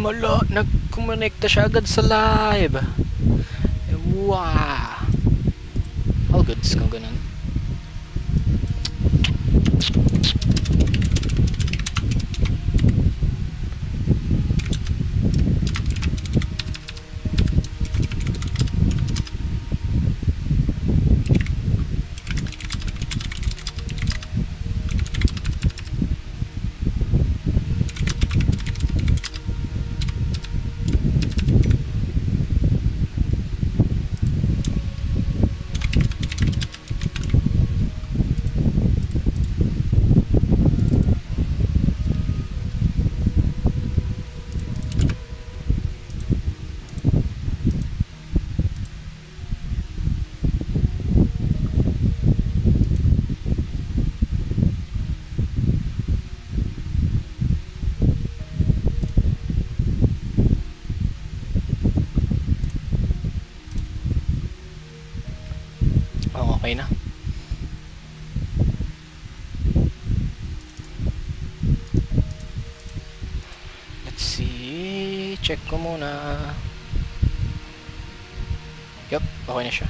himala, nagkumonekta siya agad sa live. Wow. All goods kung ganun. Okay na. Let's see. Check ko muna. Yup, okay na siya.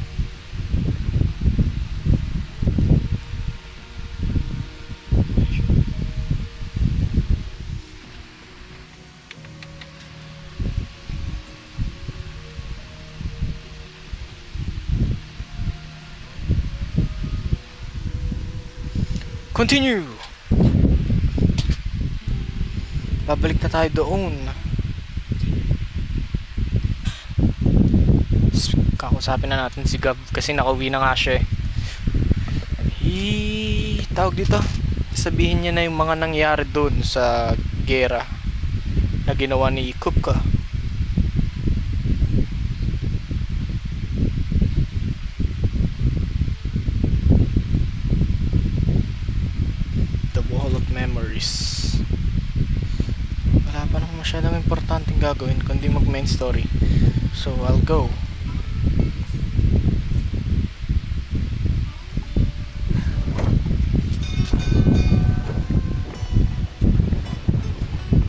Continue! Babalik na tayo doon. Kakusapin na natin si Gab kasi nakauwi na nga siya eh. Tawag dito, sabihin niya na yung mga nangyari doon sa gera na ginawa ni Kupka. Memories. Wala pa naman masyadong importanteng gagawin kundi mag main story, so I'll go.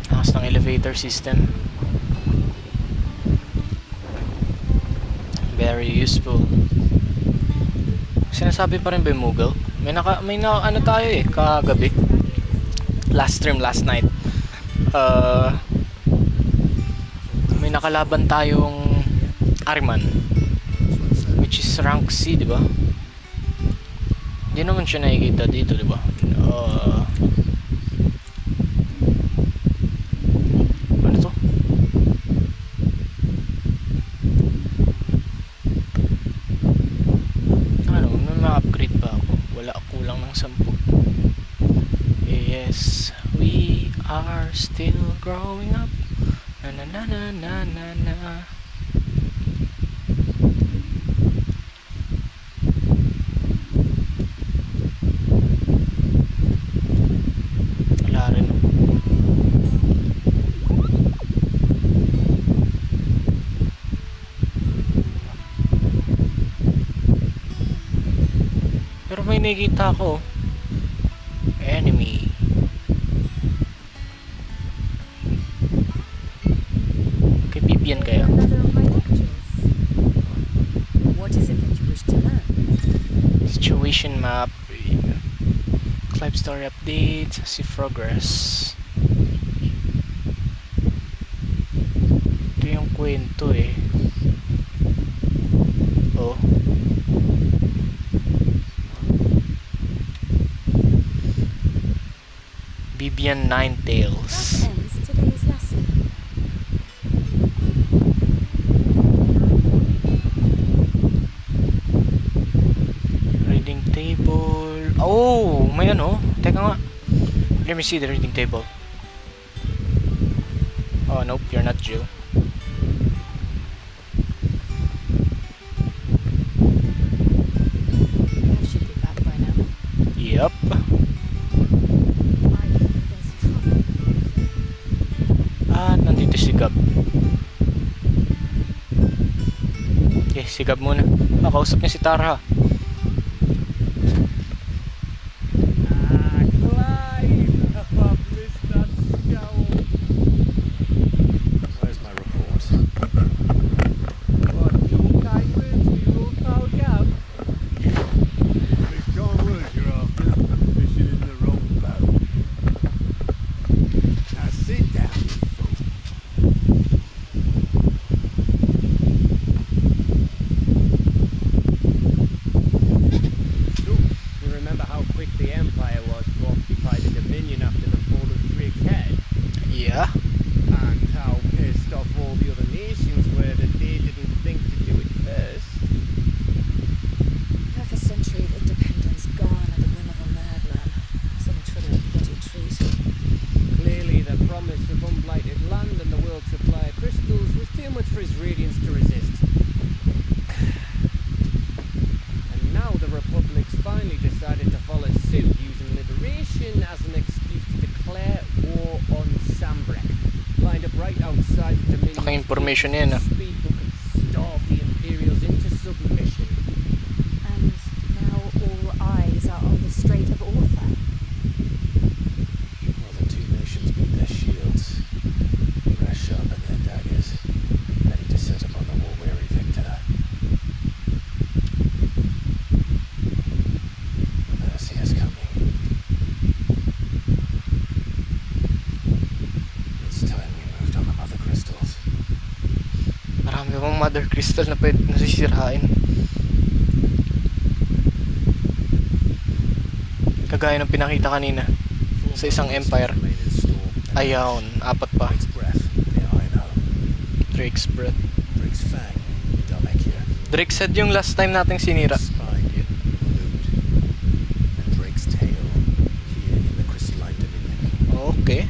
Takas ng elevator system, very useful. Sinasabi pa rin ba yung Moogle? May ano tayo eh kagabi, last stream last night. May nakalaban tayong Ariman, which is rank C, di ba? Hindi naman siya nakikita dito, di ba? Ano to? Ano, may ma-upgrade pa ako. Wala, kulang ng 10. Yes, we are still growing up. Na na na na na na na. Wala rin. Pero may nakikita ako. Enemy. Kay Bibian kaya? What is it that you wish to learn? Situation map. Clive story updates. See progress. Ito yung kwento eh. Oh. Bibian Ninetales. That ends today's lesson. Reading table. Oh, may ano? Teka nga. Let me see the reading table. Oh, nope, you're not Jill. I should be back by now. Yup. Nandito si Gab. Okay, si Gab muna. Kausap niya si Tara. information yan ah. Speed book and starve the Imperials into submission. And now all eyes are on the Strait of Ortha. While the two nations beat their shields, the rest sharpened their daggers, ready to set upon the war-weary victor. Mercy is coming. It's time we moved on the Mother Crystals. Marami pang Mother Crystal na pwede nasisirain. Kagaya ng pinakita kanina sa isang empire. Ayawn, 4 pa. Drake's breath near Ironhelm. Drake's breath. Drake's fang in Dhalmekia. Drake's head yung last time nating sinira. Spine in Lud. And Drake's tail here in the crystalline dominion. Okay.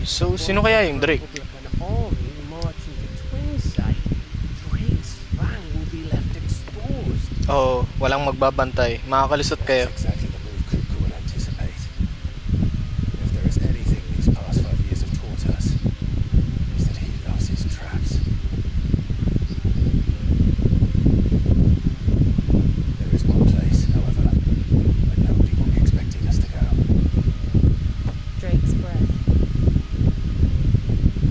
So, sino kaya yung Drake? Republican army marching to Twinside. Drake's fang will be left exposed. Oh, walang magbabantay. Makakalusot kayo. That's exactly the move Cuckoo would anticipate. If there is anything these past 5 years have taught us, is that he loves his traps. There is one place, however, where nobody will be expecting us to go. Drake's breath.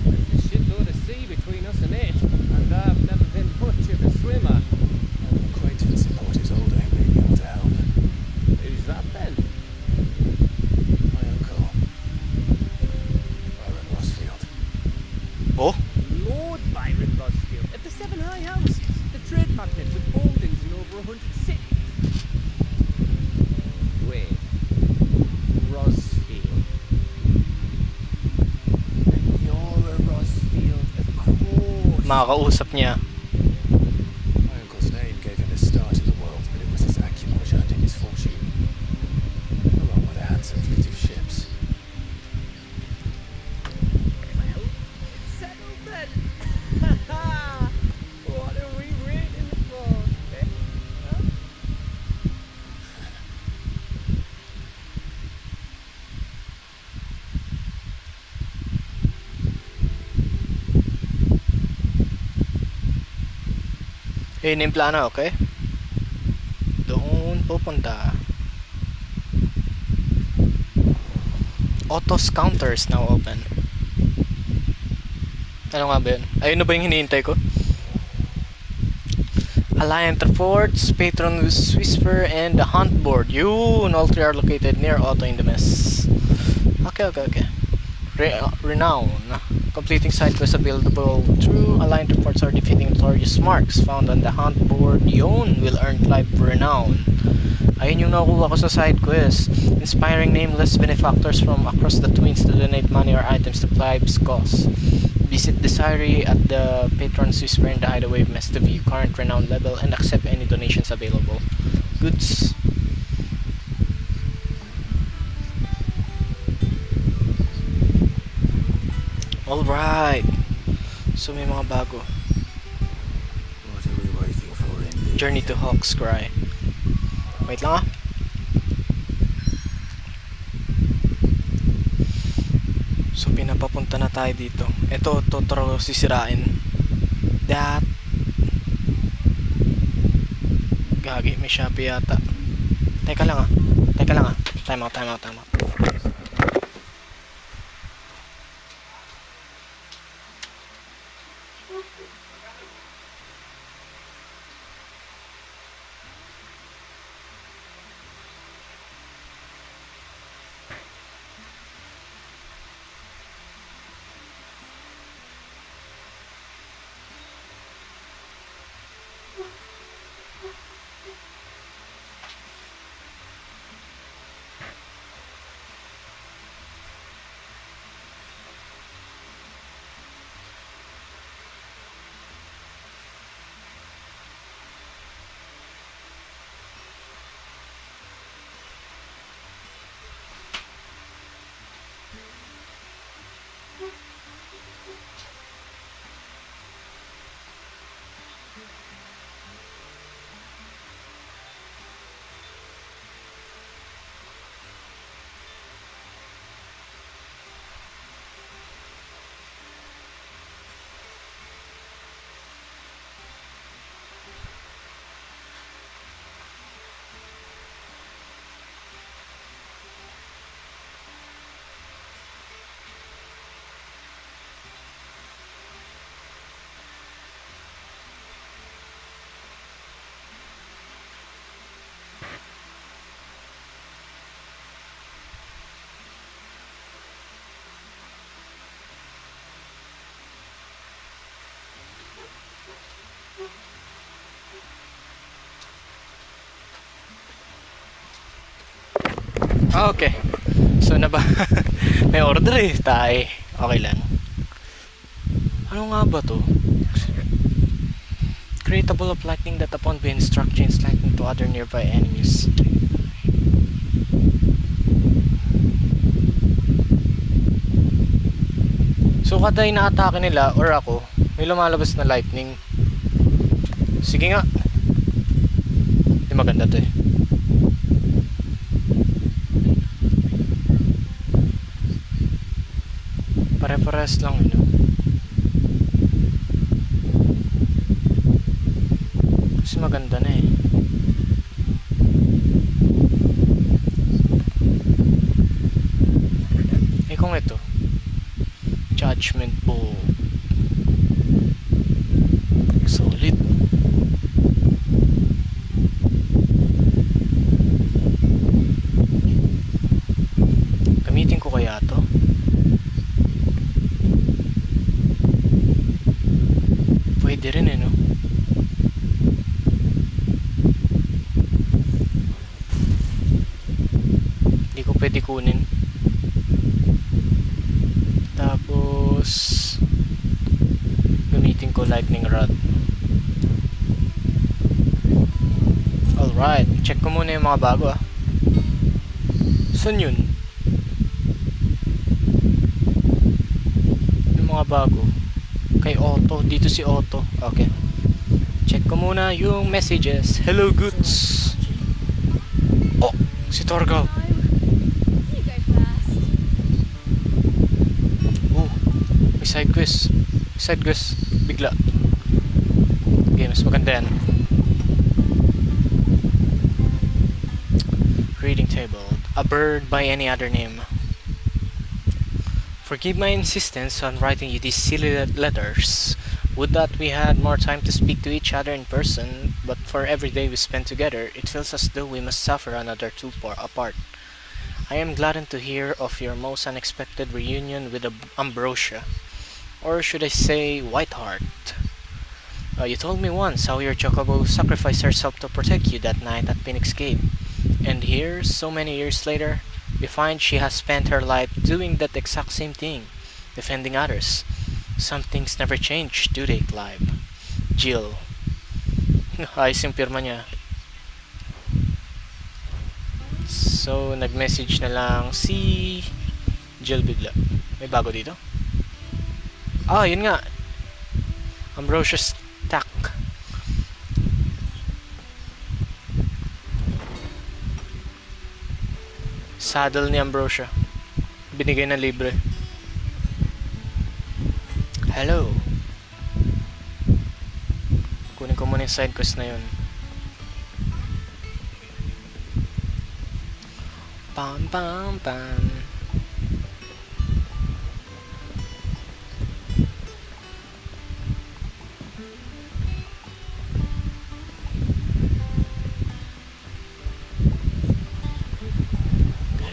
There's a shitload of sea between us and it, and I've never been much of a swimmer. And an acquaintance in Port Isolde who may be able to help. Who's that then? My uncle, Byron Rosfield. Oh? Lord Byron Rosfield of the Seven High Houses, the trade magnate with holdings in over 100 cities. Wait, Rosfield. And you're a Rosfield, of course. Makakausap niya. My uncle's name gave him his start in the world, but it was his acumen which earned him his fortune, along with a handsome fleet of ships. Well, it's settled then. What are we waiting for? Eh? Huh? Yun yung plano, okay? Doon pupunta. Autos counters now open. Ano nga ba yun? Ayun na ba yung hinihintay ko? Alliant Forts, Patronus Whisper, and the Hunt Board. Yun! All 3 are located near Auto in the Mess. Okay. Renown. Completing side quests available through Alliant Forts or defeating notorious marks found on the Hunt Board. Yun will earn Clive Renown. Ayun yung nakuha ko sa side quest. Inspiring nameless benefactors from across the Twins to donate money or items to Clive's cause. Visit Desiree at the Patron's Whisper in the Hideaway Mess to view current renown level and accept any donations available. Goods. Alright. So may mga bago. What are we waiting for indeed? Journey to Hawk's Cry. Wait lang ah. So pinapapunta na tayo dito. Ito, Totoro sisirain. That. Gagi, may Shopee yata. Teka lang ah. Time out. Ah, okay. So na ba? May order eh, tay. Okay lang. Ano nga ba to? Create a ball of lightning that upon being struck chains lightning to other nearby enemies. So kada inaatake nila or ako, may lumalabas na lightning. Sige nga. Di maganda to eh. Pare-pares lang yun. Kasi maganda na eh. Eh kung ito, Judgment Ball. Solid. Gamitin ko kaya to. Pwede rin eh, no? Hindi ko pwede kunin. Tapos gamitin ko lightning rod. Alright, check ko muna yung mga bago ah. Saan yun? Yung mga bago kay Otto, dito si Otto. Okay, check ko muna yung messages. Hello goods. Oh, si Torgal. You go first. Oh, may side quest. Side quest bigla. Okay, mas maganda yan. Reading table. A bird by any other name. Forgive my insistence on writing you these silly letters. Would that we had more time to speak to each other in person, but for every day we spend together, it feels as though we must suffer another two apart. I am gladdened to hear of your most unexpected reunion with Ambrosia. Or should I say Whiteheart? You told me once how your chocobo sacrificed herself to protect you that night at Phoenix Gate. And here, so many years later, we find she has spent her life doing that exact same thing, defending others. Some things never change, do they, Clive? Jill. Ayos yung pirma niya. So, nag-message na lang si Jill bigla. May bago dito? Ah, yun nga. Ambrosia Stack. Saddle ni Ambrosia. Binigay na libre. Hello. Kunin ko muna yung side quest na yun. Pam pam pam.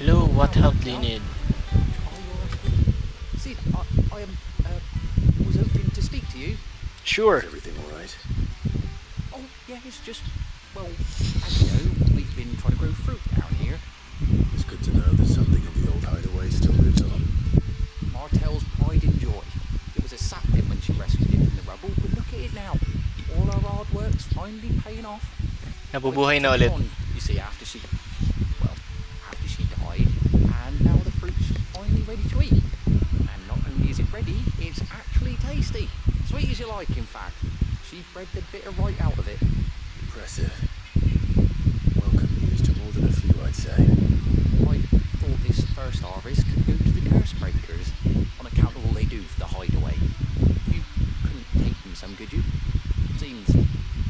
Hello, what help do you need? Sid, I was hoping to speak to you. Sure. Is everything alright? Oh, yeah, it's just, well, as you know, we've been trying to grow fruit down here. It's good to know that something in the old hideaway still lives on. Martell's pride and joy. It was a sapling when she rescued it from the rubble, but look at it now. All her hard work's finally paying off. Nabubuhay na ulit. You see, after she died, and now the fruit's finally ready to eat. And not only is it ready, it's actually tasty. Sweet as you like, in fact. She bred the bitter right out of it. Impressive. Welcome news to more than a few, I'd say. I thought this first harvest could go to the curse breakers, on account of all they do for the hideaway. You couldn't take them some, could you? Seems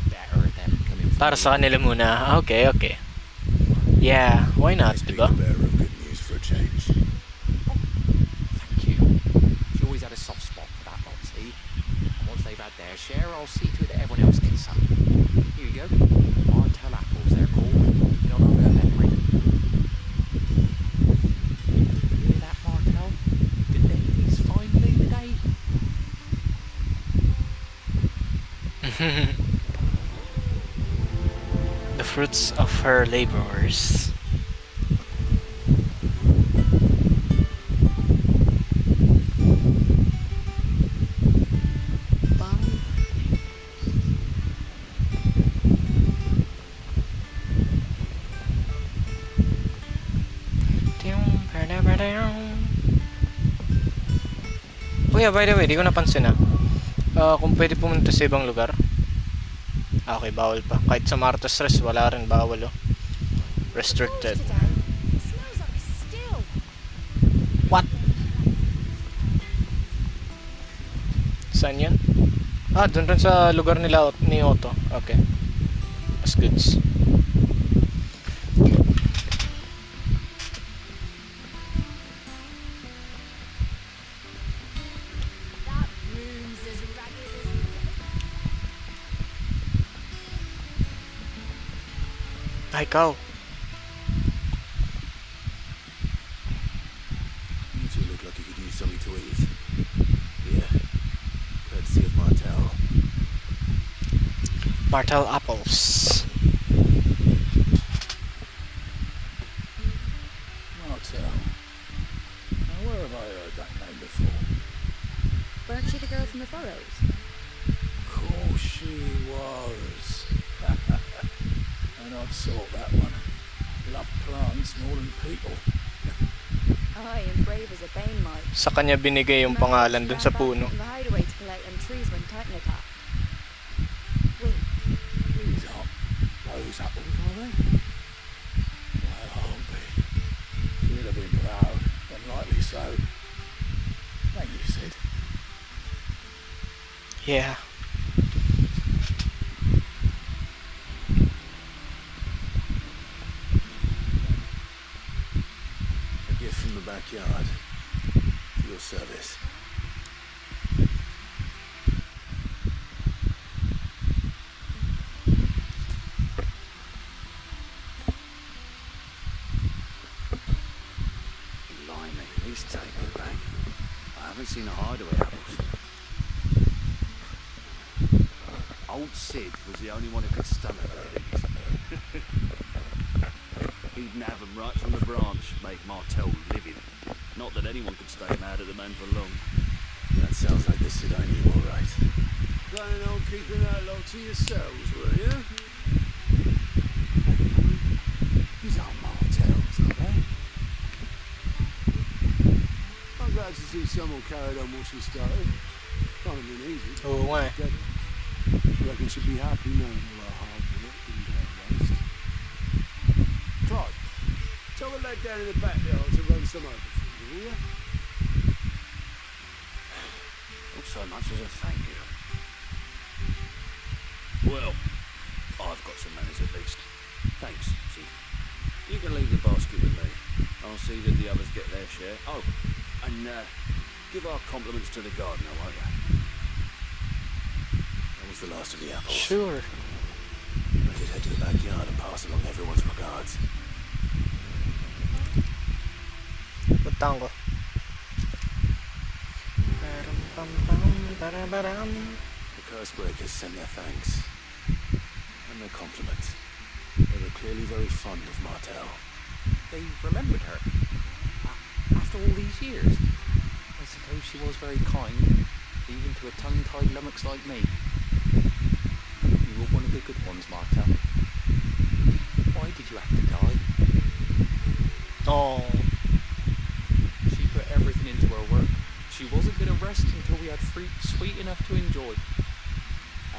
better them coming from Para sa kanila muna. Okay, okay. Yeah, why not, Nice being diba? the bearer of good news for a change. Thank you. She always had a soft spot for that lot, see? And once they've had their share, I'll see to it that everyone else gets some. Here you go. Martell apples, they're called. In honour of her memory. You hear that, Martell? The day is finally the day. The fruits of her laborers. yeah, by the way, di ko napansin kung pwede pumunta sa ibang lugar. Okay, bawal pa. Kahit sa Martes Rest, wala rin, bawal oh. Restricted. Today. It smells like a still. What? Saan yan? Dun rin sa lugar nila ni Otto. Okay. That's goods. That room's as ragged as... Ay, ikaw. You two look like you could use something to eat. Yeah. Courtesy of Martel. Martel apples. Martel. Now, where have I heard that name before? Weren't she the girl from the Furrows? Of course she was. An odd sort, that one. Loved plants more than people. Aye, and brave as a bane mite. Sa kanya binigay yung pangalan dun sa puno. From the hideaway to collect them trees when Titan attacked. Wait, These aren't rose apples, are they? Well, I'll be. She'd have been proud, and rightly so. Thank you, Sid. Yeah. A gift from the backyard. For your service. Blimey, these take me back. I haven't seen a hideaway apples. Old Sid was the only one who could stomach these. He'd have them right from the branch, make Martel living. Not that anyone could stay mad at the man for long. That sounds like the Sid I knew, all right. Planning on keeping that lot to yourselves, were you? These aren't Martels, are they? I'm glad to see someone carried on what she started. Can't have been easy. Oo nga eh. Get it. Reckon she'd be happy knowing all her hard work didn't go to waste. Clyde, tell the lad down in the backyard to run some over for you, will you? Not so much as a thank you. Well, I've got some manners at least. Thanks, Sid. You can leave the basket with me. I'll see that the others get their share. Oh, and give our compliments to the gardener, won't you? That was the last of the apples. Sure. I could head to the backyard and pass along everyone's regards. Puntahan ko. The Cursebreakers send their thanks. And their compliments. They were clearly very fond of Martel. They remembered her. After all these years. I suppose she was very kind, even to a tongue-tied lummox like me. You were one of the good ones, Martel. Why did you have to die? Oh. She put everything into her work. She wasn't going to rest until we had fruit sweet enough to enjoy.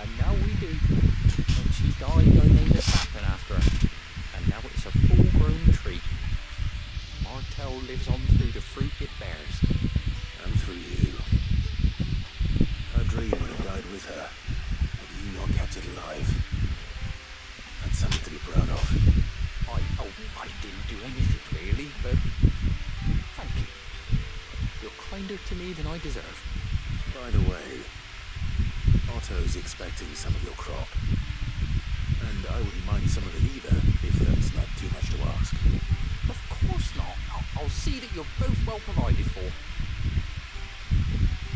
And now we do. When she died, I named a sapling after her. And now it's a full-grown tree. Martel lives on through the fruit it bears. And through you. Her dream would have died with her, had you not kept it alive. That's something to be proud of. I didn't do anything really, but thank you. You're kinder to me than I deserve. By the way, Otto's expecting some of your crop. And I wouldn't mind some of it either, if that's not too much to ask. Of course not. I'll see that you're both well provided for.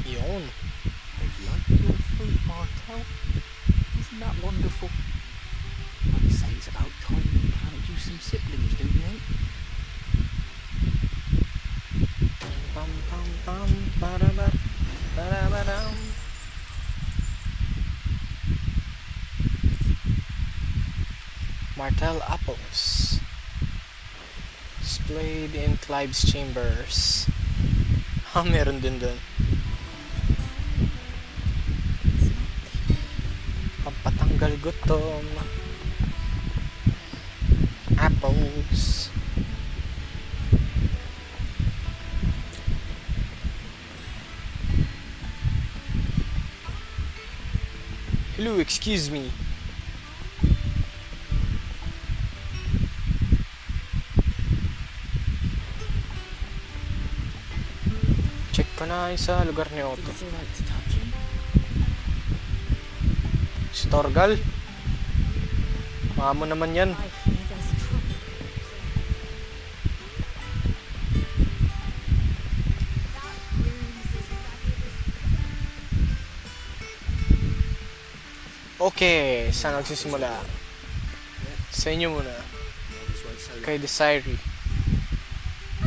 Yun. I like your fruit, Martel. Isn't that wonderful? I'd say it's about time you planted you some siblings, don't you think? Pam pam pam ba-da-ba, ba-da-ba-dam. Martel apples. Displayed in Clive's chambers. Meron din dun. Tanggal gutom. Apples. Hello, excuse me. Check ko na yung sa lugar ni Otto. It's alright to touch him. Si Torgal. Mamo naman yan. I hear there's trouble. Okay, saan nagsisimula? Sa inyo muna. Kay Desiree.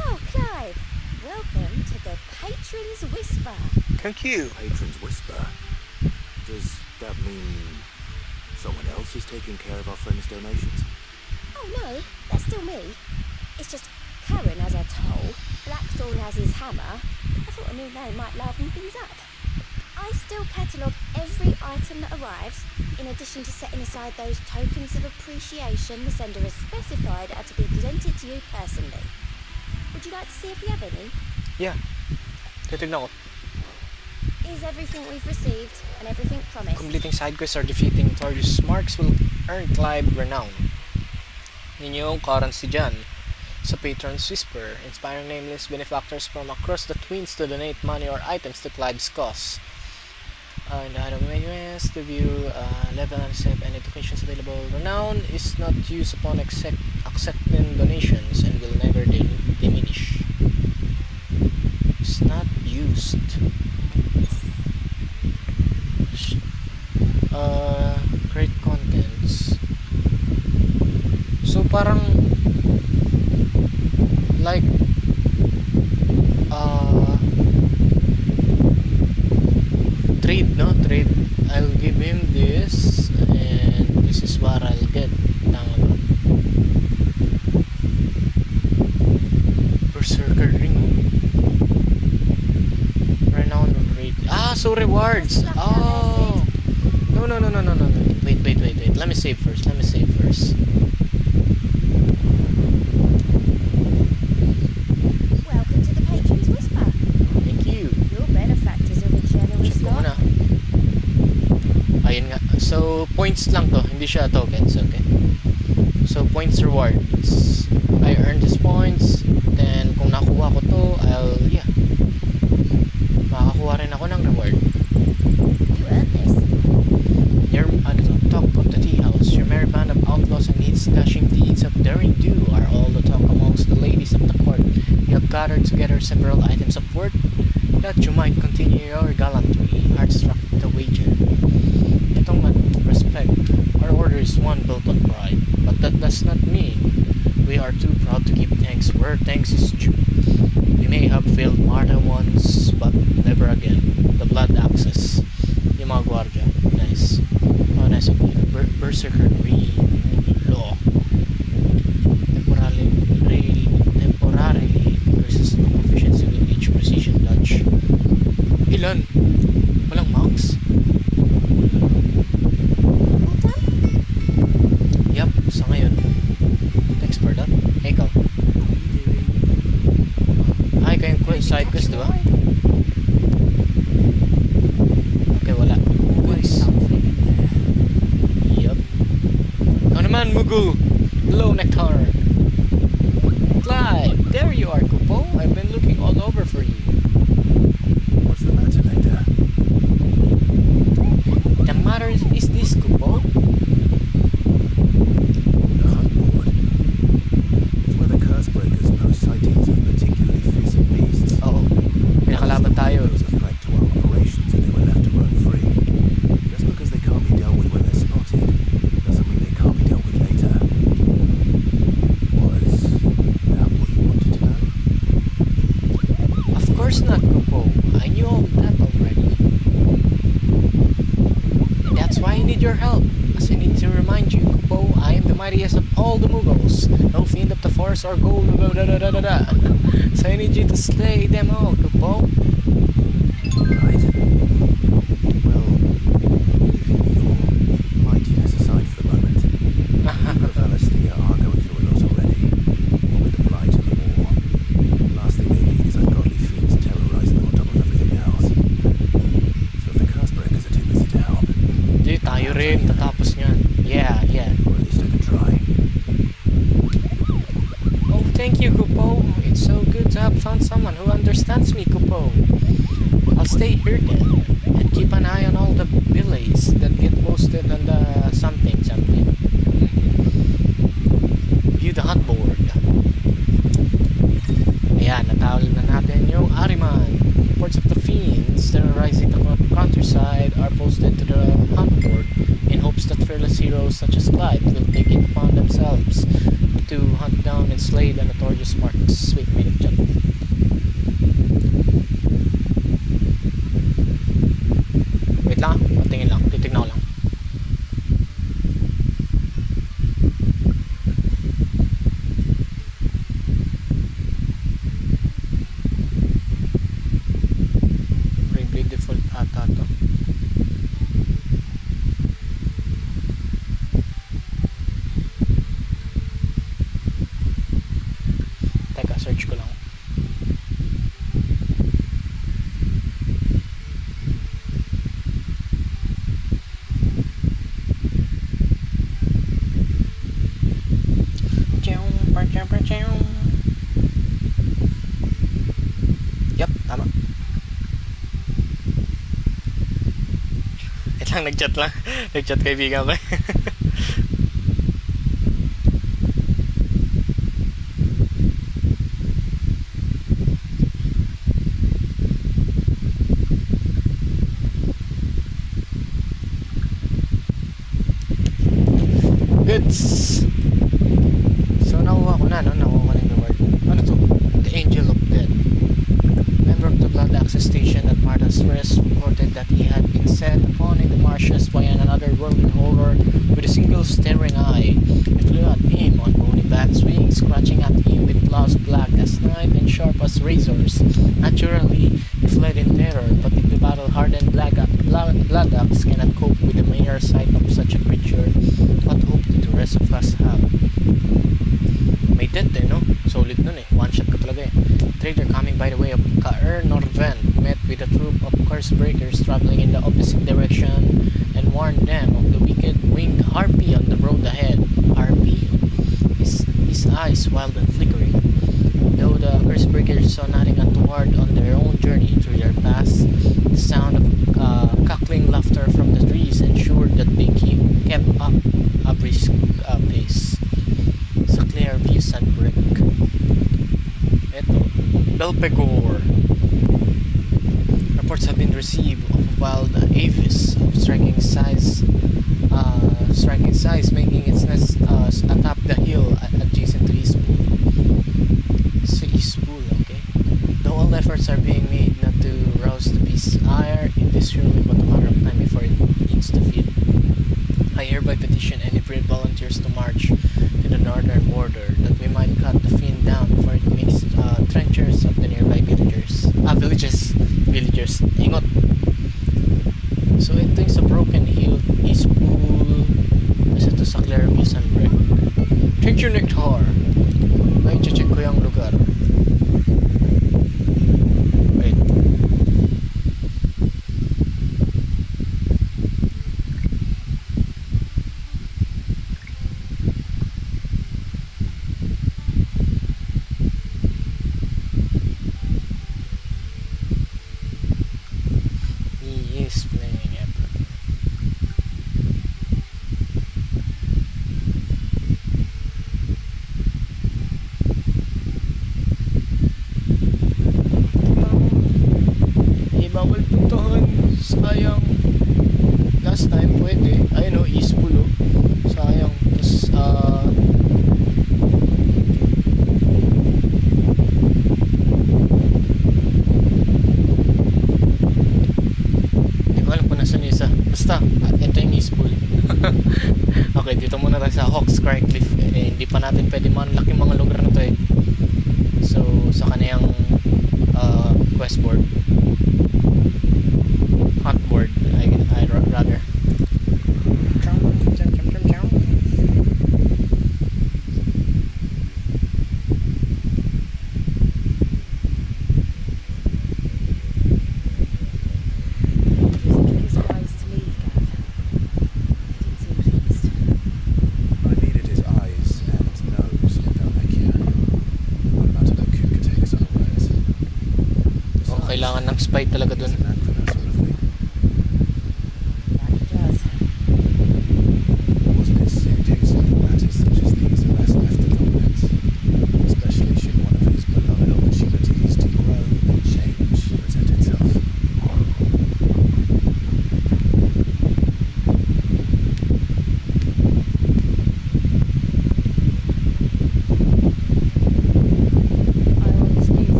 Oh, Clive, welcome to the Patron's Whisper. Thank you. Patron's Whisper. Does that mean someone else is taking care of our friend's donations? Oh no, that's still me. It's just Karen has her toll, Blackthorn has his hammer. I thought a new name might liven things up. I still catalogue every item that arrives, in addition to setting aside those tokens of appreciation the sender has specified are to be presented to you personally. Would you like to see if we have any? Yeah. Titignan ko. Is everything we've received and everything promised? Completing side quests or defeating notorious marks will earn Clive renown. Ninyo yung currency dyan sa Patron's Whisper, inspiring nameless benefactors from across the Twins to donate money or items to Clive's cause. In the item menus, to view level and set any donations available. Renown is not used upon accepting donations and will never diminish. It's not used. Great contents. So parang like trade, no? Trade. I'll give him this and this is what I'll get. Tama ba? Berserker ring, oh. Renown rate. Ah, so rewards. Oh. No. Wait. Let me save first. Welcome to the Patron's Whisper. Thank you. Your benefactors are a generous Check ko lot. muna. Ayun nga. So, points lang to. Hindi siya tokens. Okay. So, points rewards. I earned these points. Then, kung nakuha ko to, makakuha rin ako ng reward. You earned this. Near top of the tea house, your merry band of outlaws and its dashing deeds of daring do are all the talk amongst the ladies of the court. You have gathered together several items of worth that you might continue your gallantry. Heart struck the wager. Itong respect, our order is one built on pride, but that does not mean we are too proud to give thanks where thanks is due. We may have failed martyr once, but never again. The blood axes. Yung mga gwardiya. Nice. Oh, nice of you. Berserker Green Law. Temporarily increases the efficiency with each precision dodge. Ilan? Walang max? All done? Yup, sa ngayon. Thanks for that. Hey, ikaw. Ay, kayong side quest, diba? Okay, wala. Nice. Yup. Ano naman, Mugu? Hello, Nectar. Clive, there you are, Kupo. I've been looking all over for you. What's the matter, Nectar? The matter is this, Kupo? The hunt board. It's where the curse breakers post sightings of particularly fearsome beasts. Oo. Pinakalaban tayo. Those a threat to our operations if they were left to roam free. Just because they can't be dealt with when they're spotted, doesn't mean they can't be dealt with later. Was that what you wanted to know? Of course not, Kupo. I knew all that already. And that's why I need your help. As I need to remind you, Kupo, I am the mightiest of all the Mughals. No fiend of the forest or gold, So I need you to slay them all, Kupo. Right. Well, if in your mightiness stay here then, and keep an eye on all the billets that get posted on the something. View the hunt board. Ayan, natawal na natin yung Ahriman. Reports of the fiends terrorizing the countryside are posted to the hunt board in hopes that fearless heroes such as Clyde will take it upon themselves to hunt down and slay the notorious marks. Wait, may nag-chat. Wait lang, patingin lang, titignan ko lang. Bravely default ata to. Teka, search ko lang. Yup, tama. Ito lang, nag-chat lang. Nag-chat kaibigan ko. Goods! So, nakuha ko na, no? Nakuha ko na yung reward. Ano to? The Angel of Death. Member of the Blood Access Station at Martha's Rest reported that he had been set upon in the marshes by another worldly horror with a single staring eye. It flew at him on bony bat's wings, scratching at him with claws black as night and sharp as razors. Naturally, he fled in terror, but if the battle-hardened Blood Axe cannot cope with the mere sight of such a creature, what hope do the rest of us have? May death eh, no? Solid nun eh. One shot ka talaga eh. Trader coming by the way of Kaer Norvent met with a troop of curse breakers traveling in the opposite direction and warned them of the wicked winged harpy on the road ahead. Harpy? His eyes wild and flickering. Though the curse breakers saw nothing untoward on their own journey through their paths, the sound of cackling laughter from the trees ensured that they kept up a brisk pace. Sa Clearview Sunbreak. Ito, Belpegor. Reports have been received of wild avis of striking size, making its nest atop the hill adjacent to Eastpool. So Eastpool, okay. Though all efforts are being made not to rouse the beast's ire, it is surely but a matter of time before it needs to feed. I hereby petition any brave volunteers to march to the northern border, that we might cut the fiend down before it makes trenchers of the nearby villages. Villagers. Ingot. So ito yung sa Broken Hill, Eastpool. Kasi ito sa Clearview Sunbreak. Treasure Nectar. Ay, check ko yung lugar. Wait. He is playing it. Bawal puntahan, sayang. Last time pwede, ayun o, Eastpool o, sayang. Tapos hindi ko alam kung nasan yung isa, basta ito yung Eastpool. Okay, dito muna tayo sa Hawks Cry Cliff. Hindi pa natin pwede manlaki mga lugar na to eh. So sa kaniyang quest board, hunt board, I'd rather. I needed his eyes and nose in Velmecchia. What about a Loku could take us unawares? Oh, kailangan ng spy talaga dun. He's an acrobat.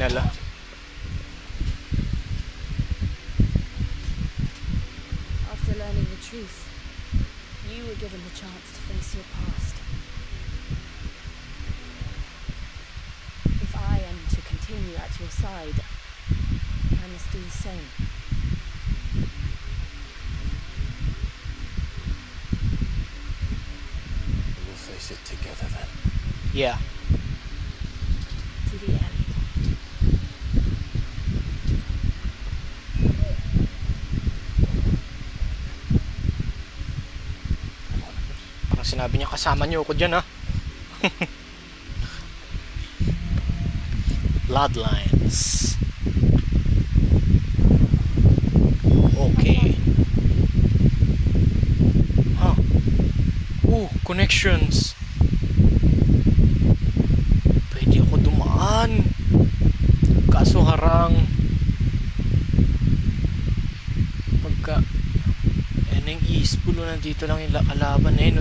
Ella. After learning the truth, you were given the chance to face your past. If I am to continue at your side, I must do the same. We'll face it together then. Yeah. To the end. Parang sinabi niya, kasama niyo ako dyan, ha? Bloodlines. Okay. Huh. Oh, connections. Pwede ako dumaan. Kaso harang. Pagka yung ispulo, nandito lang yung kalaban eh.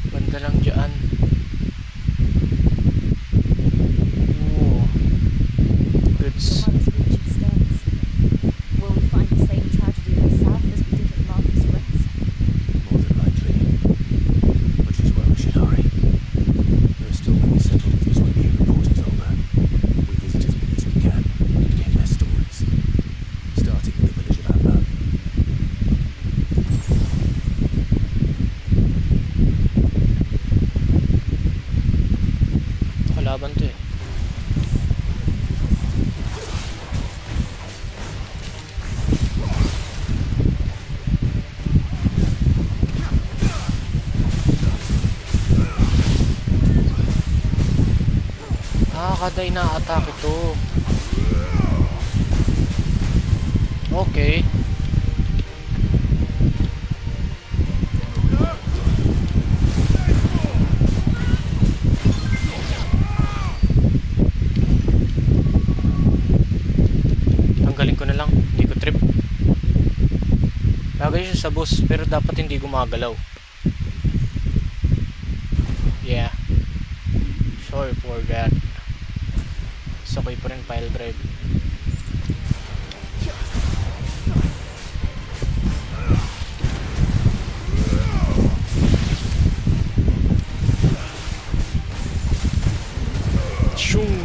Banda lang dyan. Oh. Goods. The mother's reach extends. Will we find the same tragedy in the south as we did at Marcus Rest? More than likely. Which is why we should hurry. There are still many settlements between here and Port Isolde. We visit as many as we can to get their stories. Starting with the village of Amber. Kalaban to eh. Kaday na attack ito. Okay. Tanggalin ko na lang, hindi ko trip. Lagay siya sa boss pero dapat hindi gumagalaw. Yeah. Sorry for that. Sabay pa rin file drive. Shung.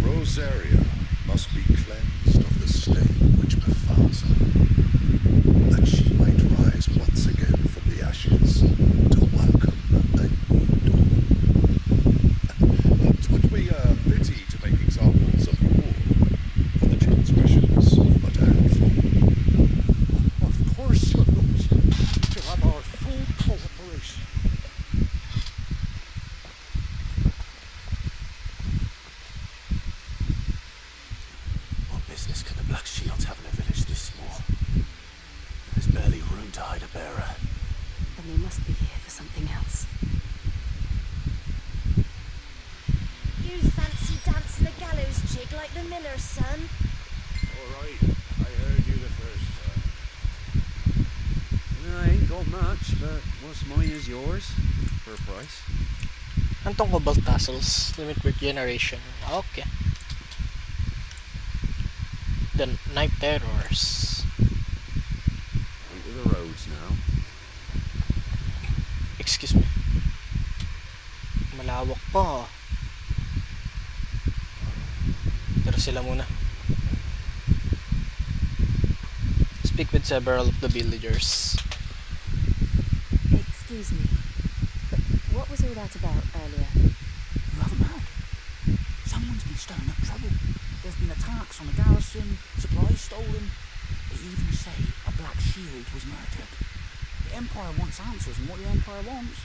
Rosaria must be cleansed of the stain which befouls her, that she might rise once again from the ashes to welcome a new dawn. Twould be a pity to make examples of you all, for the transgressions of but a handful. Of course, your lordship, to have our full cooperation. What business can the Black Shields have in a village this small? There's barely room to hide a bearer. Then they must be here for something else. You fancy dancing a gallows jig like the miller's son? All right, I heard you the first time. I ain't got much, but what's mine is yours, for a price. Antong cobalt tassels, limit regeneration. Okay. The night terrors. Into the roads now. Excuse me. Malawak pa. Pero sila muna. Speak with several of the villagers. Excuse me, but what was all that about earlier? You haven't heard? Someone's been stirring up trouble. There's been attacks on the garrison, supplies stolen. They even say a Black Shield was murdered. The Empire wants answers, and what the Empire wants,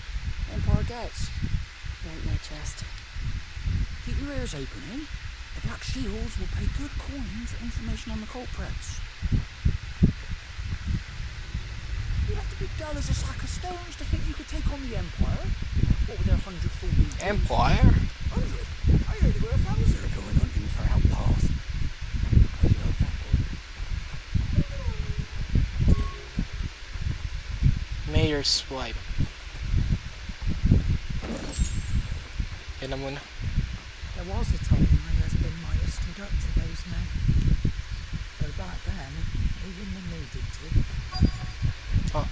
the Empire gets. Won't they just? Keep your ears open, eh? The Black Shields will pay good coin for information on the culprits. You'd have to be dull as a sack of stones to think you could take on the Empire. What with their 100 full legions? Empire? 100? I heard there were 1,000 are going hunting for outlaws. How do you know that, boy? Mayor's wife. Yan na muna. There was a time my husband might have stood up to those men. Though back then, he wouldn't have needed to. Oh.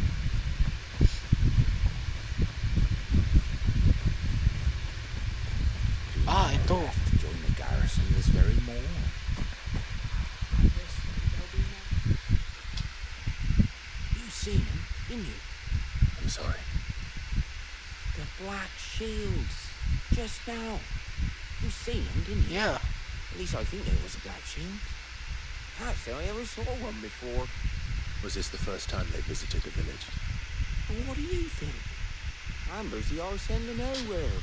Ah, ito. To join the garrison this very morning. You seen him, didn't you? I'm sorry. The Black Shields. Just now. You seen them, didn't you? Yeah. At least I think there was a Black Shield. Can't say I ever saw one before. Was this the first time they visited the village? Well, what do you think? Amber's the arse end of nowhere.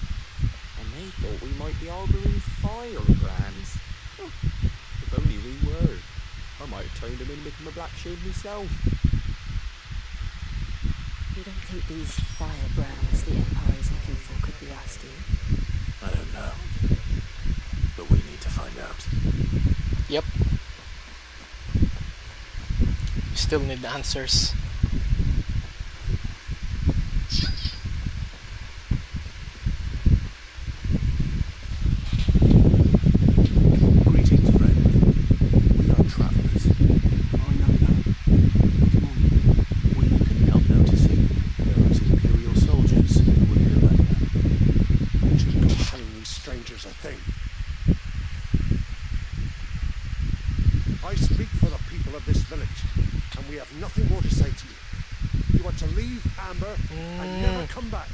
And they thought we might be harbouring firebrands. Huh. If only we were. I might have turned them in and become a Black Shield myself. You don't think these firebrands the Empire is looking for could be us, do you? I don't know. But we need to find out. Yep. We still need answers. Greetings, friend. We are travelers. I know that. Come on. We couldn't help noticing there was Imperial soldiers who were near London. Just go telling these strangers a thing. I speak for the people of this village, and we have nothing more to say to you. You are to leave Amber and never come back.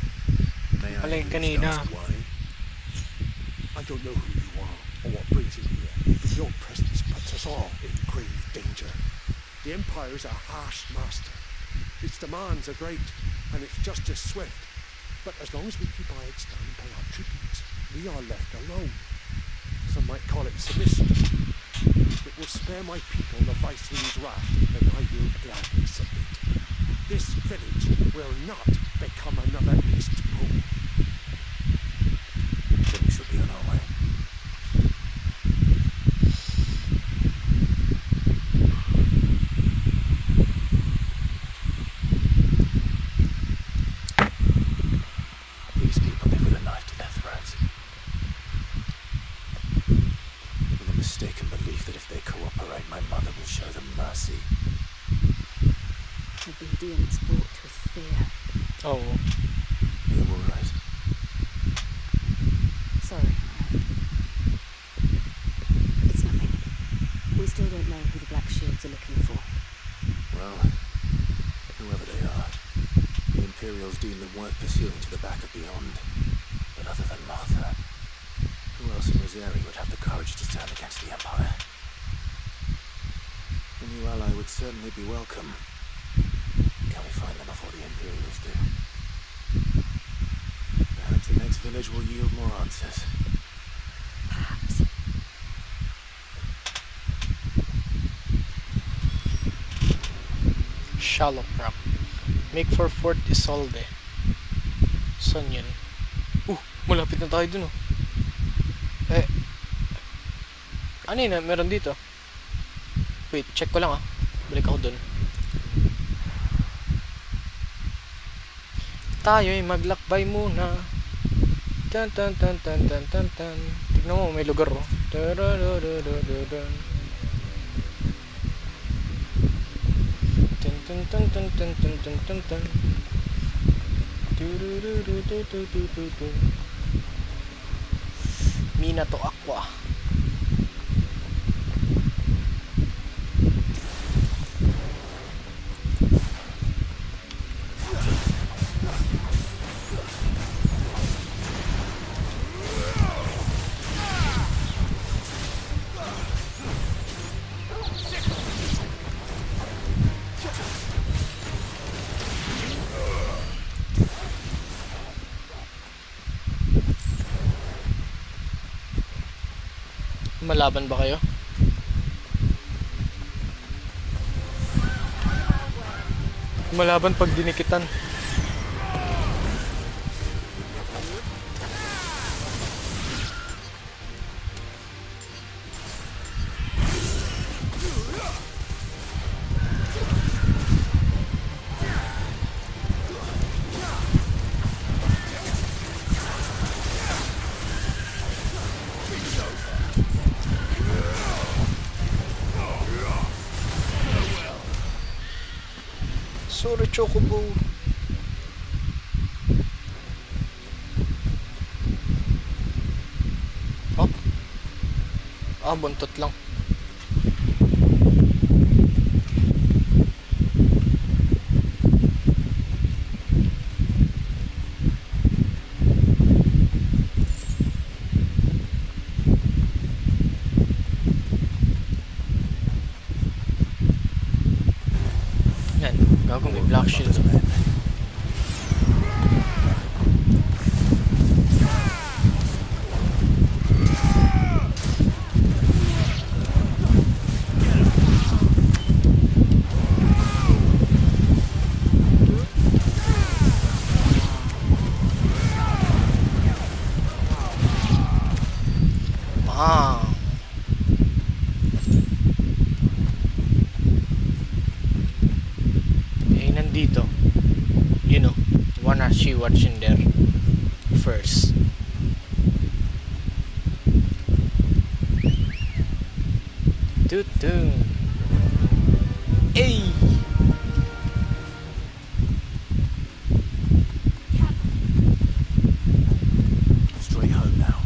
May I Alay, at least kanina. ask why? I don't know who you are or what brings you here, but your presence puts us all in grave danger. The Empire is a harsh master. Its demands are great, and its justice swift. But as long as we keep our heads down and pay our tributes, we are left alone. Some might call it submission. If it will spare my people the Viceroy's wrath, then I will gladly submit. This village will not become another East Pool. Then we should be on our way. These people live with a knife to their throats. With a mistaken belief that if they cooperate, my mother will show them mercy. Obedience brought with fear. Oh. You're all right. Sorry. It's nothing. We still don't know who the Black Shields are looking for. Well, whoever they are, the Imperials deem them worth pursuing to the back of beyond. But other than Martha, who else in Rosari would have the courage to stand against the Empire? A new ally would certainly be welcome. Can we find them before the Imperials do? Perhaps the next village will yield more answers. Perhaps. Shallow Rock. Make for Fort Isolde. Saan yun? Malapit na tayo dun oh. Ano yun? Meron dito? Wait, check ko lang ah. Balik ako dun. Tayo'y maglakbay muna. Tan tan tan tan tan tan tan. Tignan mo, may lugar oh. Tararararararan. Tan tan tan tan tan tan tan tan tan. Turururutututututu. Minato Aqua. Malaban ba kayo? Malaban pag dinikitan. Sorry, Chocobo. Oh? Ah, buntot lang. Yan, gago may black shield. Ah. Eh, nandito. You know, wanna see what's in there first. Toot. Hey! Straight home now.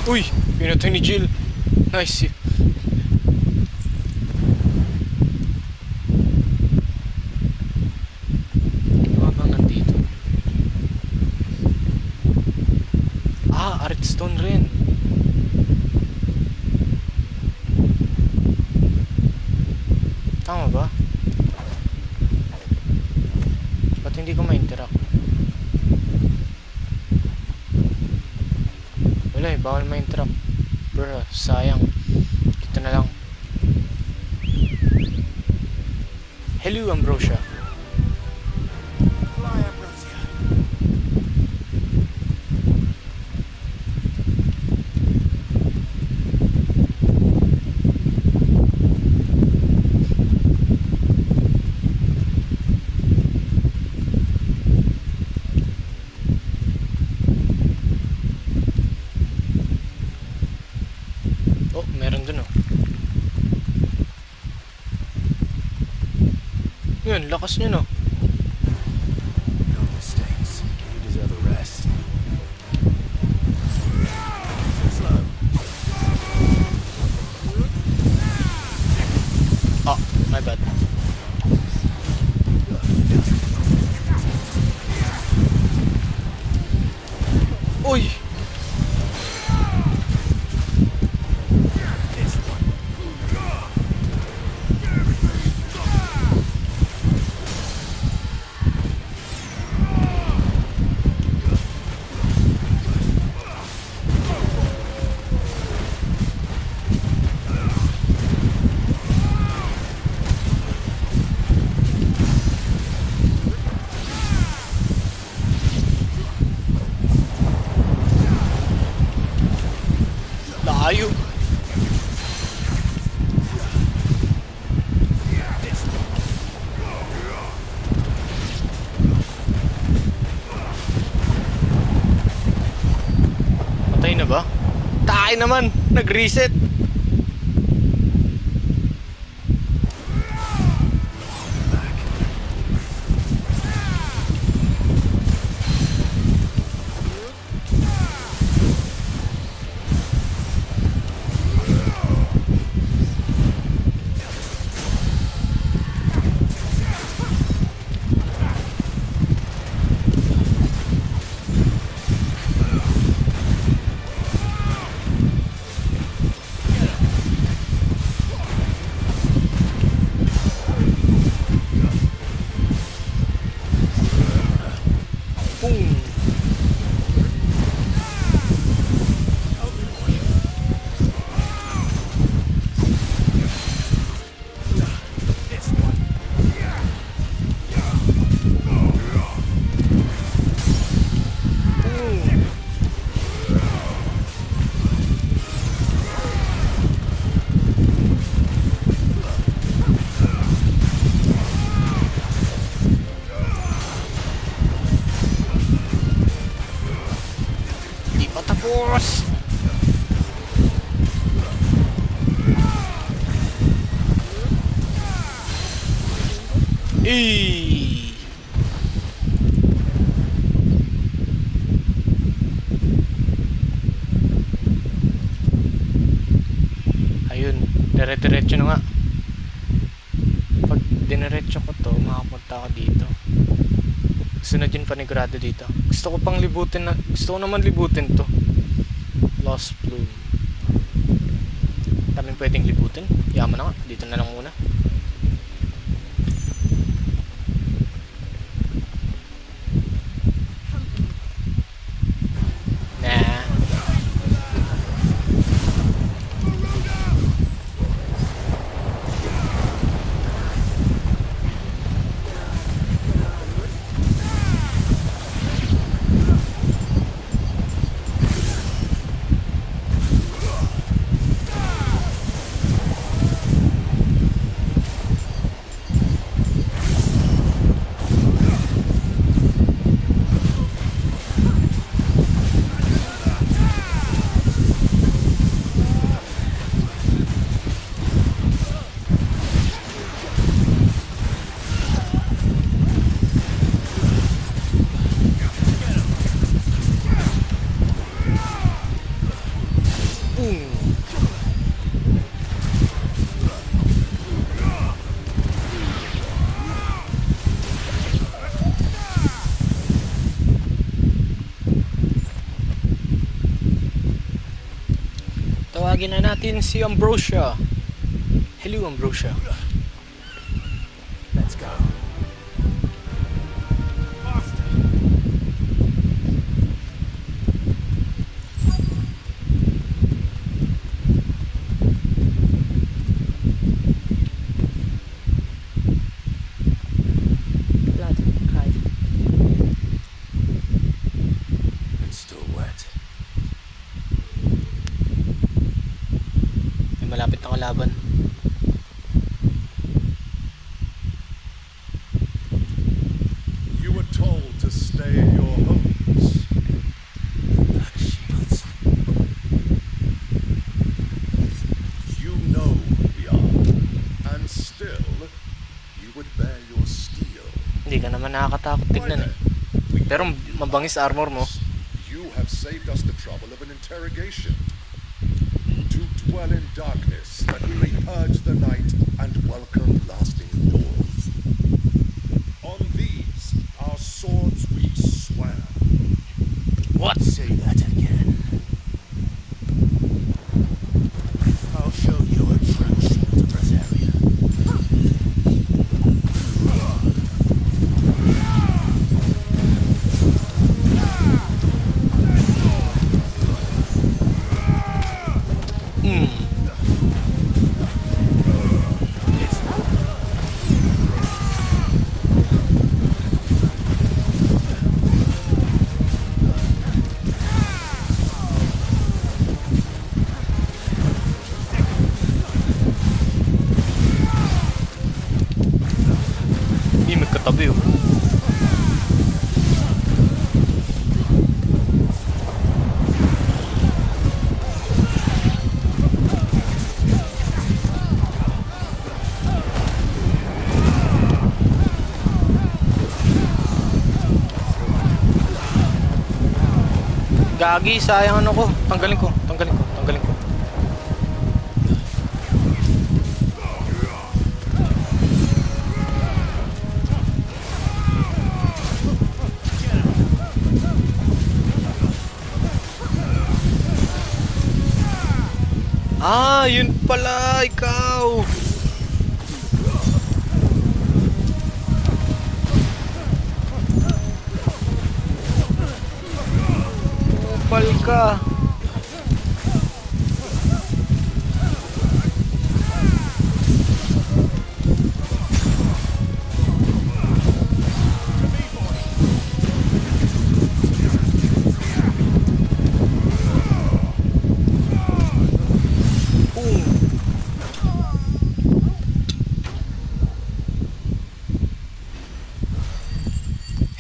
Uy! Pinatay ni Jill. Nice. Ano bang nandito? Ah, Artstone rin. Tama ba? Ba't hindi ko ma-interact? Wala eh, bawal ma-interact. Bro, sayang. Dito na lang. Hello, Ambrosia. Fly, Ambrosia. Oh, meron dun oh. Yun, lakas nyo no. No mistakes. You deserve a rest. Slow. Ah, my bad. Uy! Layo. Patay na ba? Tayo naman! Nag-reset! Eh. Ayun, dire-diretso na nga. Pag diniretso ko to, makapunta ako dito. Sunod yun panigurado dito. Gusto ko naman libutin to. Lost Plume. Daming pwedeng libutin. Yaman na nga, dito na lang muna. Nah. Tawagin na natin si Ambrosia. Hello, Ambrosia. Let's go. Blood, Clive. It's still wet. May malapit na kalaban. You were told to stay in your homes. Black shields. You know who we are, and still, you would bear your steel. Hindi ka naman nakakatakot Why tignan eh. then? We Pero know you mabangis are armor mo. us. You have saved us the trouble of an interrogation. To dwell in darkness, that we may purge the night and welcome lasting dawn. On these, our swords we swear. What? Say that again. I'll show you a true shield of Rosaria. Hindi magkatabi oh. Gagi, sayang ano ko. Tanggalin ko. Ah, yun pala, ikaw. Kupal ka.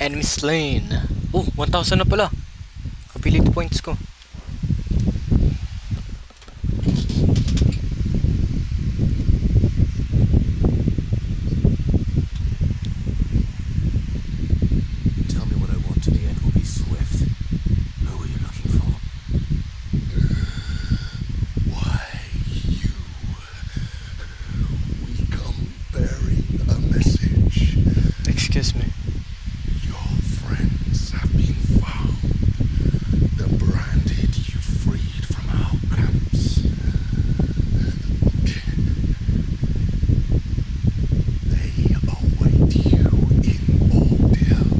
Enemy slain. Oh, 1,000 na pala. Ability points ko. Excuse me. Your friends have been found. The branded you freed from our camps. They await you in Ordeal.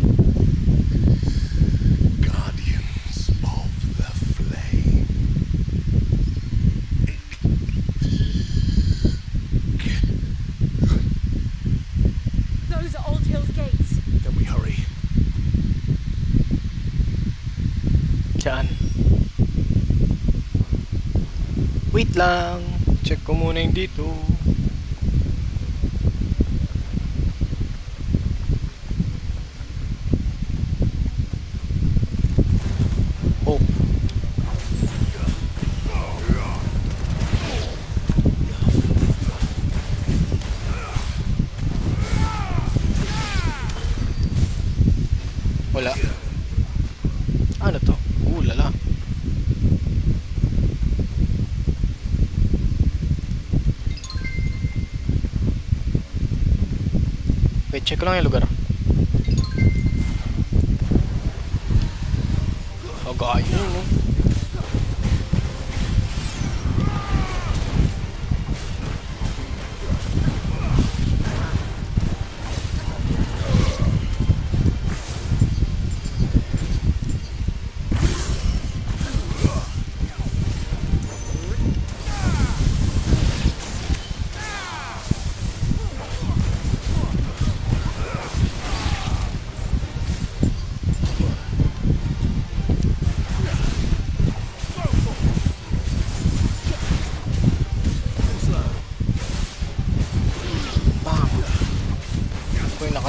Guardians of the Flame. Those are Old Hill's gates. Then we hurry. Saan? Wait lang. Check ko muna yung dito. Oh. Wala. Ano to? Lala. Wait, check ko lang yung lugar. Agayin mo.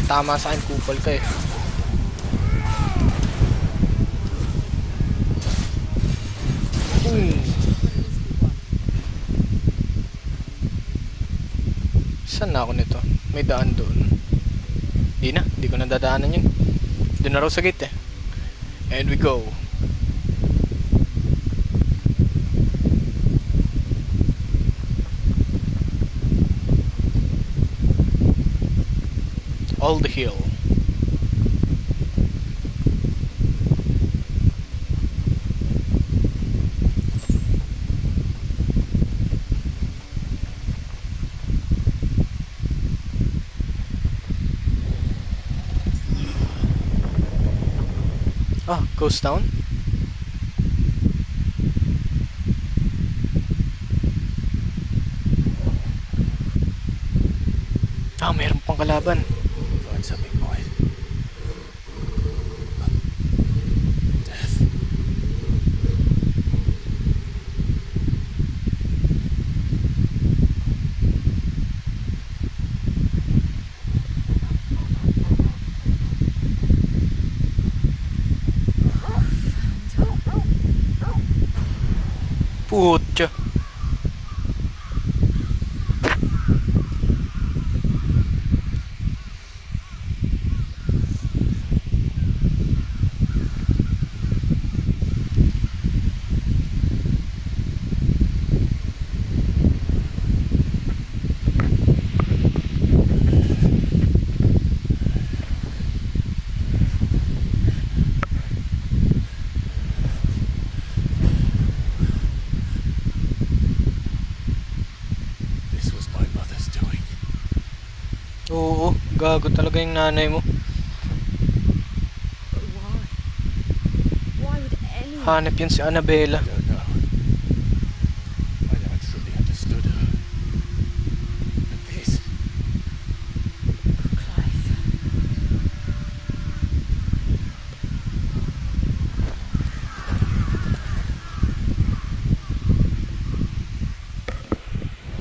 Tama sa akin, kupal ka eh. Saan na ako nito? May daan doon. Di ko nadadaanan yun. Doon na raw sa gate eh. And we go. All the hill. Ah, ghost town. Ah, mayroon pang kalaban. Find something, boy. Death. Putya. Oo, gago talaga yung nanay mo. But why? Why would anyone... Hanep yun si Annabella. I don't know. I never truly understood her. And this. Clive.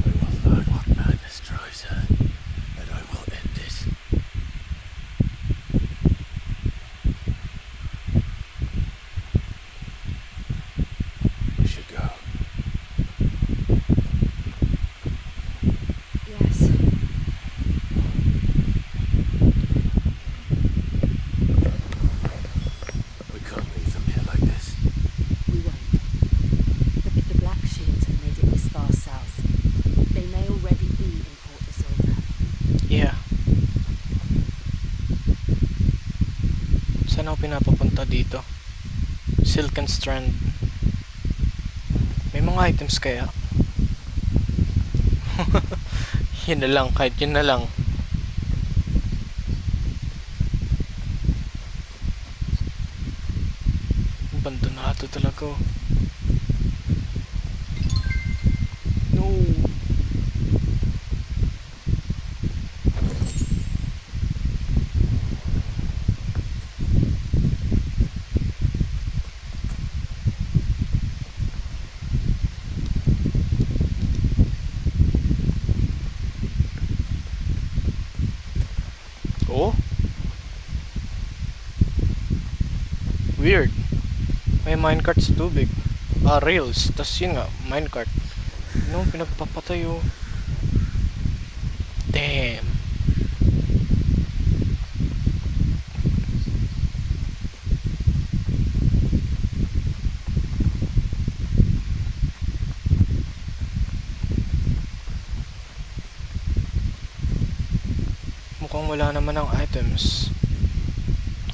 I will learn what madness drives her, and I will end it. ako pinapapunta dito. Silken Strand. May mga items kaya? Yun na lang, kahit yun na lang. Abandonado talaga. No. Oh? Weird. May minecart sa tubig. Rails. Tas yun nga, minecart. No, pinagpapatay oh. Damn. Mukhang wala naman ang items.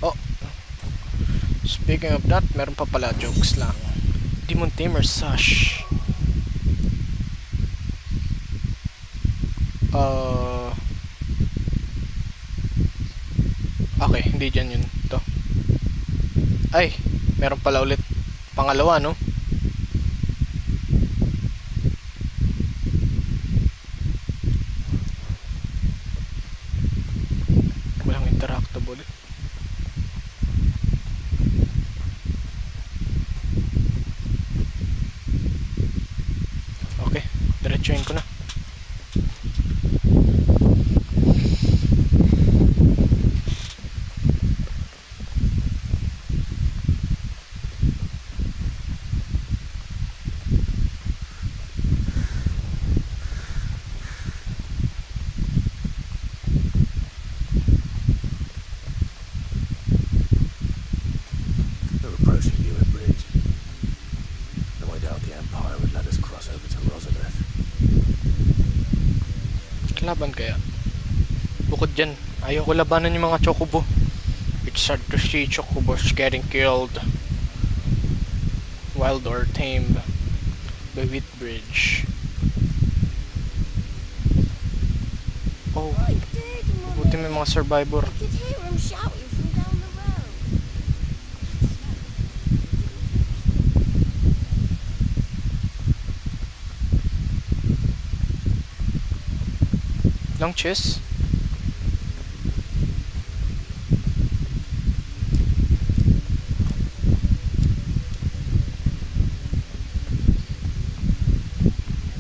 Oh. Speaking of that, meron pa pala, jokes lang. Demon Tamer Sash. Okay, hindi dyan yun. Ito. Ay, meron pala ulit. Pangalawa, no? Walang interactable. Okay, diretsuhin ko na. We're approaching Newer Bridge. Though I doubt the Empire would let us cross over to Rosalith. Laban kaya? Bukod dyan, ayaw ko labanan yung mga chocobo. It's sad to see chocobos getting killed. Wild or tamed by Whitbridge. Oh, I did, buti Mummy. may mga survivor. I could hear him shouting from down the road. Long chess?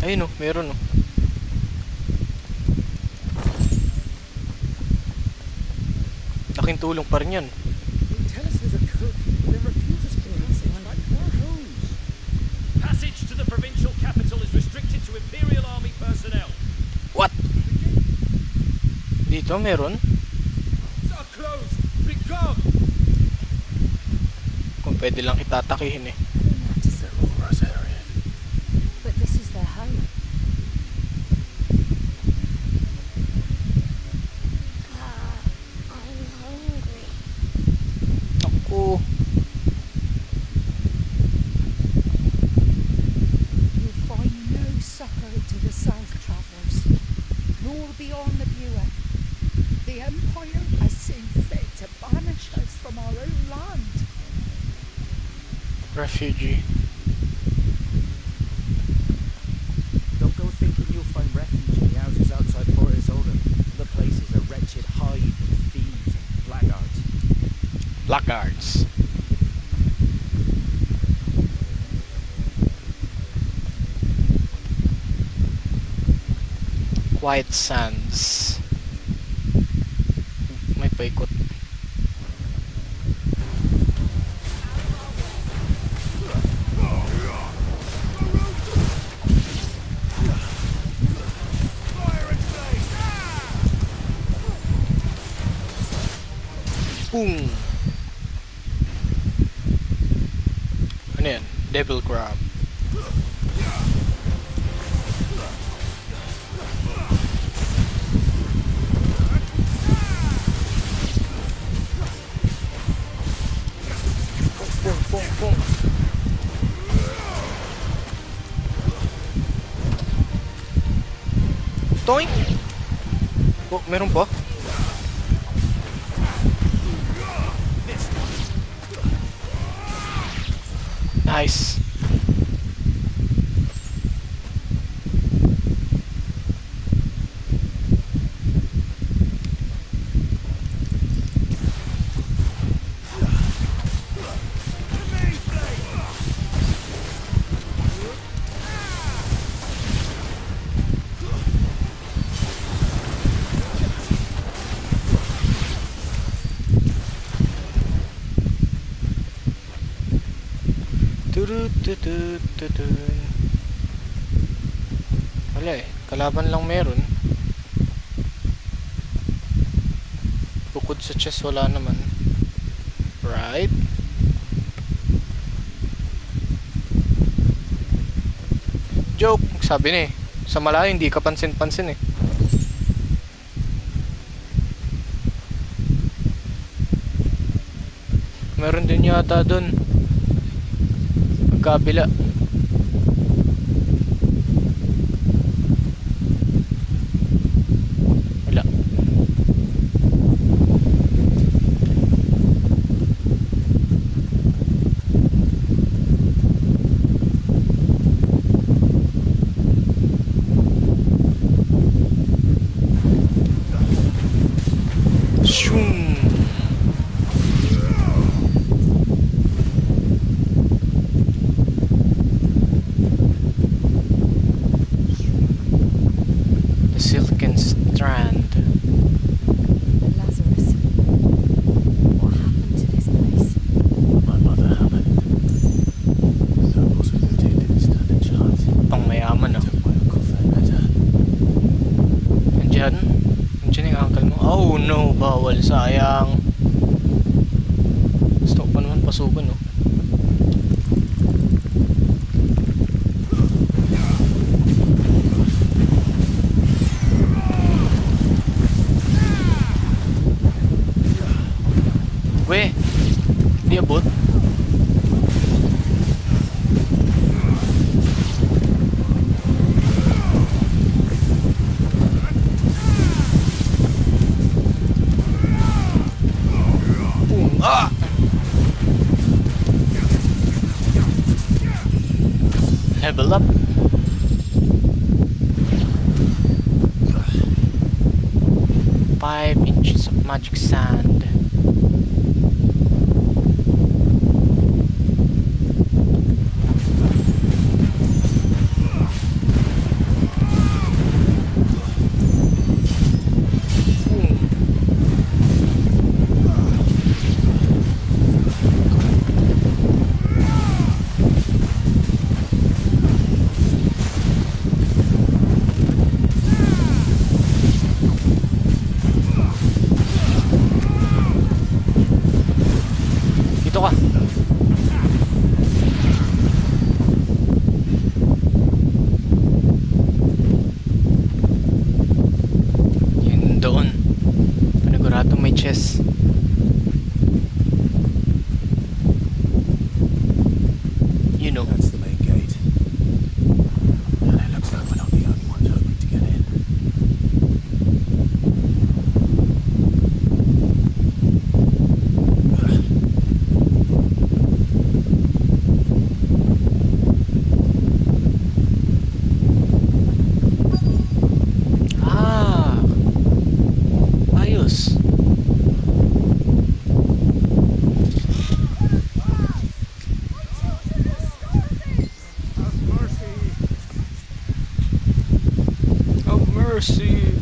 Ayun oh, meron oh. Laking tulong pa rin yan. They tell us there's a curfew, but then refuse us passage like poor hoes. Passage to the provincial capital is restricted to Imperial Army personnel. What? Dito meron? Are closed. Become. Kung pwede lang itatakihin eh. They're all Rosarian. But this is their home. I'm hungry. Ako. You'll find no succour to the South Travellers, nor beyond the Buick. The Empire has seen fit to banish us from our own land. Refugee. Don't go thinking you'll find refuge in the houses outside Port Isolde. The place is a wretched hive of thieves and blackguards. Blackguards. Quiet Sands. May paikot. Boom! Ano yan? Devil Crab. Oh, meron pa? Nice. Turututututun. Wala eh, kalaban lang meron. Bukod sa chest wala naman. Right? Joke, sabi ni eh. Sa malayo hindi ka pansin-pansin eh. Meron din yata dun. Magkabila. Wala. Shoom. The silken strand. Lazarus. What happened to this place? My mother happened. Those who lived here didn't stand a chance. Pang mayaman ah. Took my uncle for better. Nandyan? Nandyan yung uncle mo? Oh no, bawal, sayang. Gusto ko pa naman pasukan no. We, di abot. Boom. Ah! Level up. Five inches of magic sand. Dito ka. Yun doon. Panigurado may chest. You know. That's the main gate. And it looks like we're not the only ones hoping to get in. Ah. Ayos. Have mercy.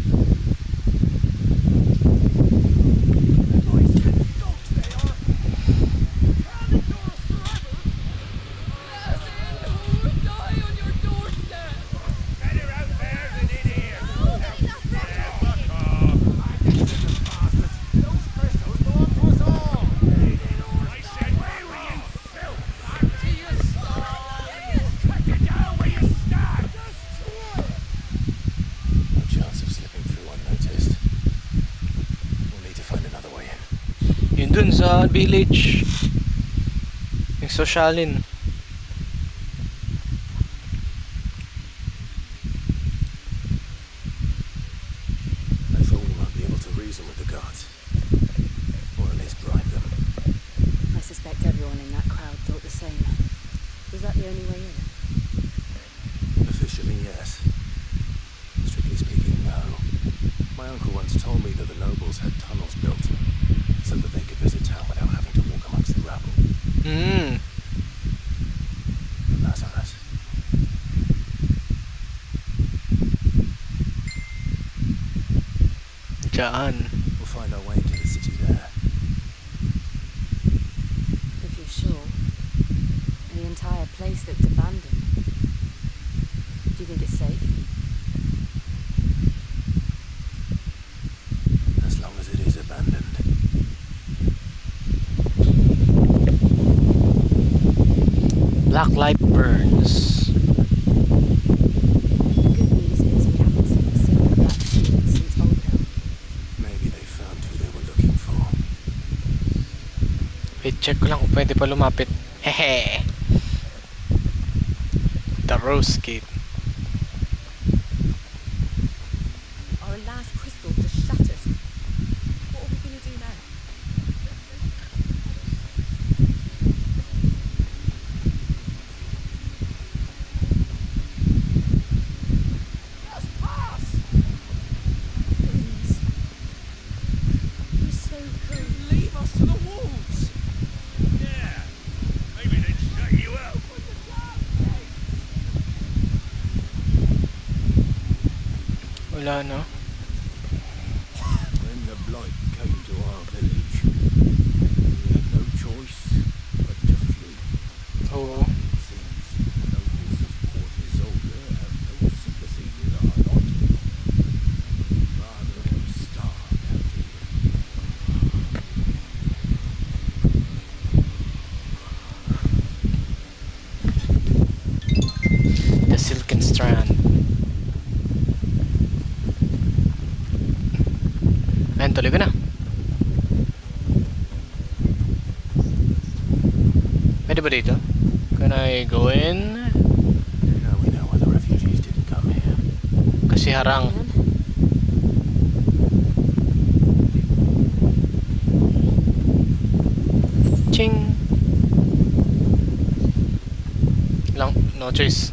Better out there than in here. Fuck off. Those crystals belong to us all. I said, where were you, filth? Back to your stall. Get down where you stand. No chance of slipping through unnoticed. We'll need to find another way in. Yun dun sa village. Yung sosyalin. I thought we were guards. Or at least bribe them. I suspect everyone in that crowd thought the same. Was that the only way in? Officially, yes. Strictly speaking, no. My uncle once told me that the nobles had tunnels built so that they could visit town without having to walk amongst the rabble. Hmm. Lazarus. Diyan. We'll find our way into the city there. If you're sure. The entire place looked abandoned. Do you think it's safe? As long as it is abandoned. Black light burns. The good news is we haven't seen a single black shield since Old Hill. Maybe they found who they were looking for. Wait, check ko lang kung pwede pa lumapit. Hehe. The Rose Gate. Our last crystal just shattered. What are we going to do now? Let's pass! Please. You're so good. Leave us to the wolves! Yeah, maybe they'd shut you out. Wala no? When the blight came to our village, we had no choice but to flee. Oo. It seems the nobles of Port Isolde have no sympathy with our lot. Rather than starved out here. The Silken Strand. Ayan, tuloy ko na. Pwede ba dito? Can I go in? Now we know why the refugees didn't come here. Kasi harang. Then, Ching! Lang, no choice.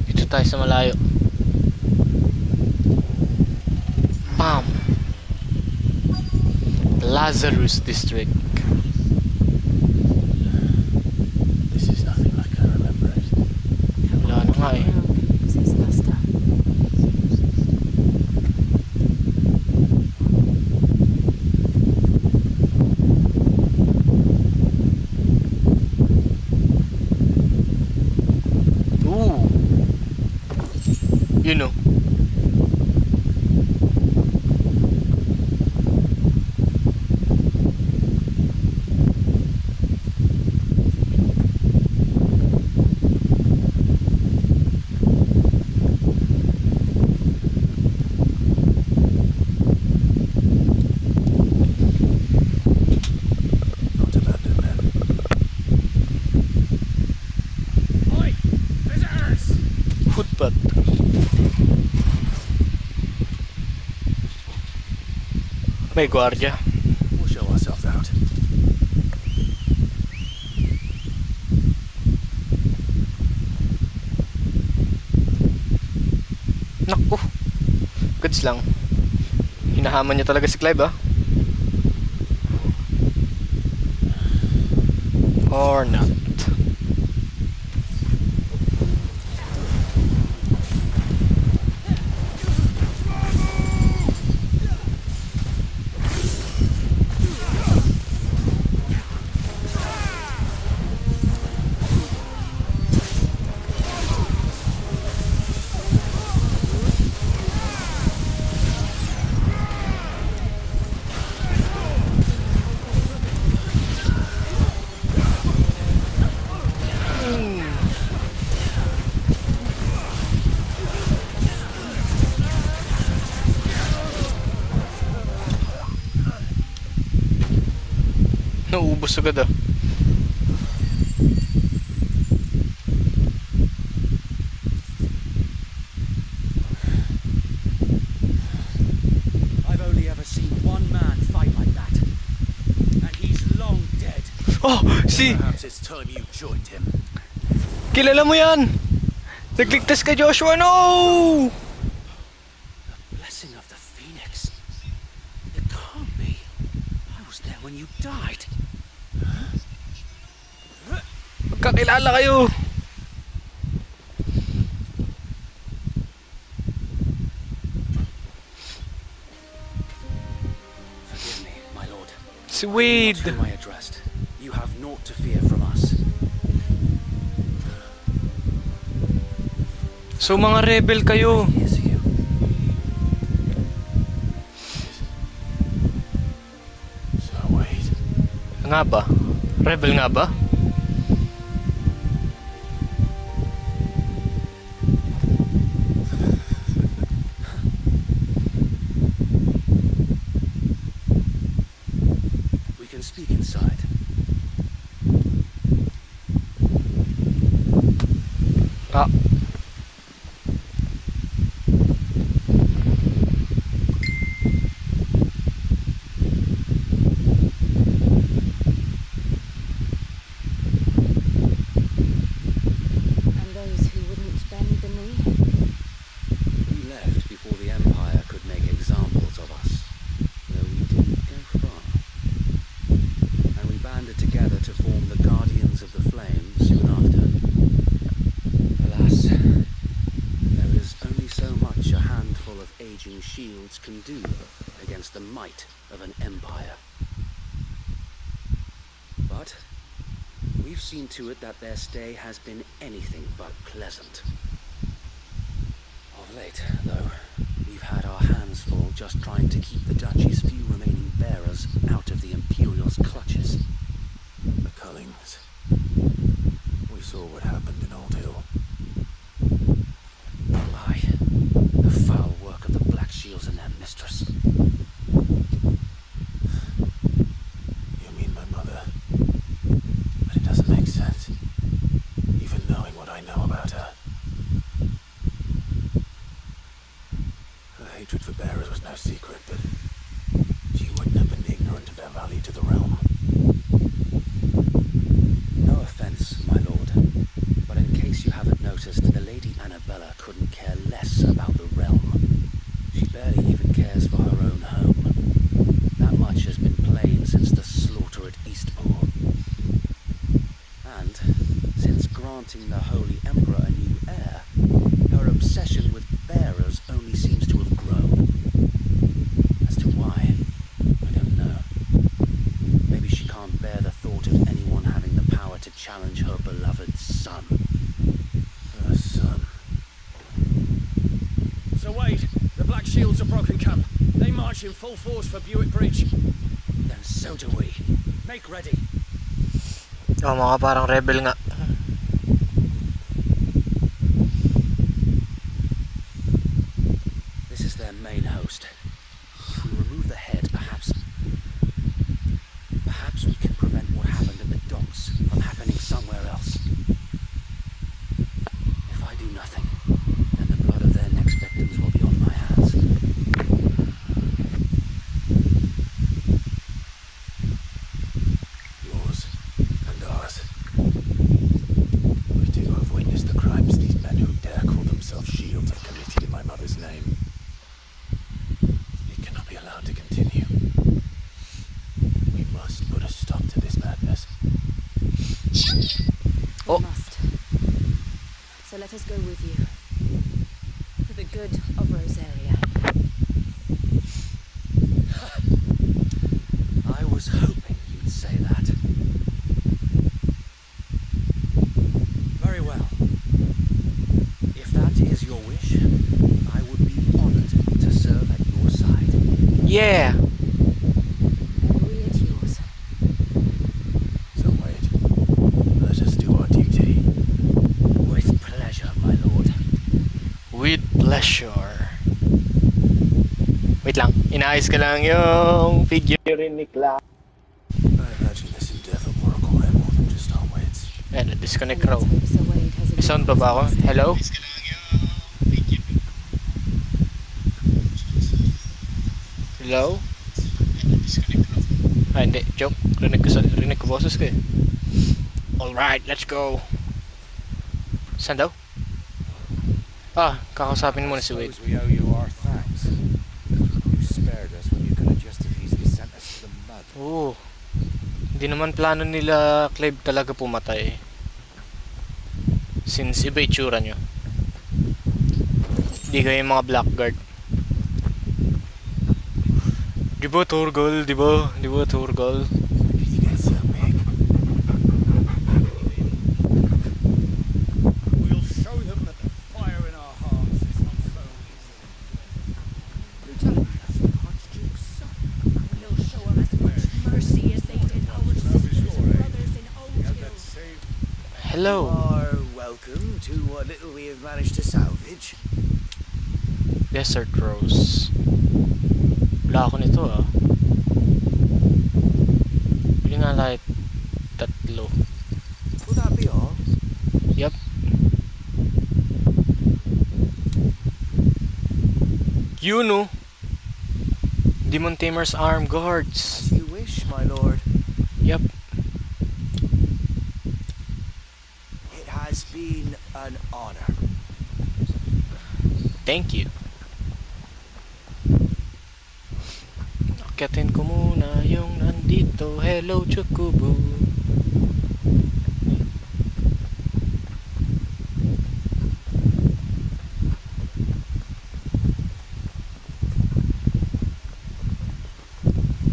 Dito tayo sa malayo. Bam! Lazarus District. This is nothing like I remember it. Wala na nga eh. because it's Leicester. Ooh! You know. Not abandoned then. Oi! Visitors! Footpath. May gwardiya. We'll show ourselves out. Naku. Goods lang. Hinahaman niya talaga si Clive ah. Or not. Naubos agad ah. I've only ever seen one man fight Oh, si! Perhaps it's time you joined him. Kilala mo yan! Nagligtas ka, Joshua, no! The blessing of the Phoenix. It can't be. I was there when you died. Magkakilala kayo! Forgive me, my lord. Si Wade! Not whom I addressed. You have naught to fear from us. So mga rebel kayo. Here's you. So wait. Nga ba? Rebel nga ba? We can speak inside. Ah. And those who wouldn't bend the knee? We left before the Empire could make examples of us, though we didn't go far. And we banded together to form the Guardians of the Flame soon after. Alas, there is only so much a handful of aging shields can do against the might of an empire. But we've seen to it that their stay has been anything but pleasant. Of late, though, we've had our hands full just trying to keep the Duchy's few remaining bearers out of the Imperial's clutches. The Cullings. We saw what happened in Old Hill. Aye, the foul work of the Black Shields and their mistress. You mean my mother? But it doesn't make sense. Even knowing what I know about her. Her hatred for bearers was no secret, but she wouldn't have been ignorant of their value to the realm. No offense, my lord, but in case you haven't noticed, the Lady Annabella couldn't care less about the realm. She barely even cares for her own home. That much has been plain since the slaughter at Eastpool. And, since granting the Holy Emperor a new heir, her obsession with bearers only seems to have grown. As to why, I don't know. Maybe she can't bear the thought of anyone having the power to challenge her beloved son. Her son. So Wade, the Black Shields have broken camp. They march in full force for Buick Bridge. Then so do we. Make ready. Oh, mga parang rebel nga. This is their main host. If we remove the head, perhaps we can prevent what happened at the docks from happening somewhere else. If I do nothing, then the blood of their next victims will be on my hands. Yours and ours. We too have witnessed the crimes these men who dare call themselves shields have committed in my mother's name. It cannot be allowed to continue. We must put a stop to this madness. Oh. We must. So let us go with you. For the good of Rosaria. I was hoping you'd say that. Very well. If that is your wish, I would be honored to serve at your side. Yeah! And we at yours. So wait, let us do our duty. With pleasure, my lord. With pleasure. Wait lang, inaayos ko lang yung figure ni Cloud. I imagine this endeavor will require more than just our wits. Ayan, na-disconnect And raw. let's hope Sir Wade has a May good sound pa ba ako? Christmas. Hello? Hello? Ah, hindi. Joke. Rinig ko boses ko eh. Alright, let's go. Saan daw? Ah, kakausapin muna si Wade. Suppose we owe you our thanks. You spared us when you could have just as easily sent us to the mud. Oo. Hindi naman plano nila Clive talaga pumatay. Since iba itsura nyo. Hindi kayo yung mga blackguard. Diba Torgal? Diba? Diba Torgal? You get so big. We'll show them that the fire in our hearts is not so easy. Lieutenant, that's the Archduke's son. We'll show him as much mercy as they did our sisters and brothers in Old Have that Hill. same Hello. are welcome to what little we have managed to salvage. Desert Rose. Wala ako nito ah. Bili nga lahat tatlo. Will that be all? Yep. You know. Demon Tamer's Arm Guards. As you wish, my lord. Yep. It has been an honor. Thank you. Akyatin ko muna yung nandito. Hello, Chocobo.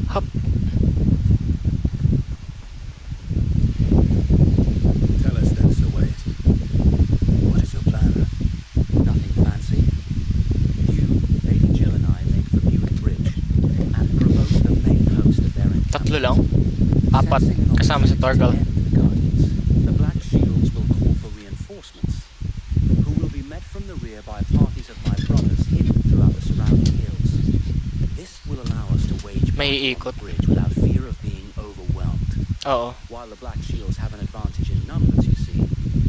Hop. Tell us then, Sir Wade. What is your plan? Nothing fancy. You, Lady Jill and I make for Buick Bridge and provoke the main host of their Tatlo lang? Apat. Sensing an Kasama si opportunity to Torgal. end the Guardians, the Black Shields will call for reinforcements, who will be met from the rear by parties of my brothers hidden throughout the surrounding hills. This will allow us to wage May battle on iikot. the bridge without fear of being overwhelmed. Oo. While the Black Shields have an advantage in numbers, you see,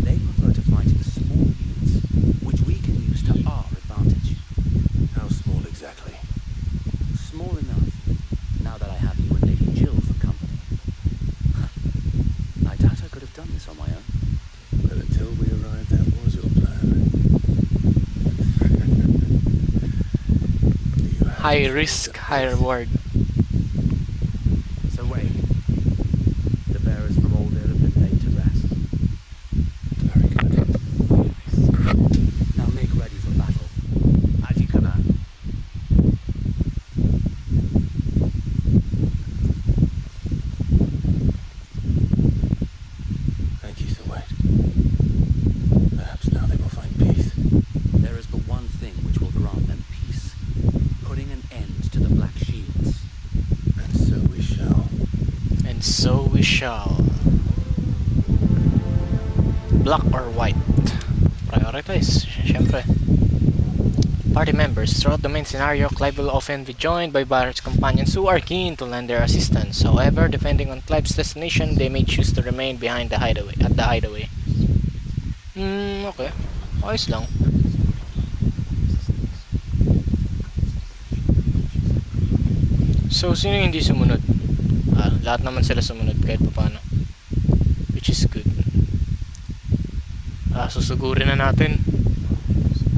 they prefer to fight in small units, which we can use to our advantage. How small exactly? Small enough, now that I have you and Lady Jill for company. I doubt I could have done this on my own. But until we arrived, that was your plan. You have High chosen risk, the high path. reward. So wait, the bearers from Old Hill have been laid to rest. Very good. Now make ready for battle. As you command. Thank you, Sir Wade. Perhaps now they will find peace. There is but one thing which will grant them peace. Putting an end to the Black Shields. And so we shall. And so we shall. Black or white? Prioritize, syempre. Party members. Throughout the main scenario, Clive will often be joined by Barrett's companions who are keen to lend their assistance. However, depending on Clive's destination, they may choose to remain behind the hideaway. At the hideaway. Okay. Ayos lang. So, sino yung hindi sumunod? Lahat naman sila sumunod kahit paano. Which is good. Susugurin na natin.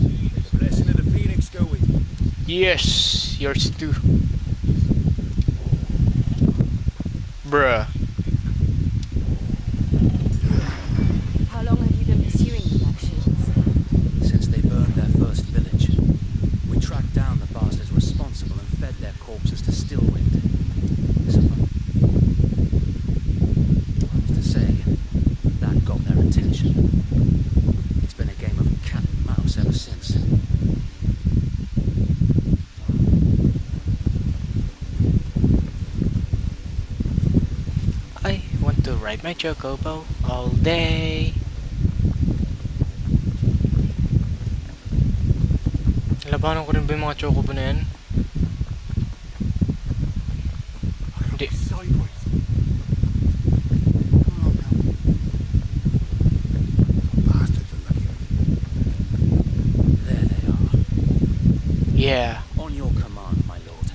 May the blessing of the Phoenix go with you. Yes, yours too. Bruh. How long have you been pursuing the Black Shields? Since they burned their first village, we tracked down the bastards responsible and fed their corpses to Stillwind. So far. To say, that got their attention. It's been a game of cat and mouse ever since. I want to ride my chocobo all day. Labanan ko rin ba yung mga chocobo na yan? Hindi. Sideways. Bastards are lucky. There they are. Yeah. On your command, my lord.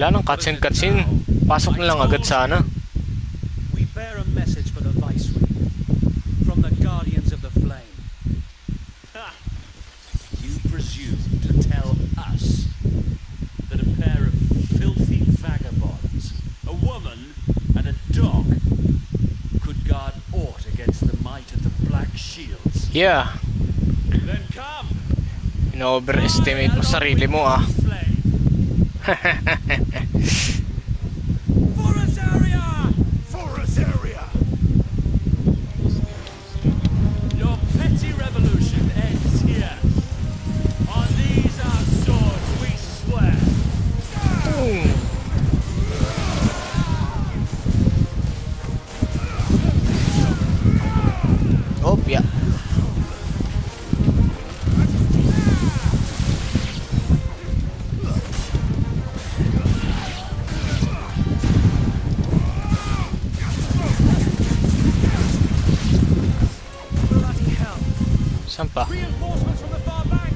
Wala nang cutscene. Pasok na lang agad sana. We bear a message for the Viceroy from the Guardians of the Flame. Ha! You presume to tell us that a pair of filthy vagabonds, a woman and a dog, could guard aught against the might of the Black Shields? Yeah. Then come! Ino-overestimate mo sarili mo ah. Forest area! Your petty revolution ends here. On these our swords we swear. Oh, yeah. Saan pa? Reinforcements from the far bank.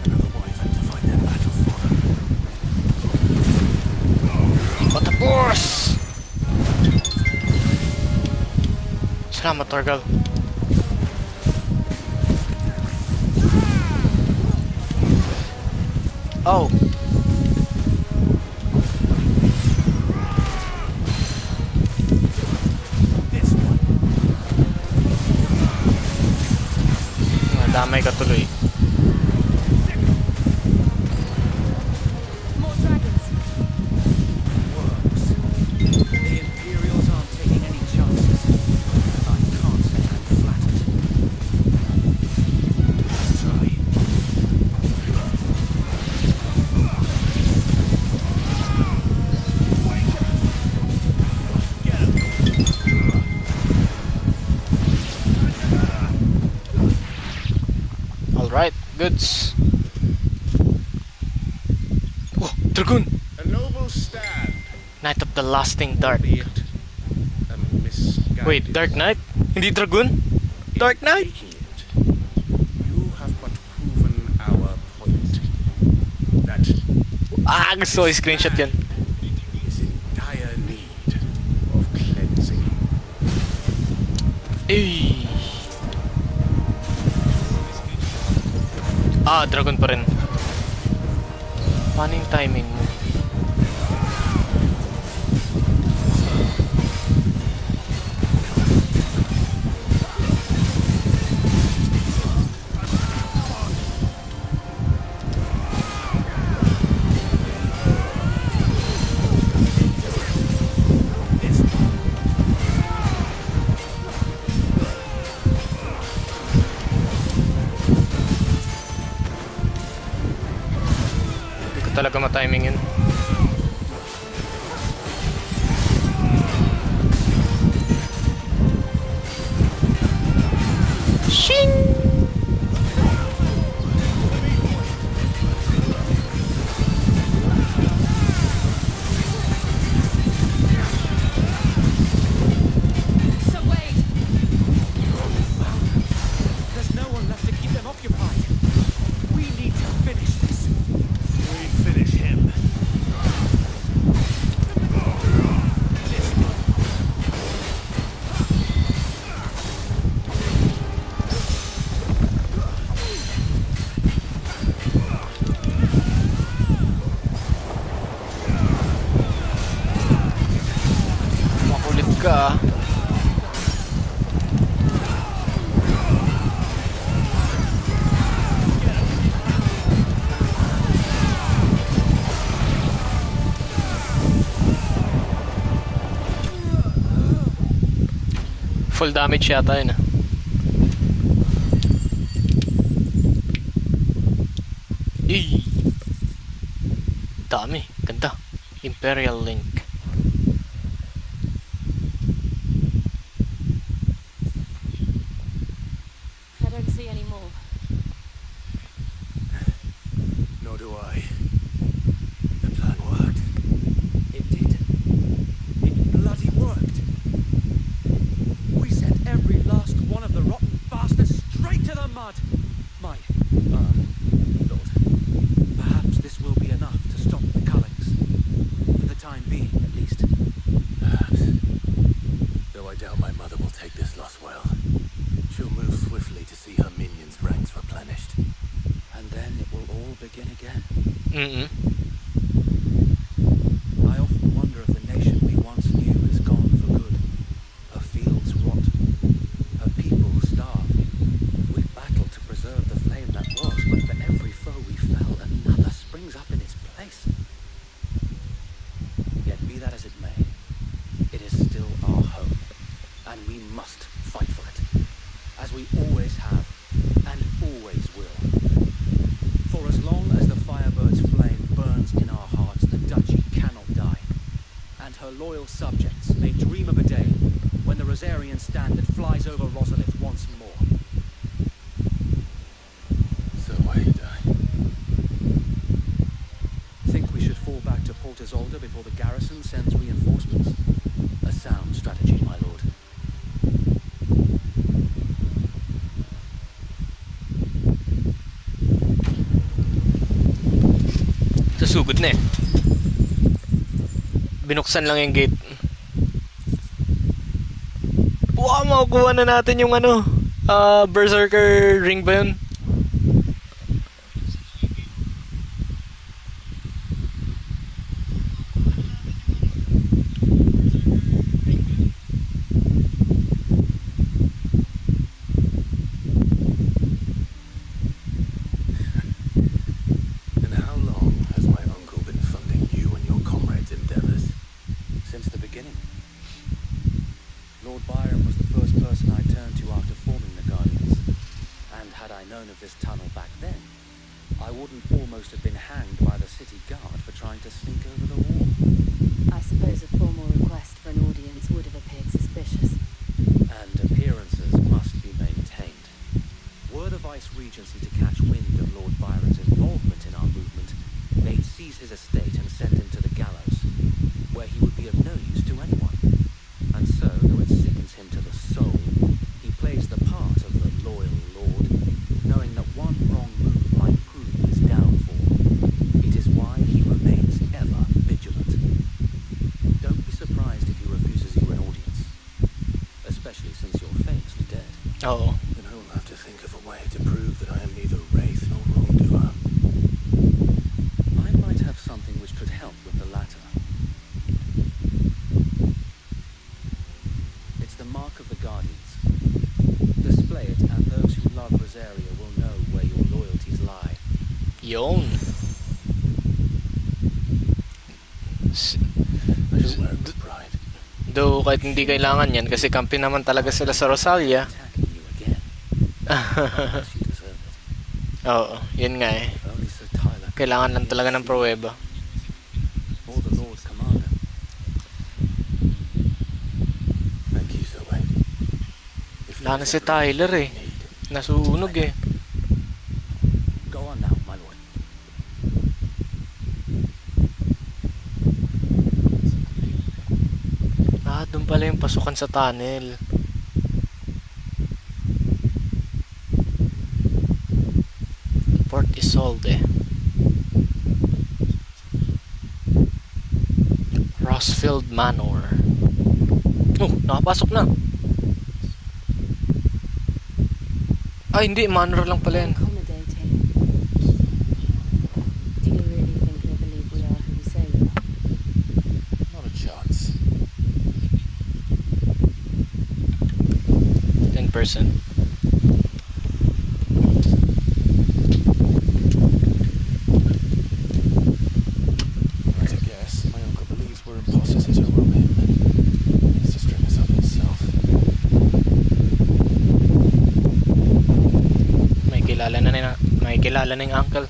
Another wyvern to fight their battle for them. Patapos! Salamat, Torgal. Oh. Damay ka tuloy. More dragons. Works. The Imperials aren't taking any chances. I can't say I'm flattered. Let's try. Get him. Alright, goods. Oh, Dragoon! A noble stand, Knight of the Lasting Dark. albeit a misguided. Wait, Dark Knight? Hindi Dragoon? Dark Knight? Taking it, you have but proven our point that Ah, gusto ko i-screenshot yan. is in dire need of cleansing. Ey. Ah, Dragon pa rin. Paano yung timing mo? Talaga ma-timing yun. Shing! So wait. There's no one left to keep them occupied. We need to finish this. We finish him. Makulit ka ah. Full damage yata yun ah. Eee. Dami, ganda. Imperial Link. I don't see any more. Nor do I. The plan worked. It did. It bloody worked. We sent every last one of the rotten bastards straight to the mud. My, Lord. Perhaps this will be enough to stop the Cullings. begin again. Mm-mm. I often wonder if the nation we once knew is gone for good. Her fields rot, her people starve. We battled to preserve the flame that was, but for every foe we fell, another springs up in its place. Yet be that as it may, it is still our home, and we must fight for it, as we always have, and always will. For as long as the Firebird's flame burns in our hearts, the Duchy cannot die, and her loyal subjects may dream of a day when the Rosarian standard flies over Rosalith once more. So wait, Think we should fall back to Port Isolde before the garrison sends reinforcements? A sound strategy, my lord. Susugod na eh. Binuksan lang yung gate. Wow, makukuha na natin yung ano, Berserker ring ba yun? And how long has my uncle been funding you and your comrades' endeavors? Since the beginning. Lord Byron was the first person I turned to after forming the Guardians. And had I known of this tunnel back then, I wouldn't almost have been hanged by the city guard for trying to sneak over the wall. I suppose a formal request for an audience would have appeared suspicious. And appearances must be maintained. Were the Vice-Regency to catch wind of Lord Byron's involvement in our movement, they'd seize his estate and send him to the gallows, where he would be of no use to anyone. And so, though it sickens him to the soul, he plays the part of the loyal lord, knowing that one wrong move might prove his downfall. It is why he remains ever vigilant. Don't be surprised if he refuses you an audience, especially since you're famously dead. Oo. Then I will have to think of a way to prove that I am neither wraith nor wrongdoer. I might have something which could help with the latter. It's the mark of the Guardians. Display it, and those who love Rosaria will know where your loyalties lie. Yun. I shall wear it with pride. Though kahit hindi kailangan yan kasi kampi naman talaga sila sa Rosalia. Attacking you again. Unless you deserve it. Oo, yun nga eh. If only Sir Tyler could Kailangan lang be talaga here ng to see pruweba. you. Or the Lord Commander. Thank you, Sir Wayne. If Wala na there's si ever Tyler eh. anything you need, Nasunog eh. Go on now, my lord. Doon pala yung pasukan sa tunnel. Port Isolde. Rossfield Manor. Oh, nakapasok na. Ay, hindi. Manor lang pala yan. Accommodating. Do you really think they believe we are who we say we are? not a chance. In person. Right, I guess my uncle believes we're imposters to rob him. He needs to string us up himself. May kilala na yung uncle.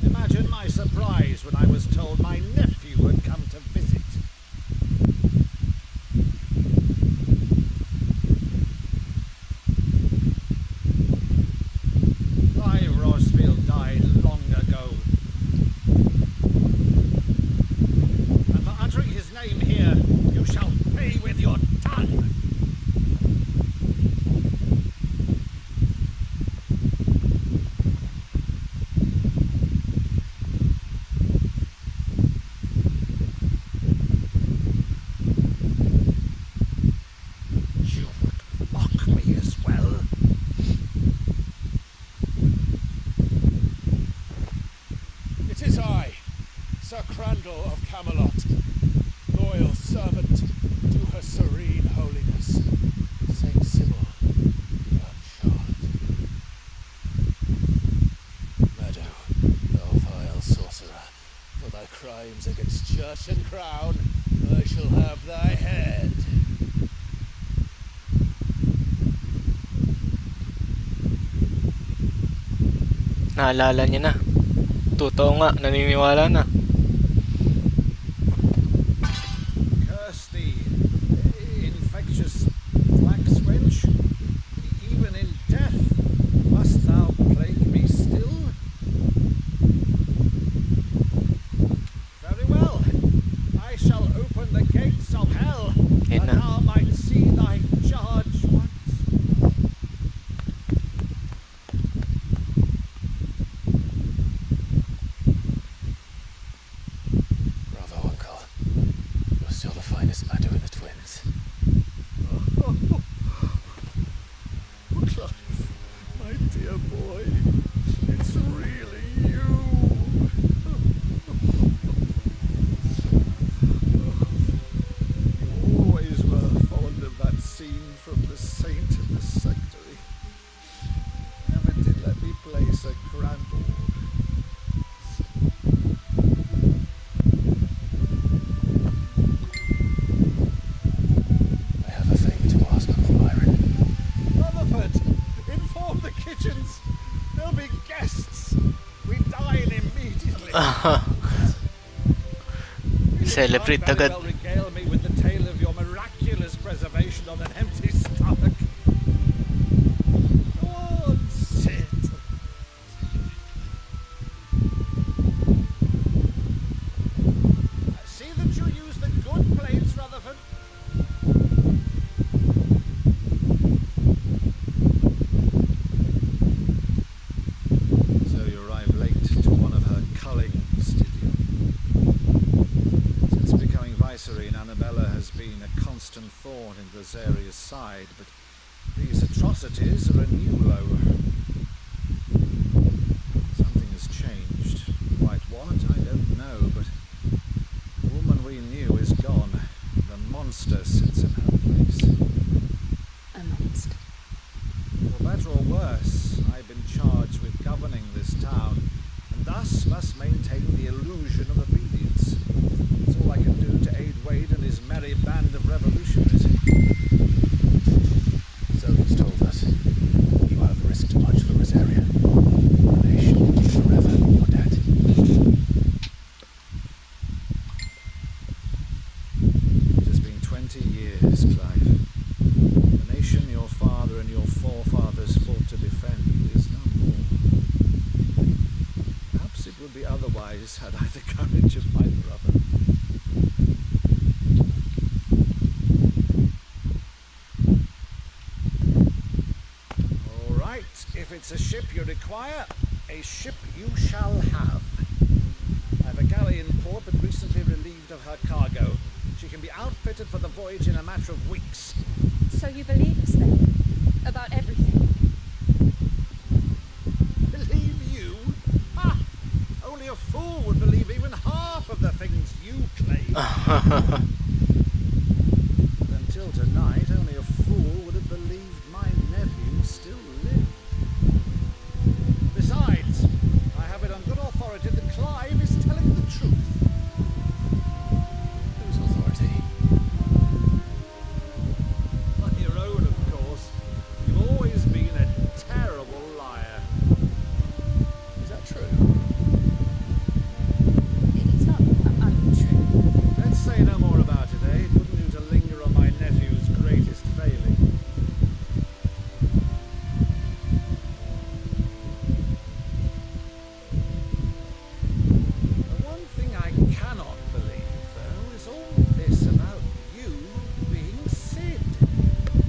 Imagine my surprise when I was told my nephew had come to visit. Clive Rosfield died long ago. And for uttering his name here, Sir Crandall of Camelot, loyal servant to her serene holiness, Saint Sybil and Charlotte. Meadow, thou vile sorcerer, for thy crimes against church and crown, I shall have thy head. Naalala niya na. Totoo nga, naniniwala na. Curse thee, infectious flax wench. Even in death must thou plague me still? Very well. I shall open the gates of hell, Yun that na. thou might see thy charge once. Bravo, Uncle. You're still the finest Meadow in the twins. Clive, my dear boy, it's really you. You always were fond of that scene from The Saint in the Sanctuary. Never did let me play Sir Crandall. I have a favor to ask, Uncle Byron. Rutherford, inform the kitchens. There'll be guests. We dine immediately. Celebrate You can't very agad. well regale me with the tale of your miraculous preservation on an empty stomach. Go on, sit. See that you use the good plates, Rutherford. So you arrived late to one of her cullings, did you? Since becoming Vicereine, Annabella has been a constant thorn in Rosaria's side, but these atrocities are a new low. Something has changed. Quite what, I don't know, but the woman we knew is gone. The monster sits in her place. A monster. For better or worse, I've been charged with governing this town, and thus must maintain the illusion of obedience. It's all I can do to aid Wade and his merry band of revolutionaries. Zoe's told us you have risked much for Rosaria. The nation will be forever in your debt. It has been 20 years, Clive. The nation your father and your forefathers fought to defend is no more. Perhaps it would be otherwise had I the courage of my brother. All right, if it's a ship you require, a ship you shall have. I've a galley in port but recently relieved of her cargo. She can be outfitted for the voyage in a matter of weeks. So you believe us then? About everything? Believe you? Ha! Only a fool would believe even half of the things you claim. Until tonight, only a fool would have believed my nephew still lived. Besides, I have it on good authority that Clive is telling the truth. Whose authority? On your own, of course. You've always been a terrible liar. Is that true? It's not untrue. Let's say no more about it, eh? It wouldn't do to linger on my nephew's greatest failing. The one thing I cannot believe, though, is all this about you being Sid.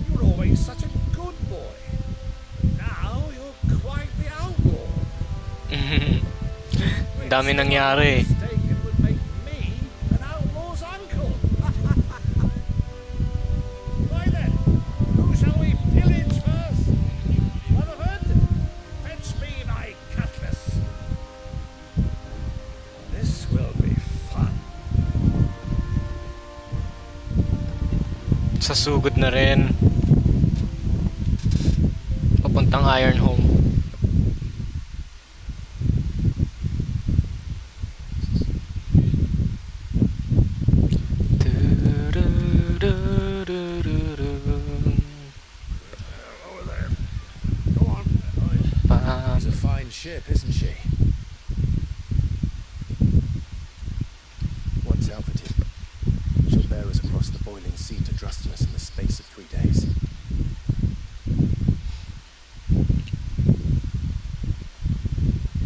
You were always such a good boy. Now you're quite the outlaw. Ang dami nangyari. Mistaken would make me an outlaw's uncle. Why then, who shall we pillage first? Rutherford, fetch me my cutlass. This will be Sa sugod na rin. Papuntang Iron Home. She's a fine ship, isn't she? Once outfitted, she'll bear us across the boiling sea to Drustinus in the space of 3 days.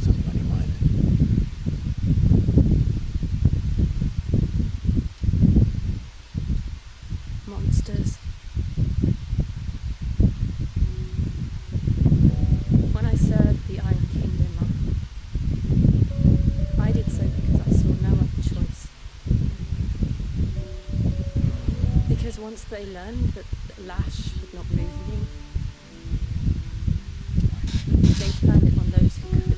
Something on your mind? Monsters. When I served the Iron Kingdom, I did so because I saw no other choice. Because once they learned that Lash would not move me, they turned it on those who could.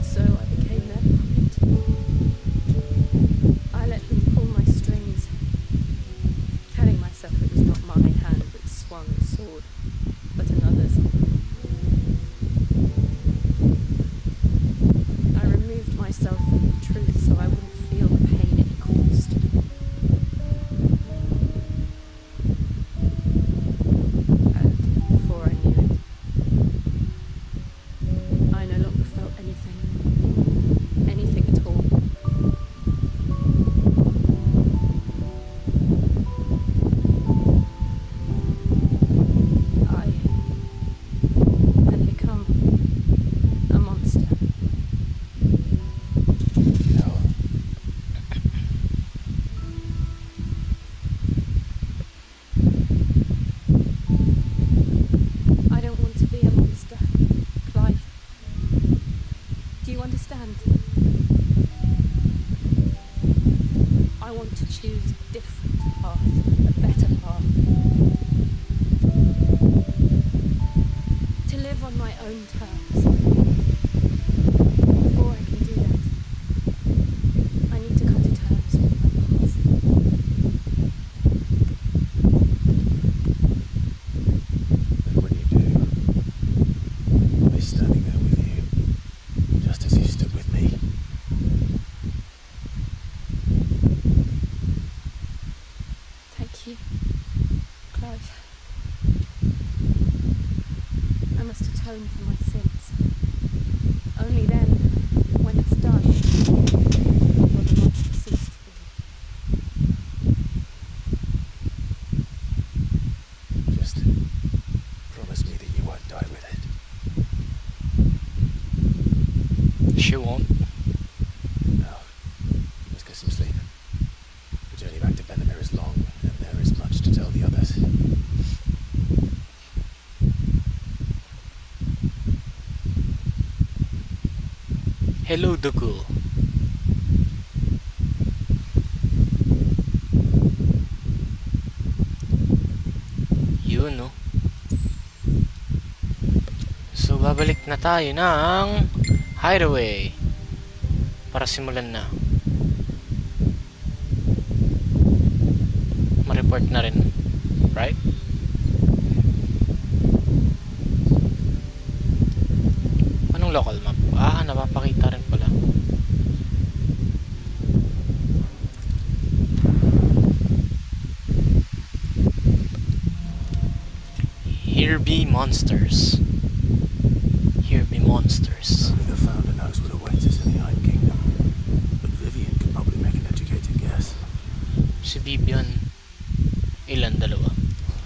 So I became their puppet. I let them pull my strings, telling myself it was not my hand that swung the sword, but another's. I removed myself from the truth so I wouldn't feel the pain it caused. And before I knew it, I no longer felt anything. Anything at all. I had become a monster. No. I don't want to be a monster, Clive. Do you understand? I want to choose a different path, a better path. To live on my own terms. Before I can do that, I need to come to terms with my past. And when you do, I'll be standing there with you, just as you stood with me. Thank you, Clive. I must atone for my sins. Only then, when it's done, will the monster cease to be. Just promise me that you won't die with it. She won't. Now, let's get some sleep. The journey back to Benamir is long, and there is much to tell the others. Hello, Dugul. Yun, no? So, babalik na tayo ng hideaway para simulan na. Ma-report na rin. Right? Anong local map? Ah, napapakita rin pala. Here be monsters. Here be monsters. Only the founder knows what awaits us in the Iron Kingdom. But Vivian could probably make an educated guess. Si Vivian. Ilan? Dalawa.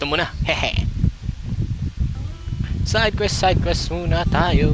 Ito muna. Hehe. Side quest muna tayo.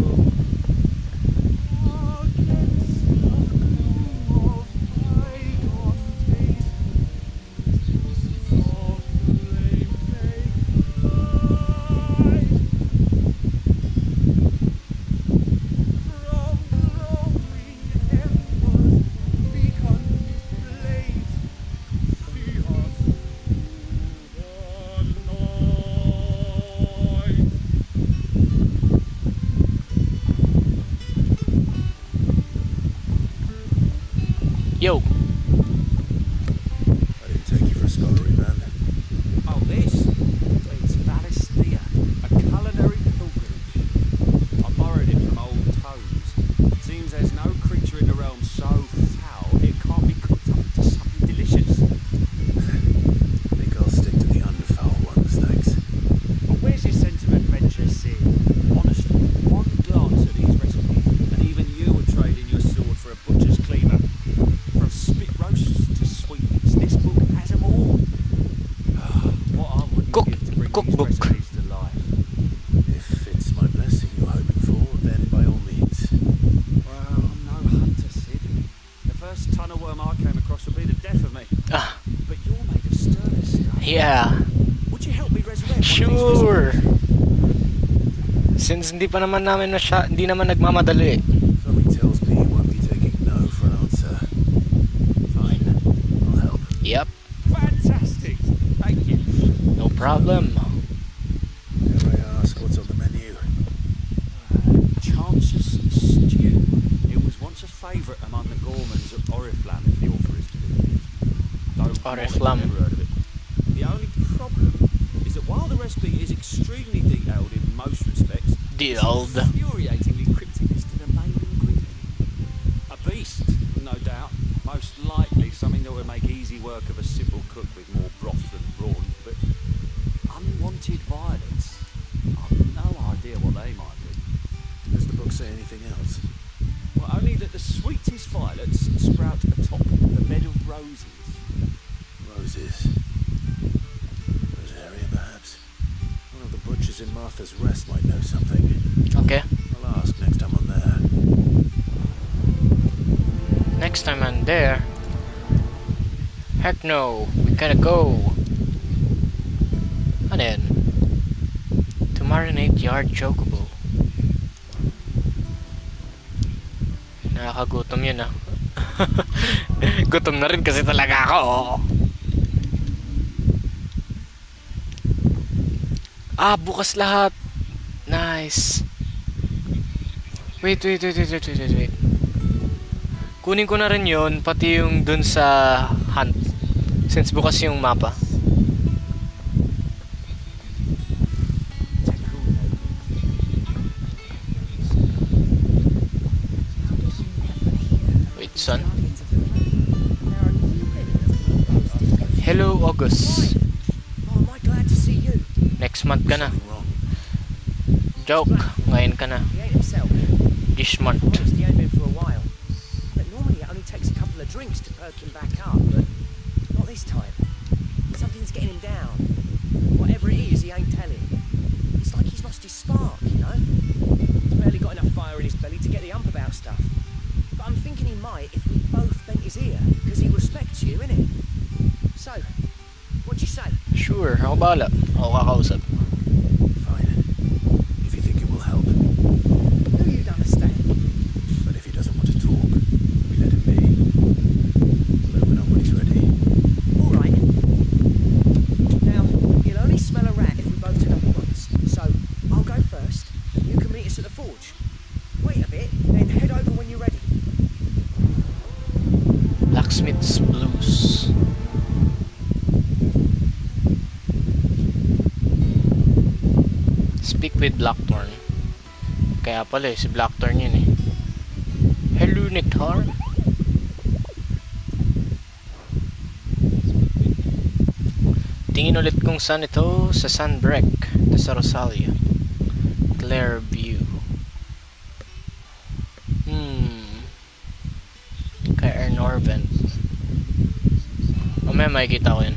cookbook. Recipes to life. If it's my blessing you're hoping for, then by all means. Well, I'm no hunter, Sid. The first ton of worm I came across would be the death of me. Ah, But you're made of sterner stuff. yeah. Would you help me resurrect one of these Sure. recipes? Since hindi pa naman namin hindi naman nagmamadali. Something tells me you won't be taking no for an answer. Fine, I'll help. Yep, Fantastic. Thank you. no problem. Dare I ask what's on the menu? Chance's stew. It was once a favourite among the gourmands of Oriflamme, if the author is to be believed. Though Oriflamme. I've never heard of it. The only problem is that while the recipe is extremely detailed in most respects, The it's old. infuriatingly cryptic as to the main ingredient. A beast, no doubt. Most likely something that would make easy work of a simple cook with more broth than brawn, but unwanted violets. I've no idea what they might be. Does the book say anything else? Well, only that the sweetest violets sprout atop the bed of roses. Roses. Rosaria, perhaps? One of the butchers in Martha's Rest might know something. Okay. I'll ask next time I'm there. Next time I'm there. Heck no, we gotta go. Ano yan? To marinate yard chocobo. Nakakagutom yun ah. Gutom na rin kasi talaga ako. Ah, bukas lahat. Nice. Wait. Kunin ko na rin yun, pati yung dun sa hunt. Since bukas yung mapa. Wait, son. Hello, August. Oh, am I glad to see you? Next month ka na. Something wrong. Joke, ngayon ka na. He ain't himself. This month. Honest, he ain't been for a while. But normally it only takes a couple of drinks to perk him back up, but not this time. Something's getting him down. Whatever it is, he ain't telling. It's like he's lost his spark, you know? He's barely got enough fire in his belly to get the ump about stuff. But I'm thinking he might if we both bent his ear, because he respects you, innit? So, what'd you say? Sure, ako bahala. Ako kakausap. Fine. If you think it will help. No, you'd understand. But if he doesn't want to talk, we let him be. We'll open up when he's ready. All right. Now, you'll only smell a rat if we both turn up at once. So, I'll go first, and you can meet us at the forge. Wait a bit, then head over when you're ready. Blacksmith's Blues. Speak with Blackthorn. Kaya pala si Blackthorn yun eh. Hello, Nectar. Tingin ulit kung saan ito sa Sunbreak. Ito sa Rosalia. Clairview. Kay Ernorvent. Mamaya makikita ko yun.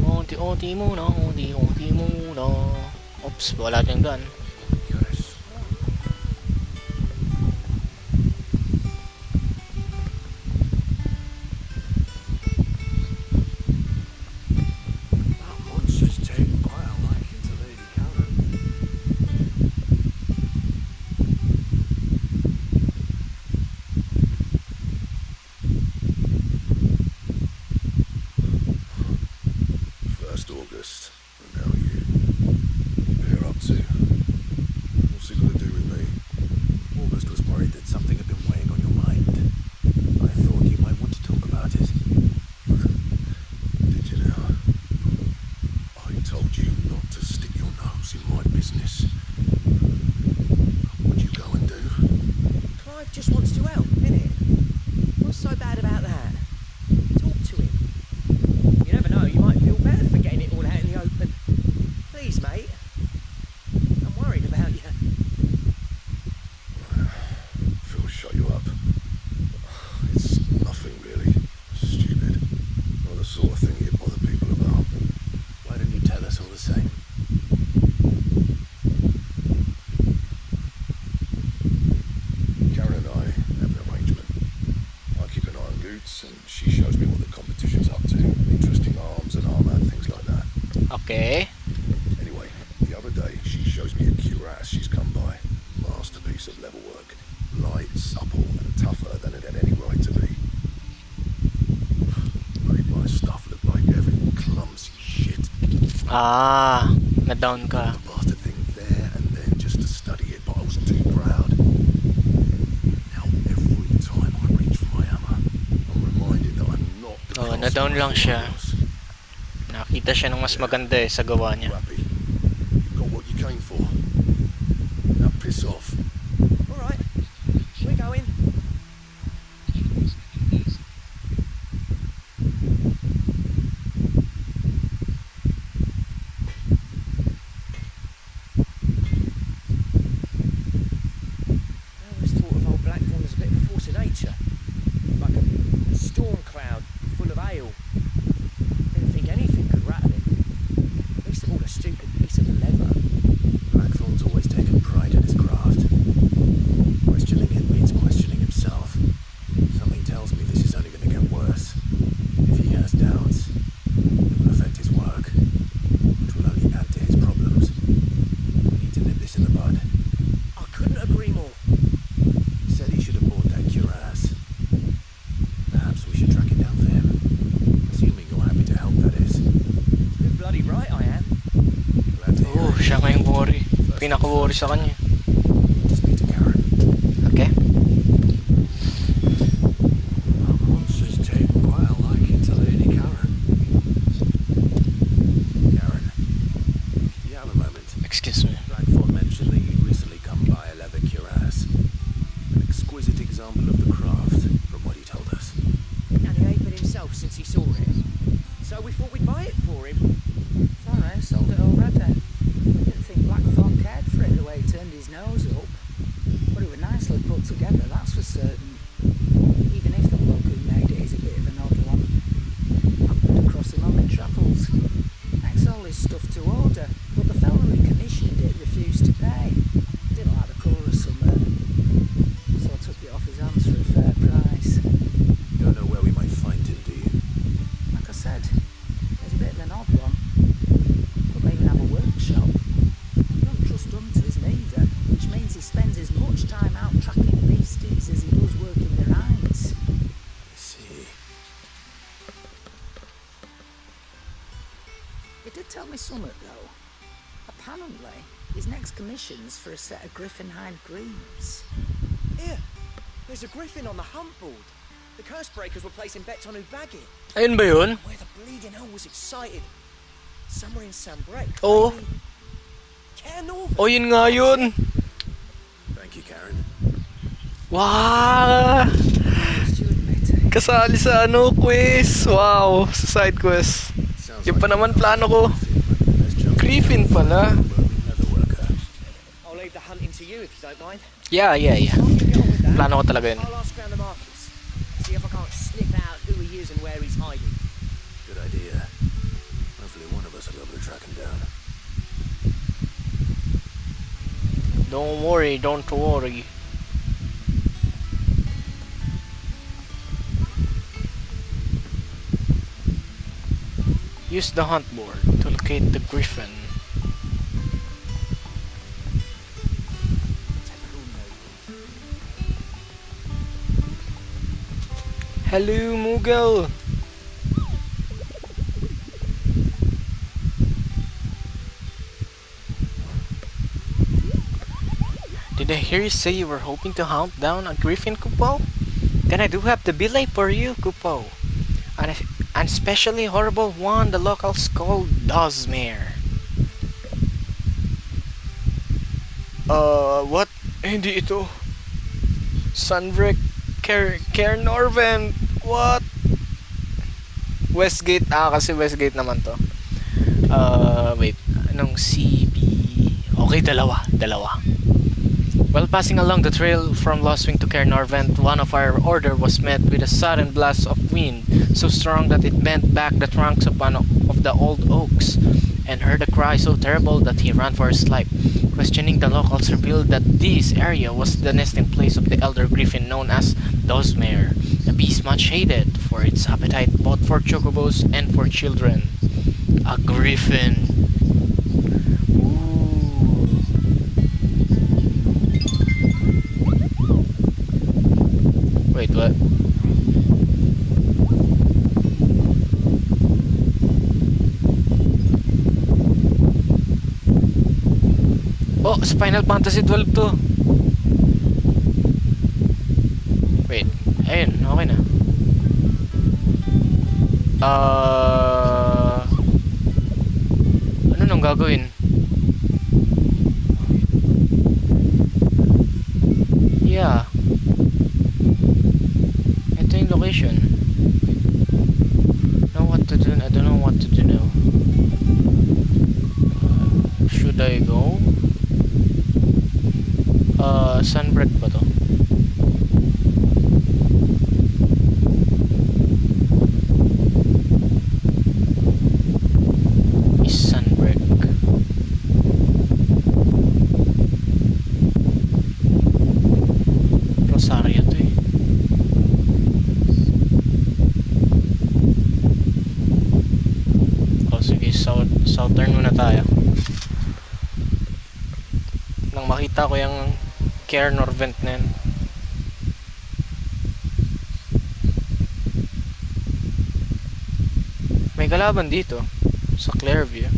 Unti-unti muna. Oops, wala tayong gun. That monster's taken quite a liking to Lady Karen. First August, and now you. What are you up to? suits, and she shows me what the competition's up to. Interesting arms and armour, things like that. Okay. Anyway, the other day she shows me a cuirass she's come by. Masterpiece of level work. Light, supple, and tougher than it had any right to be. Made my stuff look like every clumsy shit. Ah, na-down ka. The bastard thing there and then just to study it, but I was too proud. Now every time I reach for my hammer, I'm reminded that I'm not the Oh, na-down lang siya. Nakita siya ng mas maganda sa gawa niya. Happy. You got what you came for. Now piss off. All right, we're going. I always thought of old Blackthorn as a bit of a force of nature, like a storm cloud full of hail. Didn't think anything could rattle him. Least of all a stupid piece of leather. Blackthorn's always taken pride in his craft. Questioning it means questioning himself. Something tells me this is only going to get worse. If he has doubts, it will affect his work, which will only add to his problems. We need to nip this in the bud. I couldn't agree more. He said he should have bought that cuirass. Perhaps we should track it down for him. Assuming you're happy to help, that is. You're bloody right I am. Glad to hear Oh, it. siya ngayong worry. Pinaka-worry sa kanya. To speak to Karen. Okay. Monster's taken quite a liking to Lady Karen. Karen, do you have a moment? Excuse me. Blackthorn mentioned that you'd recently come by a leather cuirass. An exquisite example of the craft, from what he told us. And he ain't been himself since he saw it. So we thought we'd buy it for him. Sorry, sold it already. Didn't think Blackthorn cared for it the way he turned his nose up. But it was nicely put together, that's for certain. Even if the bloke who made it is a bit of an odd one. Happened across him on my travels. Makes all his stuff to order, but the fellow who commissioned it refused to pay. Didn't like the colour or something. So I took it off his hands for a fair price. Don't know where we might find him, do you? Like I said, he's a bit of an odd one. Could maybe have a workshop. Don't trust hunters neither, which means he spends as much time out tracking beasties as he does working their hinds. I see. He did tell me something though. Apparently, his next commission's for a set of griffin hide greaves. Here, there's a griffin on the hunt board. The curse breakers were placing bets on who'd bag it. Ayun ba yun? Where the bleeding hell was excited. Somewhere in Sambrec. Oo. maybe Cair Northern. Oh, yun nga yun. Thank you, Karen. Wow! Must you admit it? Kasali sa quiz. Wow, sa side quest. Sounds Yung pa like naman you're plano not ko. Griffin, but the best job Griffin pala. leather worker. I'll leave the hunting to you if you don't mind. Yeah. I'll get on with that. Plano ko talaga yun. I'll ask around the markets. See if I can't sniff out who he is and where he's hiding. Good idea. Hopefully one of us will be able to track him down. Don't worry, don't worry. Use the hunt board to locate the griffin. Hello, Mughal. Did I hear you say you were hoping to hunt down a griffin, Kupo? Then I do have the belay for you, Kupo. An especially horrible one the locals call Dozmere. What? Hindi ito. Sunbreak, Cair Northern. What? Westgate. Kasi Westgate naman to. Wait. Anong CB? Okay, dalawa. While passing along the trail from Lostwing to Caernarvon, one of our order was met with a sudden blast of wind, so strong that it bent back the trunks of one of the old oaks, and heard a cry so terrible that he ran for his life. Questioning the locals revealed that this area was the nesting place of the elder griffin known as Dosmere, a beast much hated for its appetite both for chocobos and for children. A griffin. Wait, what? Oh, Final Fantasy 12 to. Wait, ayun, okay na. Ano nang gagawin? Yeah. Ito yung location. Know what to do? I don't know what to do now. Should I go? Sunbreak ba to? Is Sunbreak. Rosario to eh. O sige, southern muna tayo. Nang makita ko yung Caernarvon na yan. May kalaban dito sa Clairview.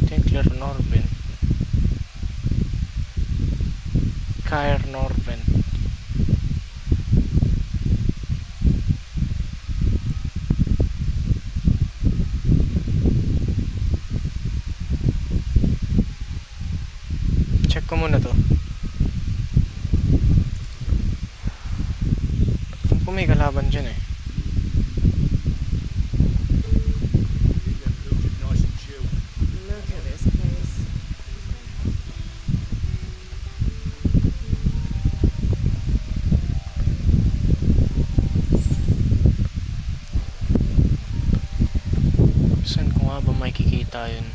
Ito yung Caernarvon. Caernarvon. Check ko muna to. Kung may kalaban dyan eh. Look at this place. Saan ko nga ba makikita yun?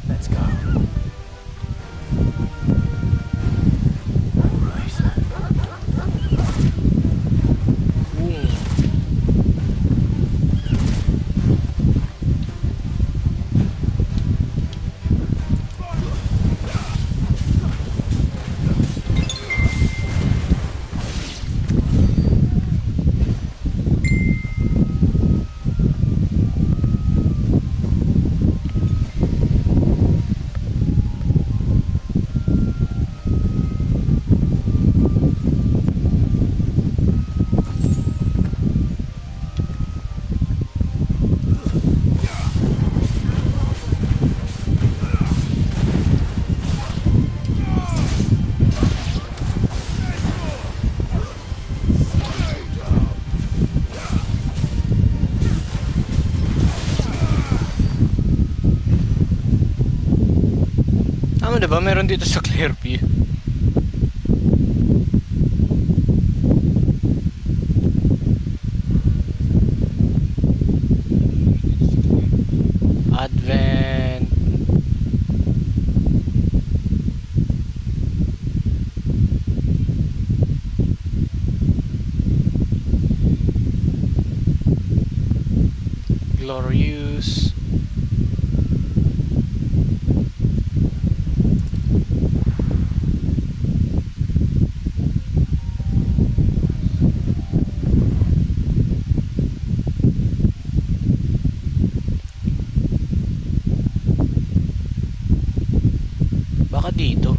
Let's go. Right. Boom. Tama diba? Meron dito sa Clairview. Advent. Glorious. Baka dito.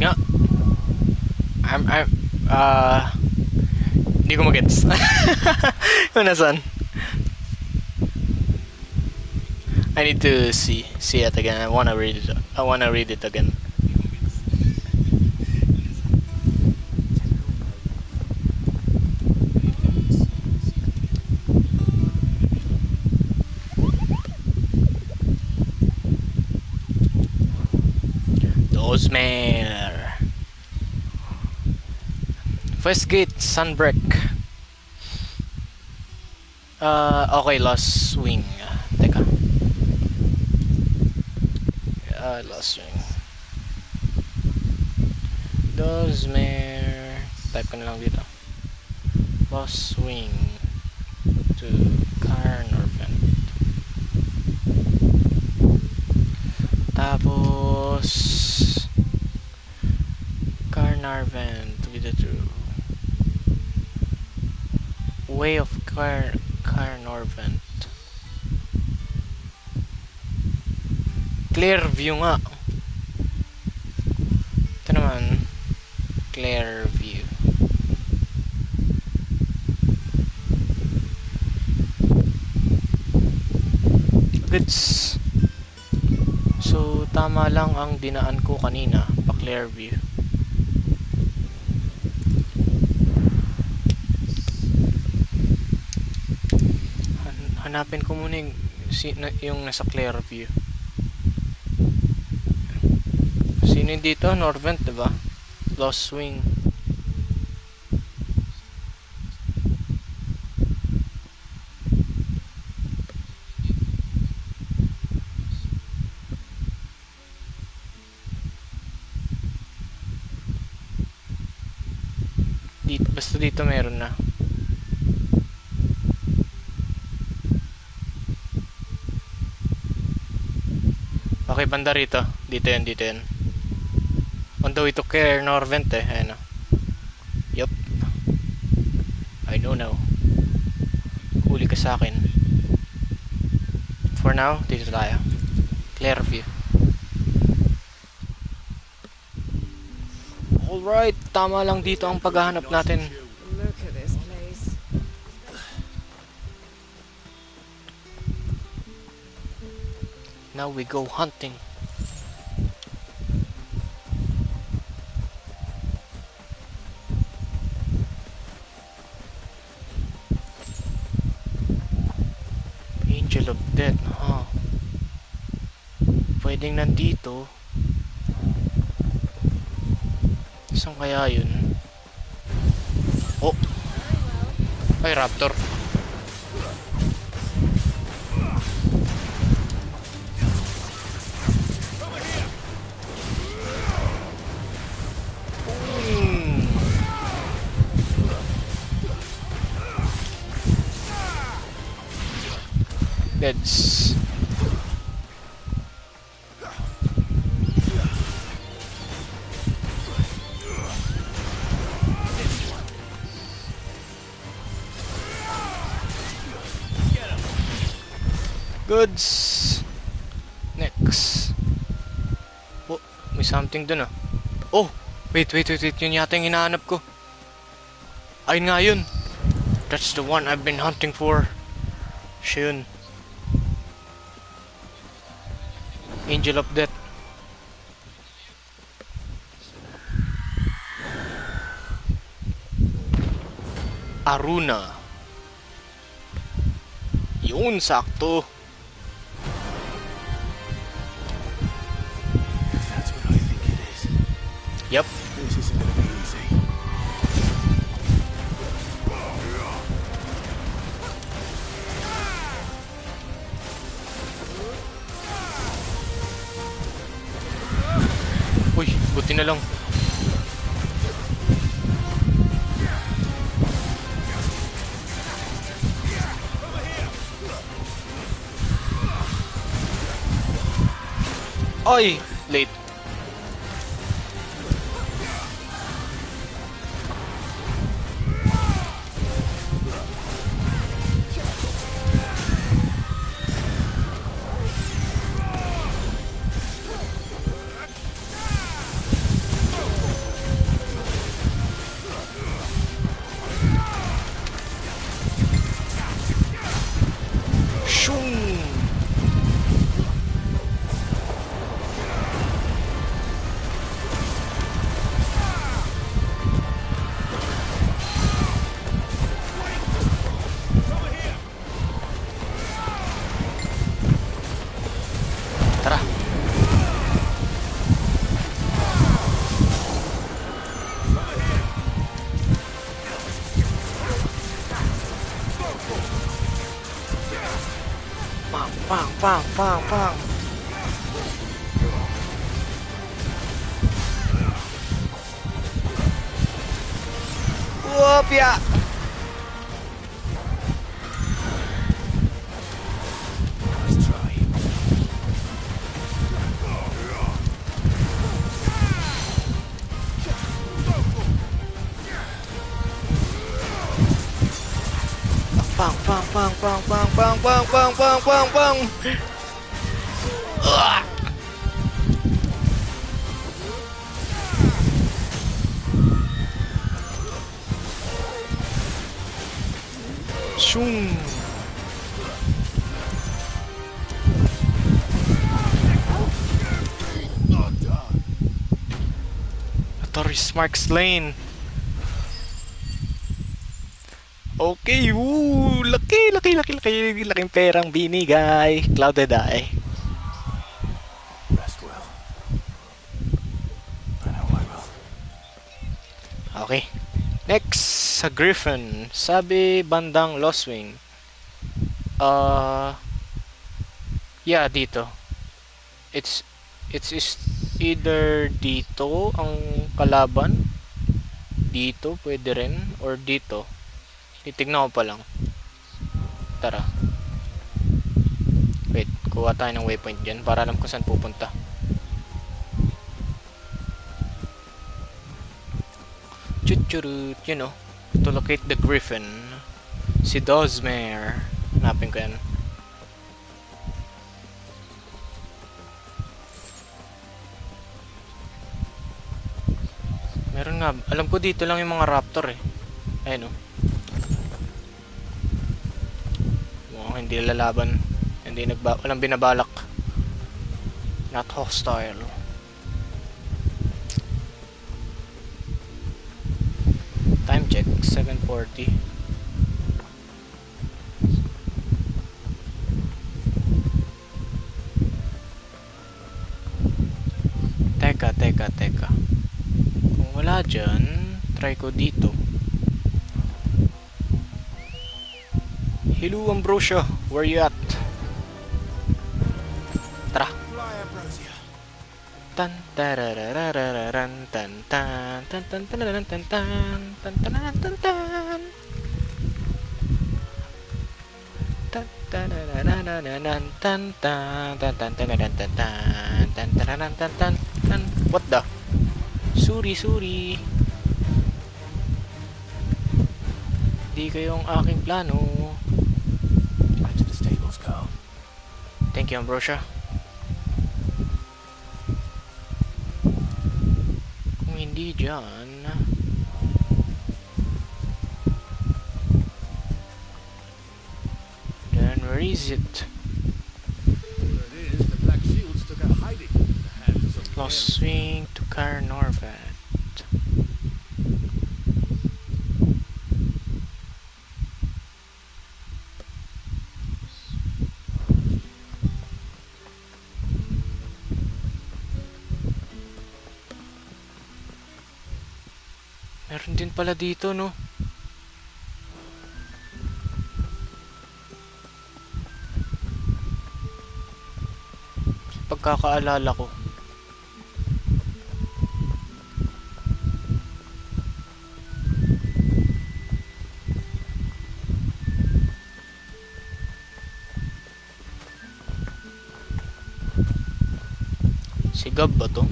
nga. Hindi ko magets. Kung nasaan. I need to see it again. I wanna read it again. Dozmare. First gate, Sunbreak. Okay, Lost Wing. Teka. Lost Wing. Dozmare. Type ko na lang dito. Lost Wing to Carnarvon. Tapos Carnarvon to be the true way of Carnarvon. Clearview nga. Ito naman Clearview. Goods. So tama lang ang dinaan ko kanina pa Clearview. Hanapin ko muna yung nasa Clearview. Sino yung dito? Norvent, diba? Lost Wing. Basta dito meron na. Okay, banda rito. Dito yun. On the way to Carnarvon eh. Ayan o. Yup. I know now. Huli ka sa akin. For now, dito tayo. Clearview. Alright, tama lang dito ang paghahanap natin. Look at this place. Now we go hunting. Angel of Death, huh? Pwedeng nandito. Saan kaya yun? Oh! Ay, raptor. Beds. Goods. Next. Oh, may something dun ah. Oh, wait. Yun yata yung hinahanap ko. Ayun nga yun. That's the one I've been hunting for. Siya yun. Angel of Death. Aruna. Yun, sakto. That's what I think it is. Yep. This isn't gonna be easy. Uy, buti na lang. Ay, late. Pang, pang, pang. Whoopya! Nice try. Pang, pang, pang, pang, pang, pang, pang, pang, pang, pang, pang. Ah! Shung. Toris Marks Lane. Okay, woo! Laking perang binigay. Clouded Eye. Rest well. I know I will. Okay. Next, sa Griffin. Sabi bandang Lost Wing. Yeah, dito. It's is either dito ang kalaban. Dito, pwede rin. Or dito. Titignan ko pa lang. Tara. Wait, kuha tayo ng waypoint dyan para alam kung saan pupunta. Chuchurut, you know. To locate the Griffin. Si Dozmare. Hanapin ko yan. Meron nga. Alam ko dito lang yung mga raptor eh. Ayun oh. Mukhang hindi lalaban. Walang binabalak. Not hostile. Time check. 7:40. Teka. Kung wala dyan, try ko dito. Hello, Ambrosia. Where you at? Tara. Tan tarararararan tan tan tan tan tan tan tan tan tan tan tan. Tan tarararararan tan tan tan tan tan tan tan tan tan tan tan tan. What the? Suri. Di kayong aking plano. Back to the stables, Carl. Thank you, Ambrosia. Kung hindi dyan... Then where is it? Word is, the Black Shields took a hiding in the hands of some Lost Swing to Car Norvat. Meron din pala dito, no? Pagkakaalala ko. Si Gab ba to?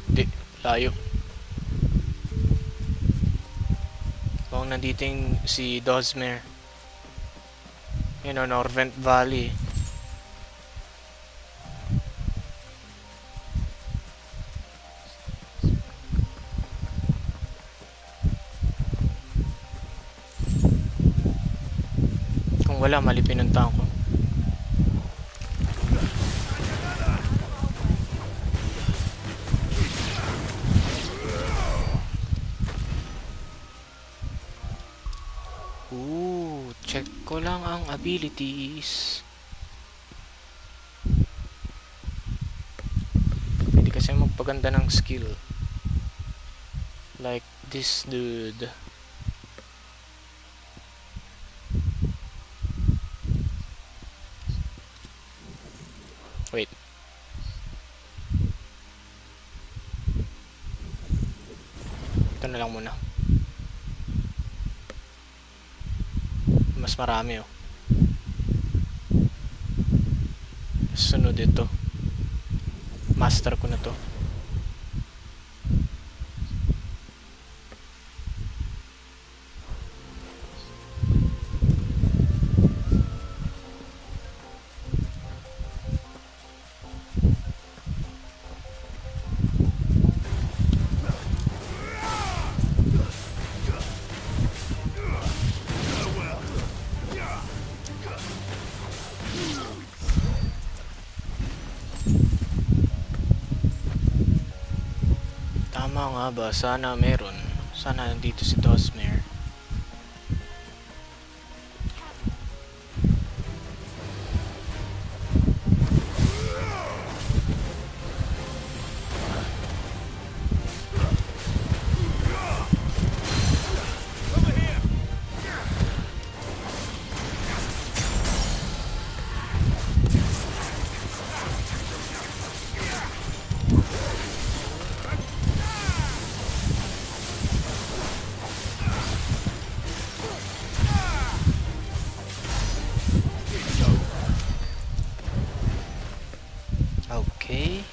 Hindi, layo. Kung nandito yung si Dozmare. Yun o, Norvent Valley. Kung wala, mali pinuntahan ko. Check ko lang ang abilities. Pwede kasi magpaganda ng skill. Like this dude. na lang muna. Mas marami oh. Sunod ito. Master ko na to. Tama nga ba? Sana meron. Sana nandito si Dosmer. Okay.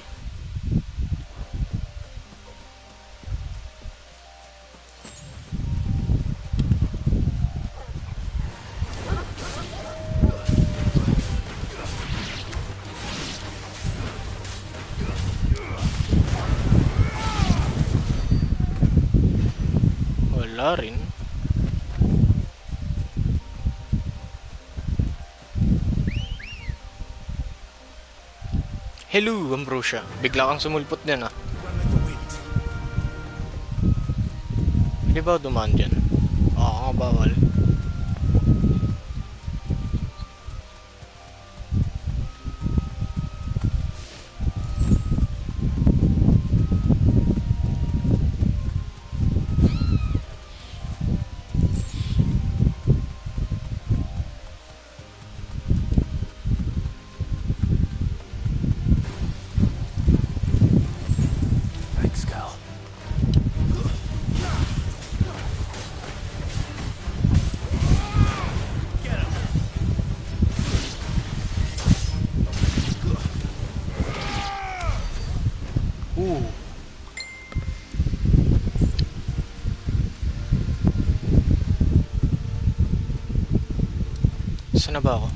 Wala rin. Hello, Ambrosia. Bigla kang sumulpot din ah. Hindi ba dumaan dyan? Oo, bawal. Thanks, Cal. Ooh. Saan na ba ako?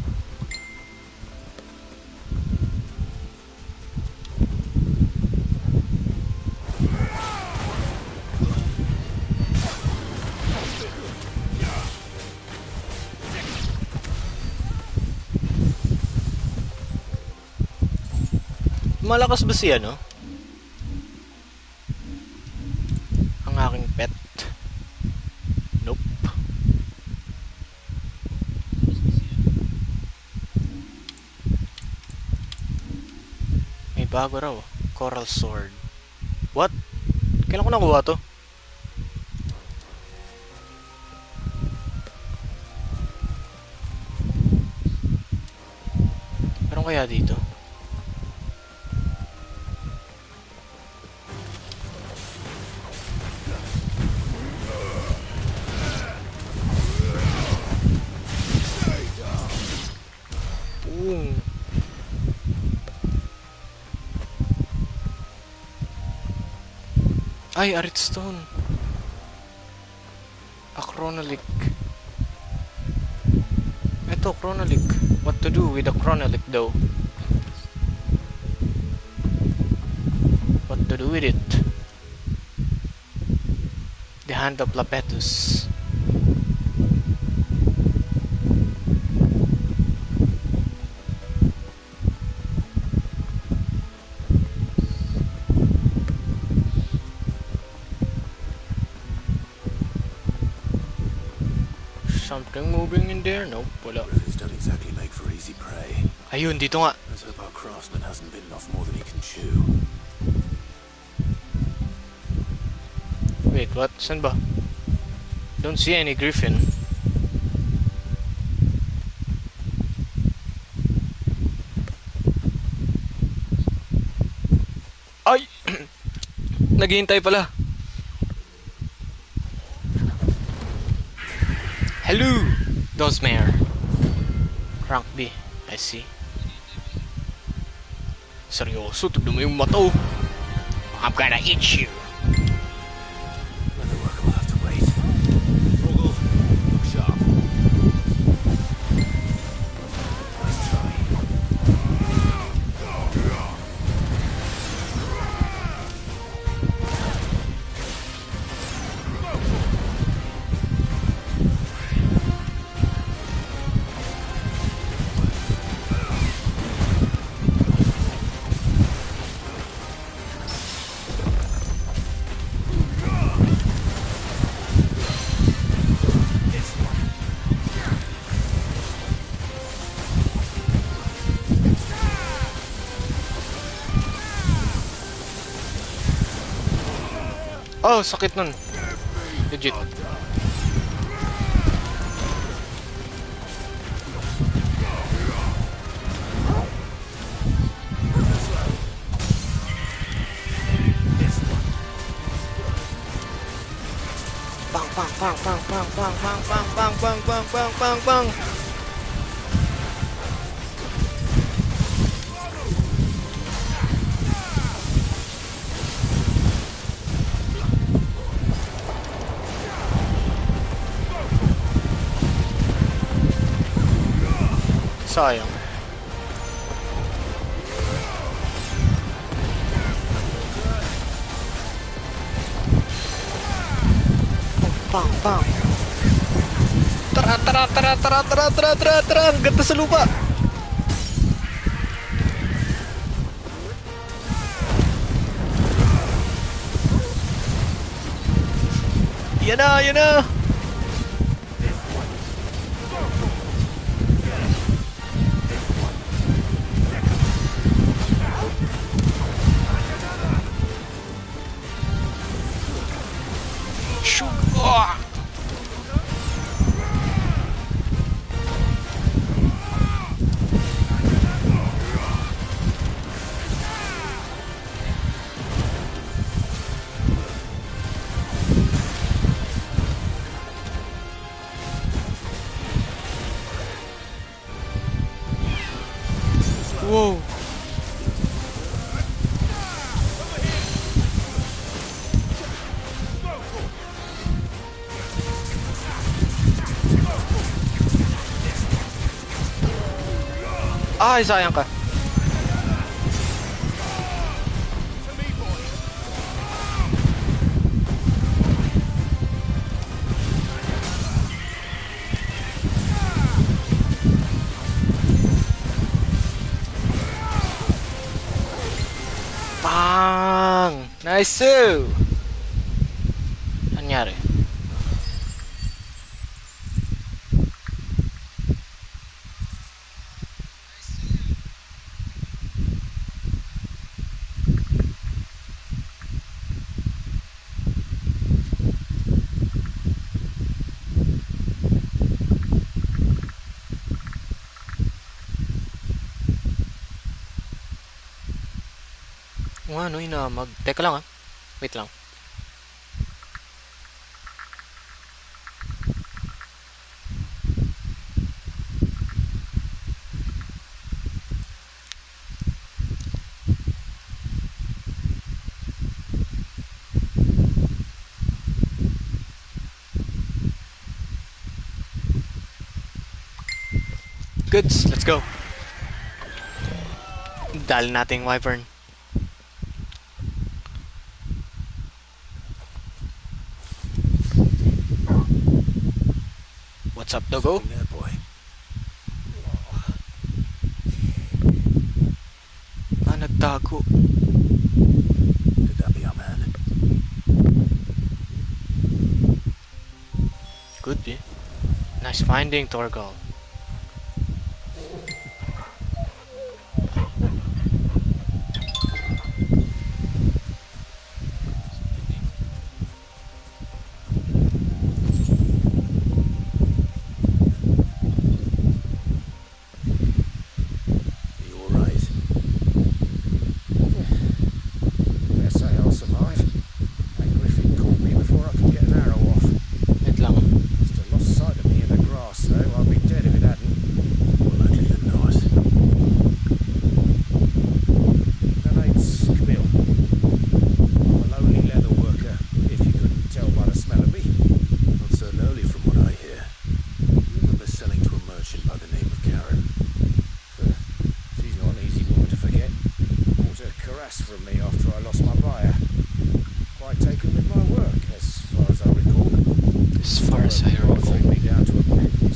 Malakas ba siya, no? Ang aking pet. Nope. May bago raw. Coral Sword. What? Kailan ko nakuha to? Meron kaya dito? Boom. Ay, Aritstone. A Chronolic. Ito, Chronolic. What to do with a Chronolic though? What to do with it? The Hand of Lapetus. Something moving in there? Nope, wala. Griffins don't exactly make for easy prey. Ayun, dito nga. Let's hope our craftsman hasn't bitten off more than he can chew. Wait, what? Saan ba? Don't see any griffin. Ay! Naghihintay pala. Hello, Dosmere. Rank B, I see. Seryoso, tignan mo yung mata oh. I'm gonna eat you. Another work will have to wait. Vogel, sharp. Nice try. Oh, sakit nun. Legit. Bang bang bang bang bang bang bang bang bang bang bang bang bang bang. Sayang. Bang bang. Tara tara tara tara tara tara tara tara. Ang ganda sa lupa. Yan na, yan na. Shoot. Oh. Whoa. Ay, sayang ka. Bang! Nice! Nangyari? Ano inamag? Teka lang ah. Wait lang. Goods, let's go. Dal nating wyvern. What's up, Dogo? There, boy. Ah, nagtago. Could that be our man? Could be. Nice finding, Torgal. Must have lost sight of me in the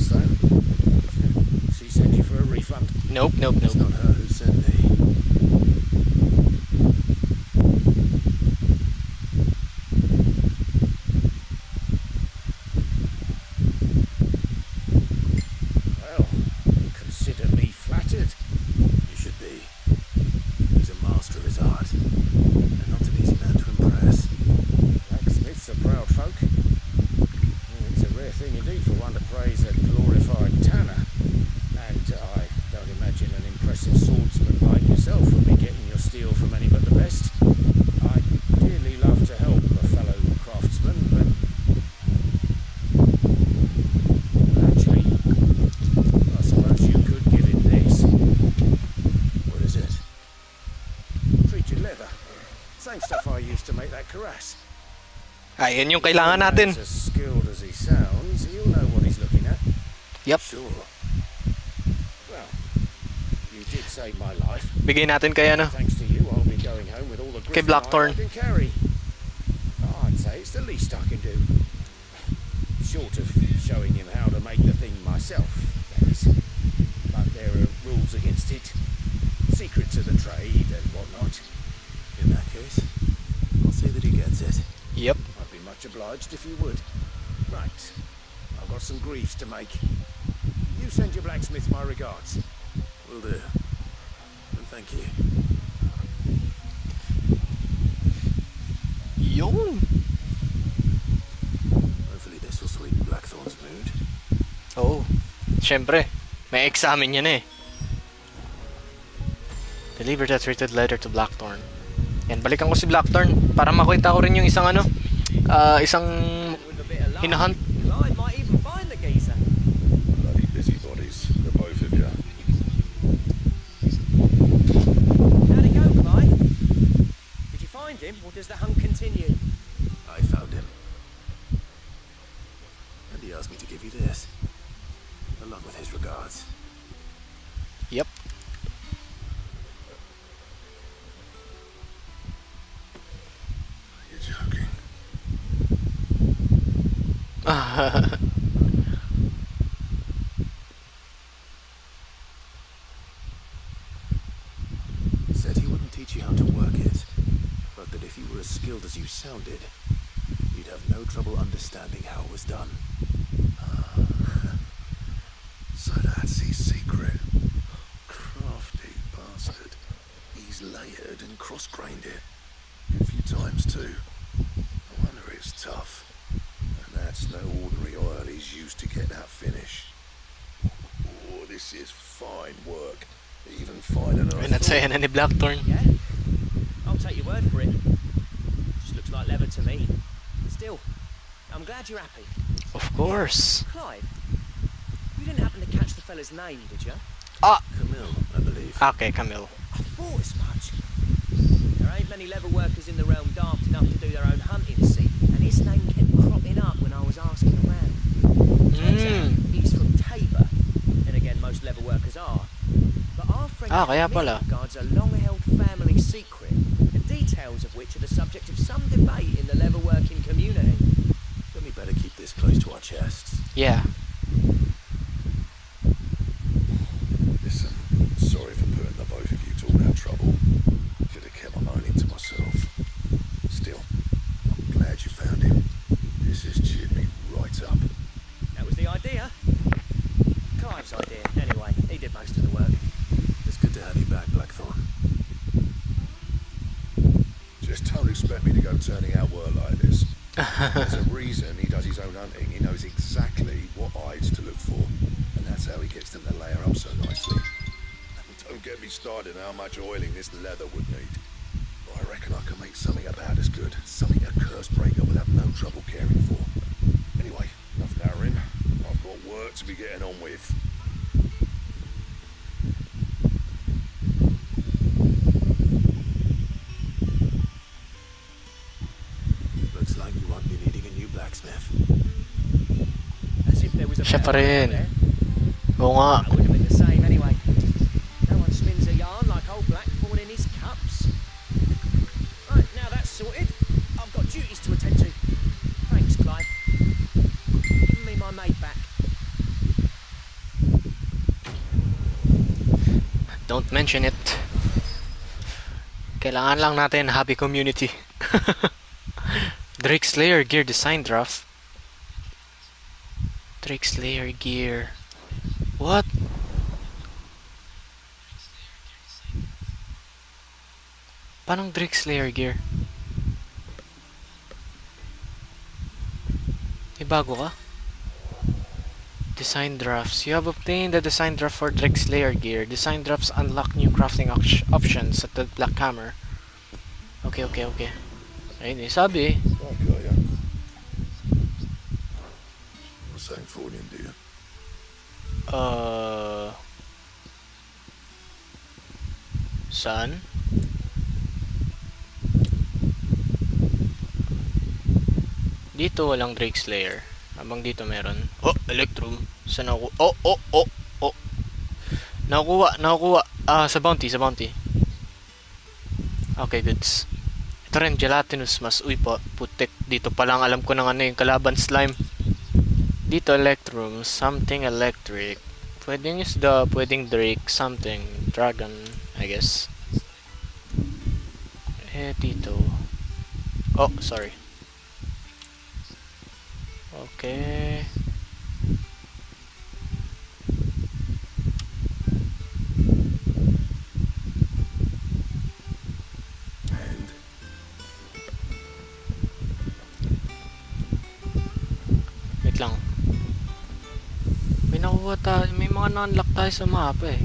So, she sent you for a refund? Nope, nope, It's nope. not her who sent me. Well, consider me flattered. You should be. He's a master of his art, and not an easy man to impress. Blacksmiths are proud folk. It's a rare thing indeed for one to praise a glorified tanner. And I don't imagine an impressive swordsman like yourself would be getting your steel from any but the best. I'd dearly love to help a fellow craftsman, but actually, I suppose you could give him this. What is it? Treated leather. Same stuff I used to make that cuirass. Ayan yung kailangan natin. As skilled as he sounds, he'll know what he's looking at. Yep. Sure. Well, you did save my life. Bigay natin kay ano. Thanks to you, I'll be going home with all the Kay griffin Blackthorn. I can carry. Oh, I'd say it's the least I can do. Short of showing him how to make the thing myself, that is. But there are rules against it. Secrets of the trade and whatnot. In that case, I'll say that he gets it. Yep. I'd be much obliged if you would. Right. I've got some greaves to make. You send your blacksmith my regards. Will do. And thank you. Yun. Hopefully this will sweeten Blackthorn's mood. Oh. Siyempre. May examen yan eh. Deliver that treated letter to Blackthorn. Yan, balikan ko si Blackthorn para makita ko rin yung isang ano, isang hinahunt. Clive might even find the geezer. Bloody busybodies, the both of you. How'd it go, Clive? Did you find him, or does the hunt continue? I found him. And he asked me to give you this. Along with his regards. Yep. You're joking. He said he wouldn't teach you how to work it, but that if you were as skilled as you sounded, you'd have no trouble understanding how it was done. So that's his secret. Crafty bastard. He's layered and cross-grained it. A few times too. No wonder it's tough. And that's no ordinary oil he's used to get that finish. Oh, this is fine work. Even finer than I Ay, natsaya na ni Blackthorn. Yeah? I'll take your word for it. Just looks like leather to me. Still, I'm glad you're happy. Of course. Clive, you didn't happen to catch the fella's name, did you? Camille, I believe. Okay, Camille. I thought as much. There ain't many leather workers in the realm daft enough to do their own hunting, see? And his name kept cropping up when I was asking around. Turns out he's from Tabor. And again, most leather workers are. But our friend kaya Camille pala. guards a long-held family secret, the details of which are the subject of some debate in the leather working community. Then we better keep this close to our chests. Yeah. Listen, sorry for putting the both of you to all that trouble. Should have kept my moaning to myself. Still, I'm glad you found him. This has cheered me right up. That was the idea. Clive's idea, anyway. He did most of the work. It's good to have you back, Blackthorn. Just don't expect me to go turning out work like this. There's a reason he does his own hunting. He knows exactly what hides to look for. And that's how he gets them to layer up so nicely. And don't get me started on how much oiling this leather would need. But I reckon I can make something about as good. Something a curse breaker would have no trouble caring for. Anyway, enough narrowing. I've got work to be getting on with. Looks like we won't be needing a new blacksmith. As if there was a Siya pa better rin. one there. Oo nga. That would have been the same anyway. No one spins a yarn like old Blackthorn in his cups. Right, now that's sorted. I've got duties to attend to. Thanks, Clive. Giving me my mate back. mention it. Kailangan lang natin happy community. Drake Slayer gear design draft. Drake Slayer gear. What? Paano Drake Slayer gear? May bago ka? Design drafts. You have obtained the design draft for Drake Slayer gear. Design drafts unlock new crafting options at the Black Hammer. Okay. Ayun eh, sabi. Okay, yeah. Same fortune, do you? Saan? Dito walang Drake Slayer. Habang dito meron. Oh, Electrum. Saan ako? Oh. Nakukuha. Sa bounty. Okay, goods. Ito rin, gelatinous mas. Uy, putik. Dito pa lang alam ko ng ano yung kalaban slime. Dito, Electrum. Something electric. Pwedeng isda, pwedeng Drake. Something. Dragon, I guess. Dito. Oh, sorry. Okay. Wait lang. May nakuha tayo. May mga non-lock tayo sa mapa eh.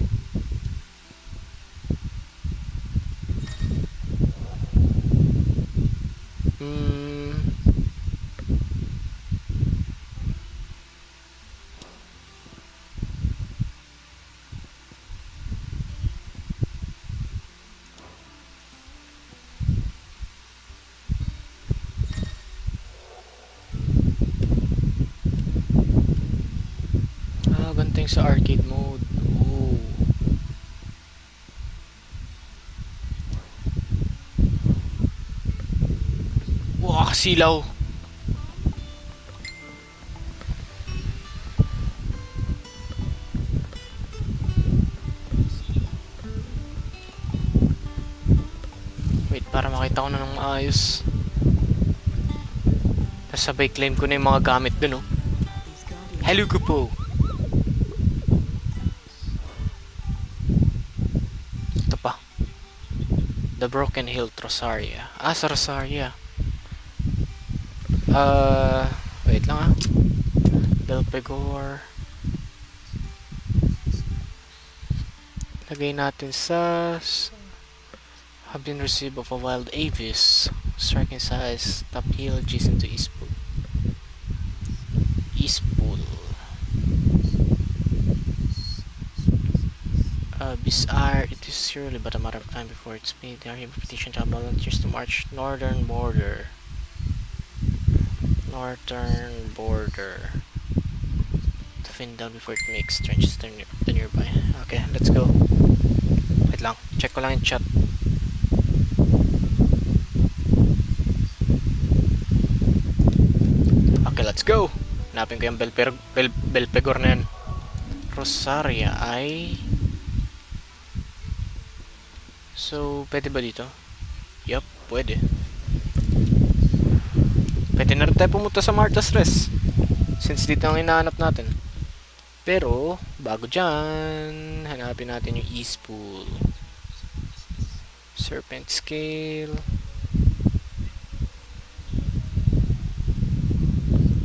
Ganting sa arcade mode. Ooh. Wow, kasilaw. Wait, para makita ko na ng maayos. Tapos sabay claim ko na yung mga gamit dun, oh. Hello, Kupo. Ito pa. The Broken Hill Rosaria. Sa Rosaria. Wait lang Belpegor. Lagay natin sa have been received of a wild avis. Striking size. Top hill adjacent to Eastpool. Bizarre, it is surely but a matter of time before it's made their invitation to volunteers to march northern border. To fin down before it makes trenches to the nearby. Okay, let's go. Wait lang, check ko lang yung chat. Okay, let's go. Hanapin ko yung Belpegor na yan. Rosaria ay... So, pwede ba dito? Yup, pwede. Pwede na rin tayo pumunta sa Martha's Rest. Since dito ang hinahanap natin. Pero, bago dyan, hanapin natin yung Eastpool. Serpent Scale.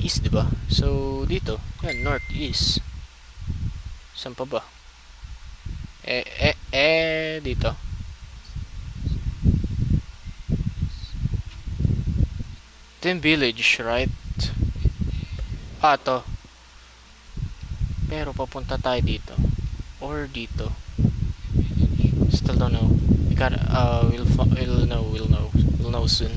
East, diba? So, dito. Yan, northeast. Saan pa ba? Dito. Ito yung village, right? To. Pero papunta tayo dito. Or dito. Still don't know. We'll know soon.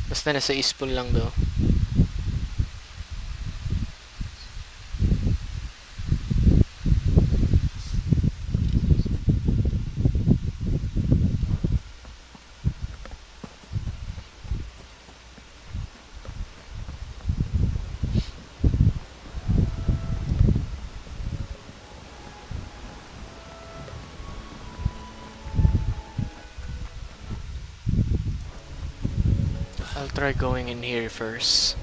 Basta nasa Eastpool lang daw. I'll try going in here first.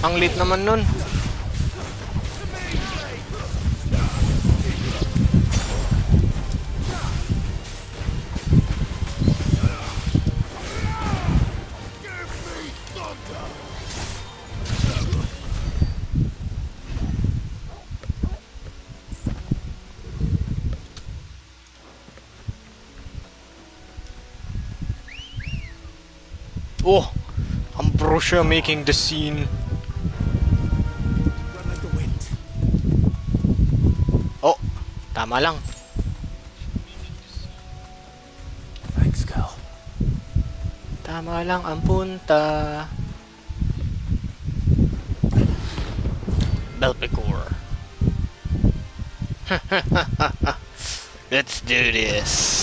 Ang lit naman nun. Oh, Ambrosia making the scene. Oh, tama lang. Thanks, Cal. Tama lang ang punta. Belpicor. Let's do this.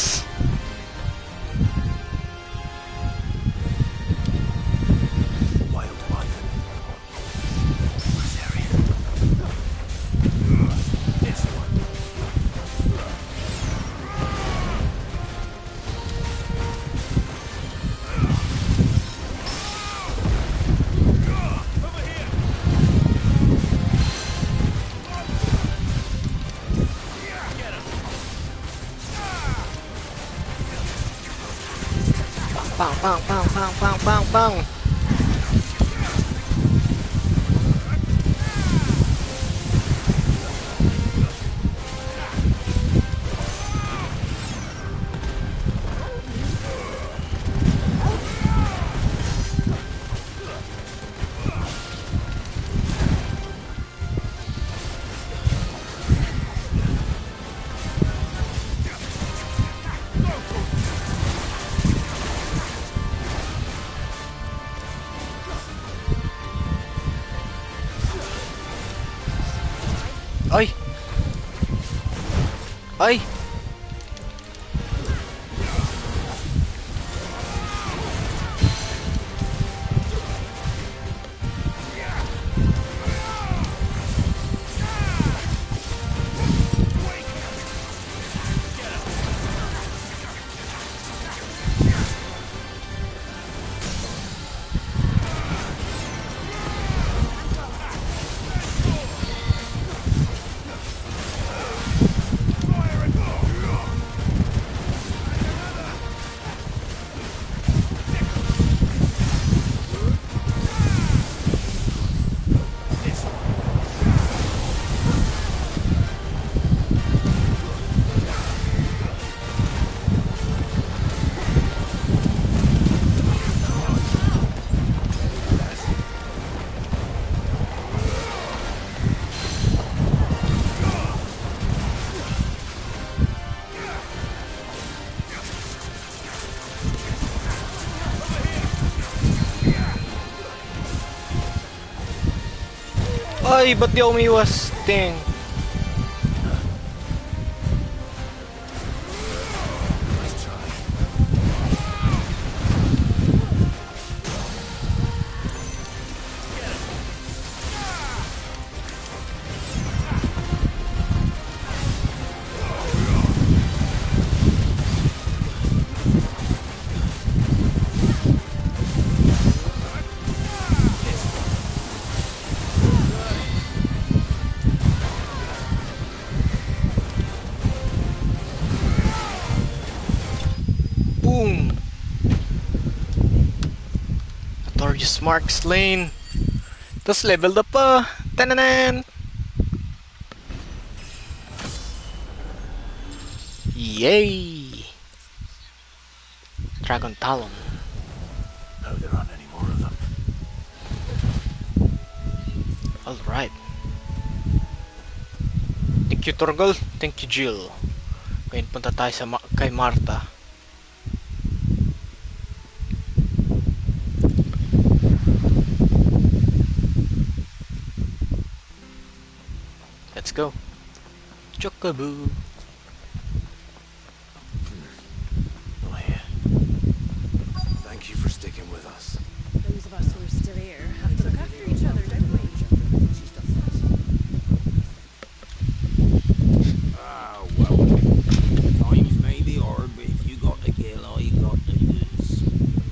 Bang, bang, bang, bang, bang, bang, bang. Ay! Ay! Ay, ba't di ako umiwas? Ting. Boom! Notorious Mark slain. Tapos leveled up pa. Tananan! Yay! Dragon Talon. Oh, there aren't any more of them. Alright. Thank you, Torgal. Thank you, Jill. Ngayon punta tayo sa kay Martha. Let's go. Chocobo. still here, have to look after each other, don't we? Ah, well. Times may be hard, but if you got the gill, I got the goods.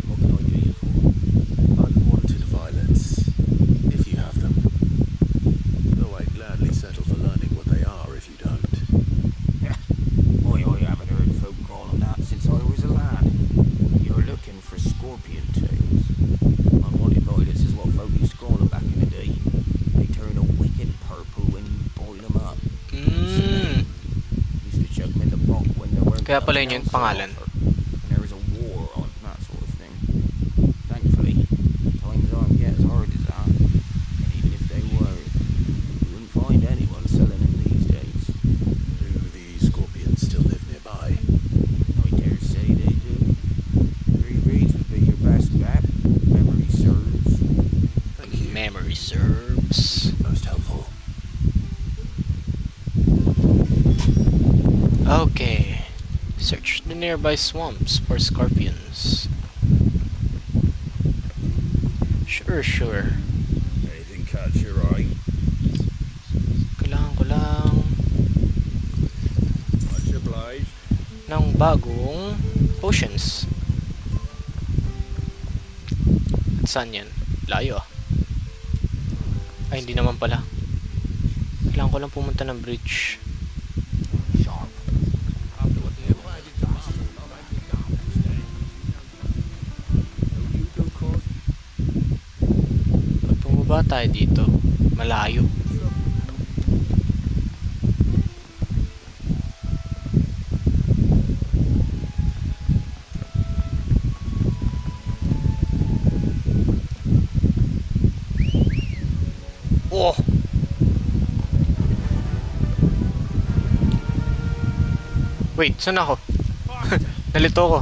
What can I do you for? Unwanted violets, if you have them. Though I'd gladly settle for learning what they are if you don't. I haven't heard folk call them that since I was a lad. You're looking for scorpion tails. Unwanted violets is what folk used to call them back in the day. They turn a wicked purple when you boil them up. Used to chuck them in the pot when there weren't Kaya pala nothing yun yung else to pangalan. offer. When there was a war on, that sort of thing. Thankfully, times aren't yet as hard as that. And even if they were, you wouldn't find anyone selling them these days. Do the scorpions still live nearby? I dare say they do. 3 reeds would be your best bet. Memory serves. Thank you. Memory serves. Most helpful. Okay. Search the nearby swamps for scorpions. Sure. Anything catch your eye? Kailangan ko lang Much obliged. ng bagong potions. At saan yan? Layo ah. Ay, hindi naman pala. Kailangan ko lang pumunta ng bridge. After what they invited to us, you do cause Pag bumaba tayo dito, malayo. Oh! Wait, saan ako? Nalito ko.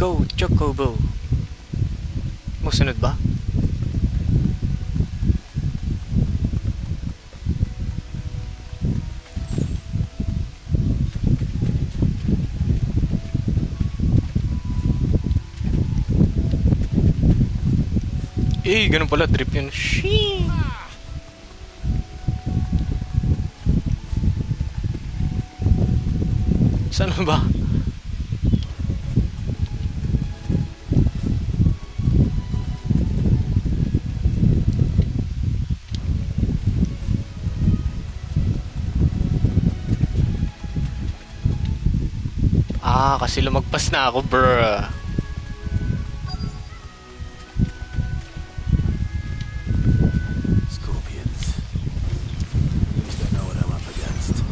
Go, Chocobo. Masunod ba? Eh, ganun pala, drip yun. Shee! Saan ba? Ah, kasi lumagpas na ako, bruh. Scorpions. At least I know what I'm up against.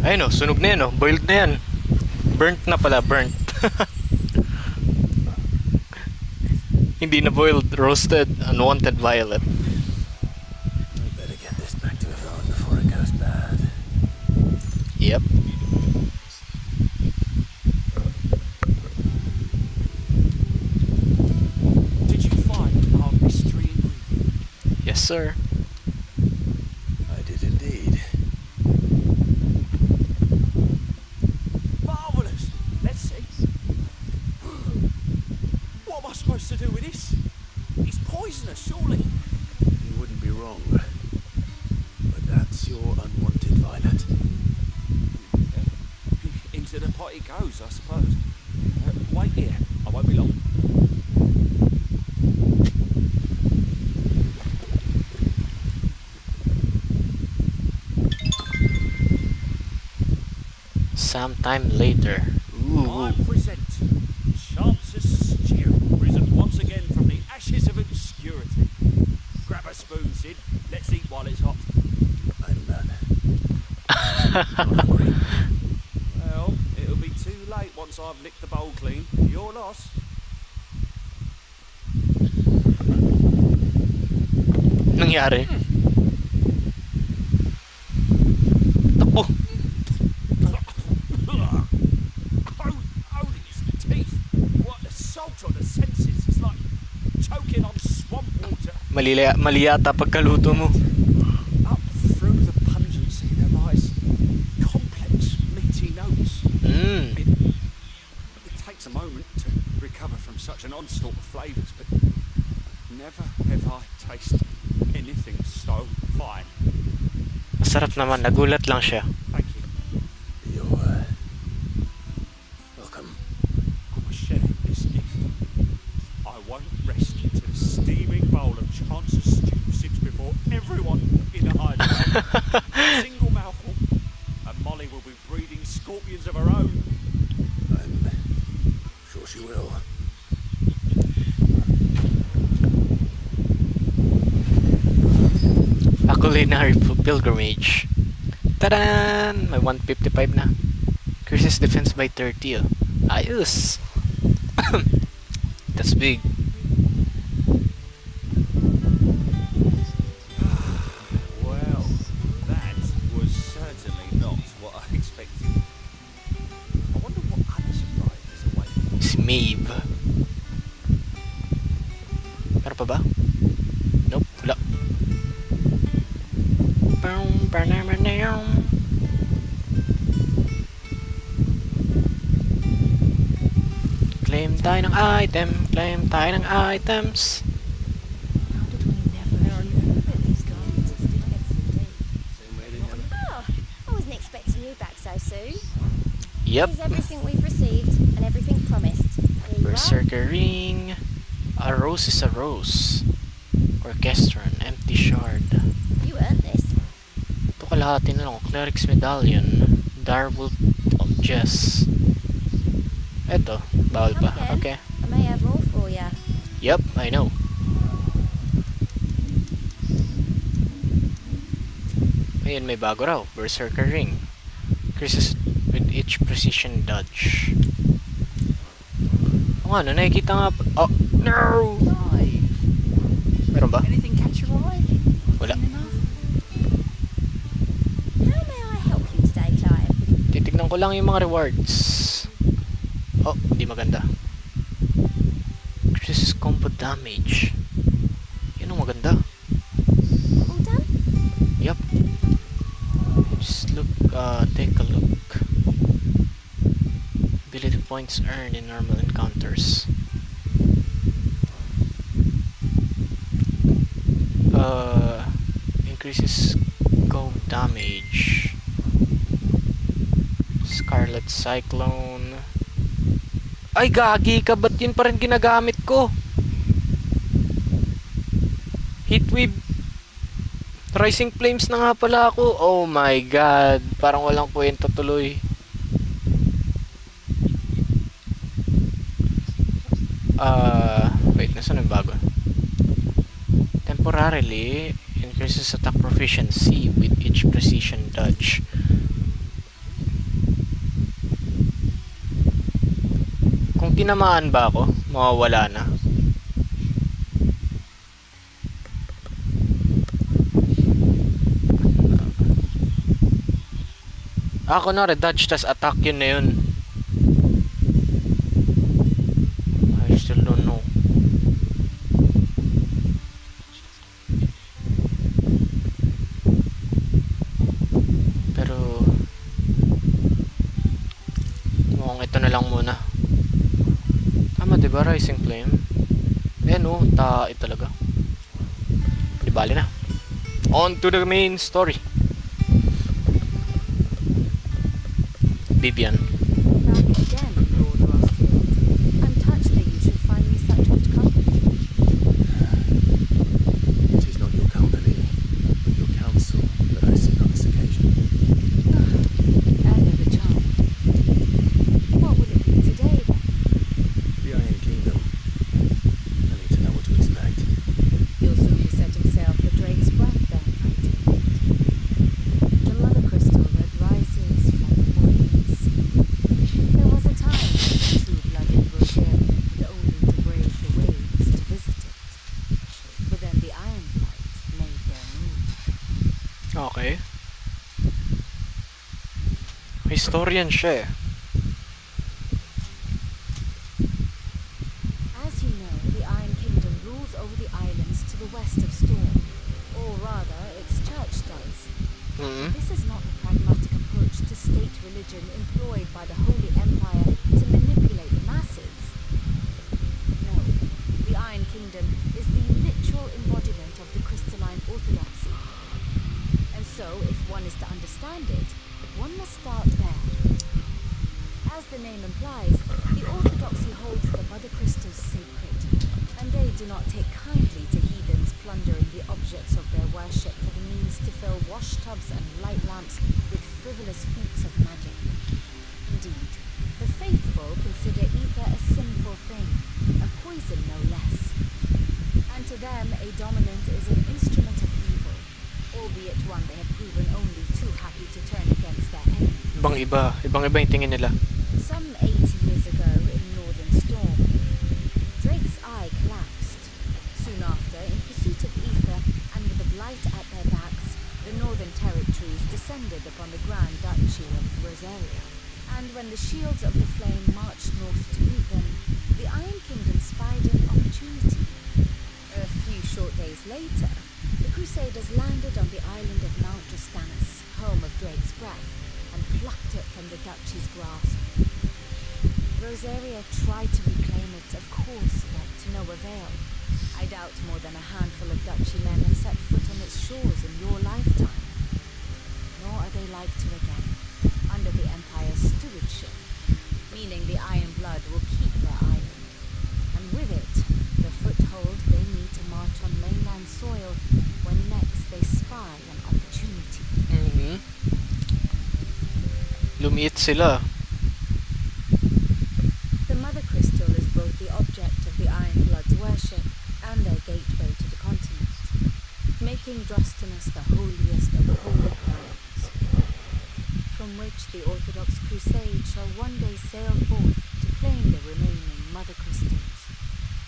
Ayun o, sunog na yan o. Boiled na yan. Burnt na pala, burnt. Hindi na boiled, roasted, unwanted violet. I better get this back to Yvonne before it goes bad. Yep. Did you find our mystery ingredient? Yes, sir. I did indeed. Marvellous! Let's see. What am I supposed to do with this? It's poisonous, surely. You wouldn't be wrong. But that's your unwanted violet. Into the pot it goes, I suppose. Wait here, I won't be long. sometime later. I Ooh. present Chances Stew, risen once again from the ashes of obscurity. Grab a spoon, Sid. Let's eat while it's hot. I'm not hungry. Well, it'll be too late once I've licked the bowl clean. Your loss. Nangyari? Takbo. Oh, these teeth. What the salt on the senses. It's like choking on swamp water. Mali yata pagkaluto mo. Up through the pungency there lies complex, meaty notes. Mm. It takes a moment to recover from such an onslaught of flavours, but never have I tasted anything so fine. Masarap naman, nagulat lang siya. Thank you. You're welcome. I must share this gift. I won't rest until a steaming bowl of Chance's stew sits before everyone in the hideaway. A single mouthful, and Molly will be breeding scorpions of her own. I'm sure she will. A culinary pilgrimage. Tadaan! May 155 na. Increases defense by 30. Oh. Ayos! That's big. Well, that was certainly not what I expected. I wonder what other surprises await. Si Maeve. Meron pa ba? Nope, wala. Claim tayo ng item. Claim tayo ng items. How did we never even look at these guardians of the Same way they never. Oh, I wasn't expecting you back so soon. Yep. Here's everything we've received and everything promised. Here you are. Berserker ring. A rose is a rose. Orchestron. Empty shard. You earned this. Ito kalahati na lang. Cleric's medallion. Direwolf of Jess. Eto. Bawal Come pa. again. Okay. I may have more for you. Yep, I know. Ayun, may bago raw. Berserker ring. Increases with each precision dodge. O nga, no, nakikita nga. Oh, no! Meron ba? Anything catch your eye? Wala. Clean enough? How may I help you today, Clive? Titignan ko lang yung mga rewards. Oh, hindi maganda. Increases combo damage. Yun ang maganda. All done? Yup. Just look, take a look. Ability points earned in normal encounters. Increases go damage. Scarlet Cyclone. Ay, gagi ka! Ba't yun pa rin ginagamit ko? Heatwave. Rising Flames na nga pala ako. Oh my god. Parang walang kwenta tuloy. Wait, nasaan yung bago? Temporarily increases attack proficiency with each precision dodge. Kung tinamaan ba ako, mawawala na. Kunwari dodge tas attack, yun na yun. I still don't know. Pero mukhang ito na lang muna. Tama diba, Rising Flame? Ayan o, tae talaga. Di bali na. On to the main story. Vivian. Back again, Lord Rossfield. I'm touched that you should find me such good company. It is not your company, but your counsel that I seek on this occasion. Ever the charm. Okay. Historian siya eh. As you know, the Iron Kingdom rules over the islands to the west of Storm. Or rather, its church does. Mm-hmm. This is not the pragmatic approach to state religion employed by the Holy Empire to manipulate the masses. No, the Iron Kingdom is the literal embodiment of the crystalline orthodoxy. And so, if one is to understand it, one must start there. As the name implies, the orthodoxy holds the mother crystals sacred, and they do not take kindly to heathens plundering the objects of their worship for the means to fill washtubs and light lamps with frivolous feats of magic. Indeed, the faithful consider ether a sinful thing, a poison no less. And to them, a dominant is an instrument of evil, albeit one they have proven only too happy to turn against their enemies. Ibang-iba yung tingin nila. Some 80 years ago in Northern Storm, Drake's eye collapsed. Soon after, in pursuit of ether and with the blight at their backs, the Northern Territories descended upon the Grand Duchy of Rosaria. And when the shields of the flame marched north to meet them, the Iron Kingdom spied an opportunity. A few short days later, the Crusaders landed on the island of Mount Dostanus, home of Drake's breath, and plucked it from the duchy's grasp. Rosaria tried to reclaim it, of course, but to no avail. I doubt more than a handful of duchy men have set foot on its shores in your lifetime. Nor are they like to again, under the Empire's stewardship, meaning the Iron Blood will keep their island, and with it, the foothold they need to march on mainland soil when next they spy an opportunity. Mm-hmm. Lumiit sila. The Mother Crystal is both the object of the Iron Blood's worship and their gateway to the continent, making Drostanus the holiest of holy grounds, from which the Orthodox Crusade shall one day sail forth to claim the remaining Mother Crystals,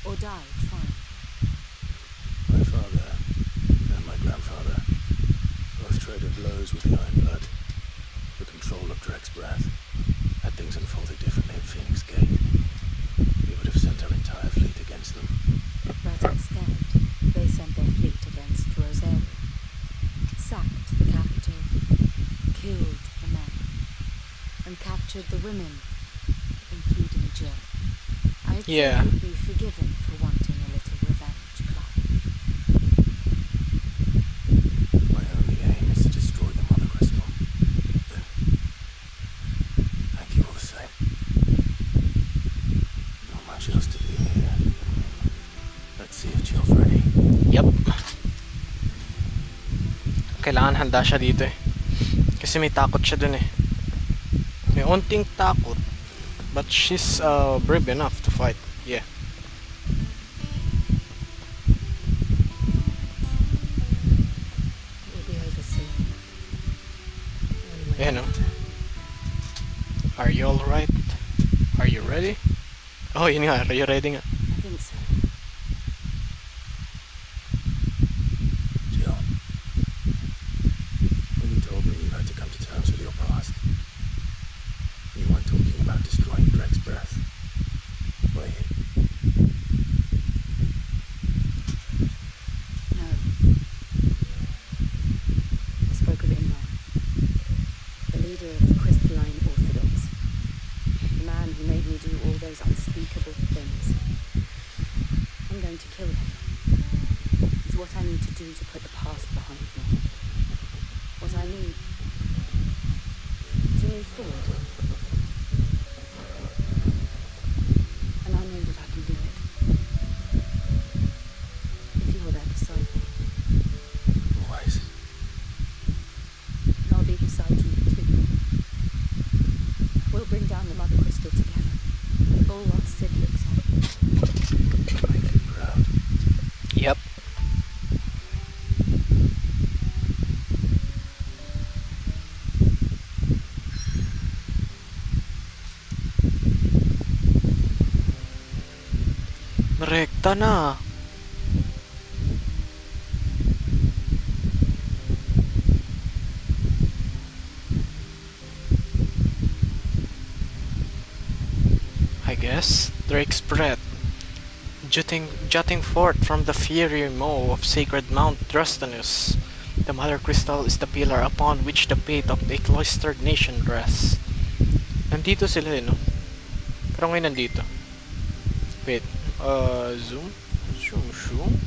or die trying. My father and my grandfather both traded blows with the Iron Blood for control of Drake's breath. Had things unfolded differently at Phoenix Gate, we would have sent our entire fleet against them. But instead, they sent their fleet against Rosaria, sacked the capital, killed the men, and captured the women, including Jill. I'd say you'd be forgiven for wanting a little revenge, Clive. My only aim is to destroy the Mother Crystal. Thank you all the same. Not much else to do here. Let's see if Jill's ready. Yep. Kailangan handa siya dito eh. Kasi may takot siya dun eh. May onting takot. But she's brave enough to fight. Yeah. We'll be over soon. Yeah, no. Are you alright? Are you ready? Oh, yun nga. Are you ready nga? I think so. Jill, when you told me you had to come to terms with your past, you weren't talking about destroying Drake's breath, were you? No. I spoke of Imran, the leader of the Crystalline Orthodox, the man who made me do all those unspeakable things. I'm going to kill him. It's what I need to do to put the past behind me. What I need to move forward. And I know that I can do it. If you're there beside me. Always. And I'll be beside you too. We'll bring down the Mother Crystal together. All while Sid looks on. Make you proud. Yep. Rekta na. Yes, Drake's breath, jutting forth from the fiery maw of sacred Mount Drustanus. The Mother Crystal is the pillar upon which the fate of the cloistered nation rests. Nandito sila no? Pero ngayon nandito. Wait, zoom? Zoom?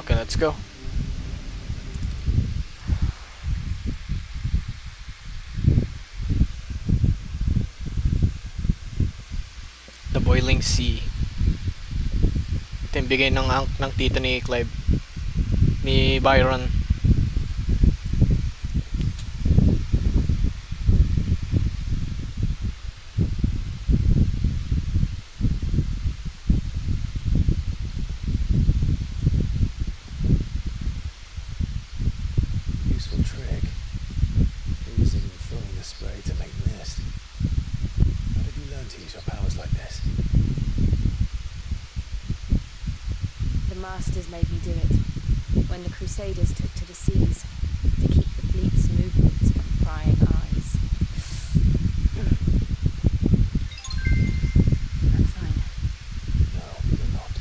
Okay, let's go. The Boiling Sea. Ito yung bigay ng tito ni Clive. Ni Byron. Useful trick. Freezing and throwing the spray to make mist. How did you learn to use your powers like this? The Masters made me do it when the Crusaders took to the seas to keep the fleet's movements from prying eyes. I'm fine. No, you're not.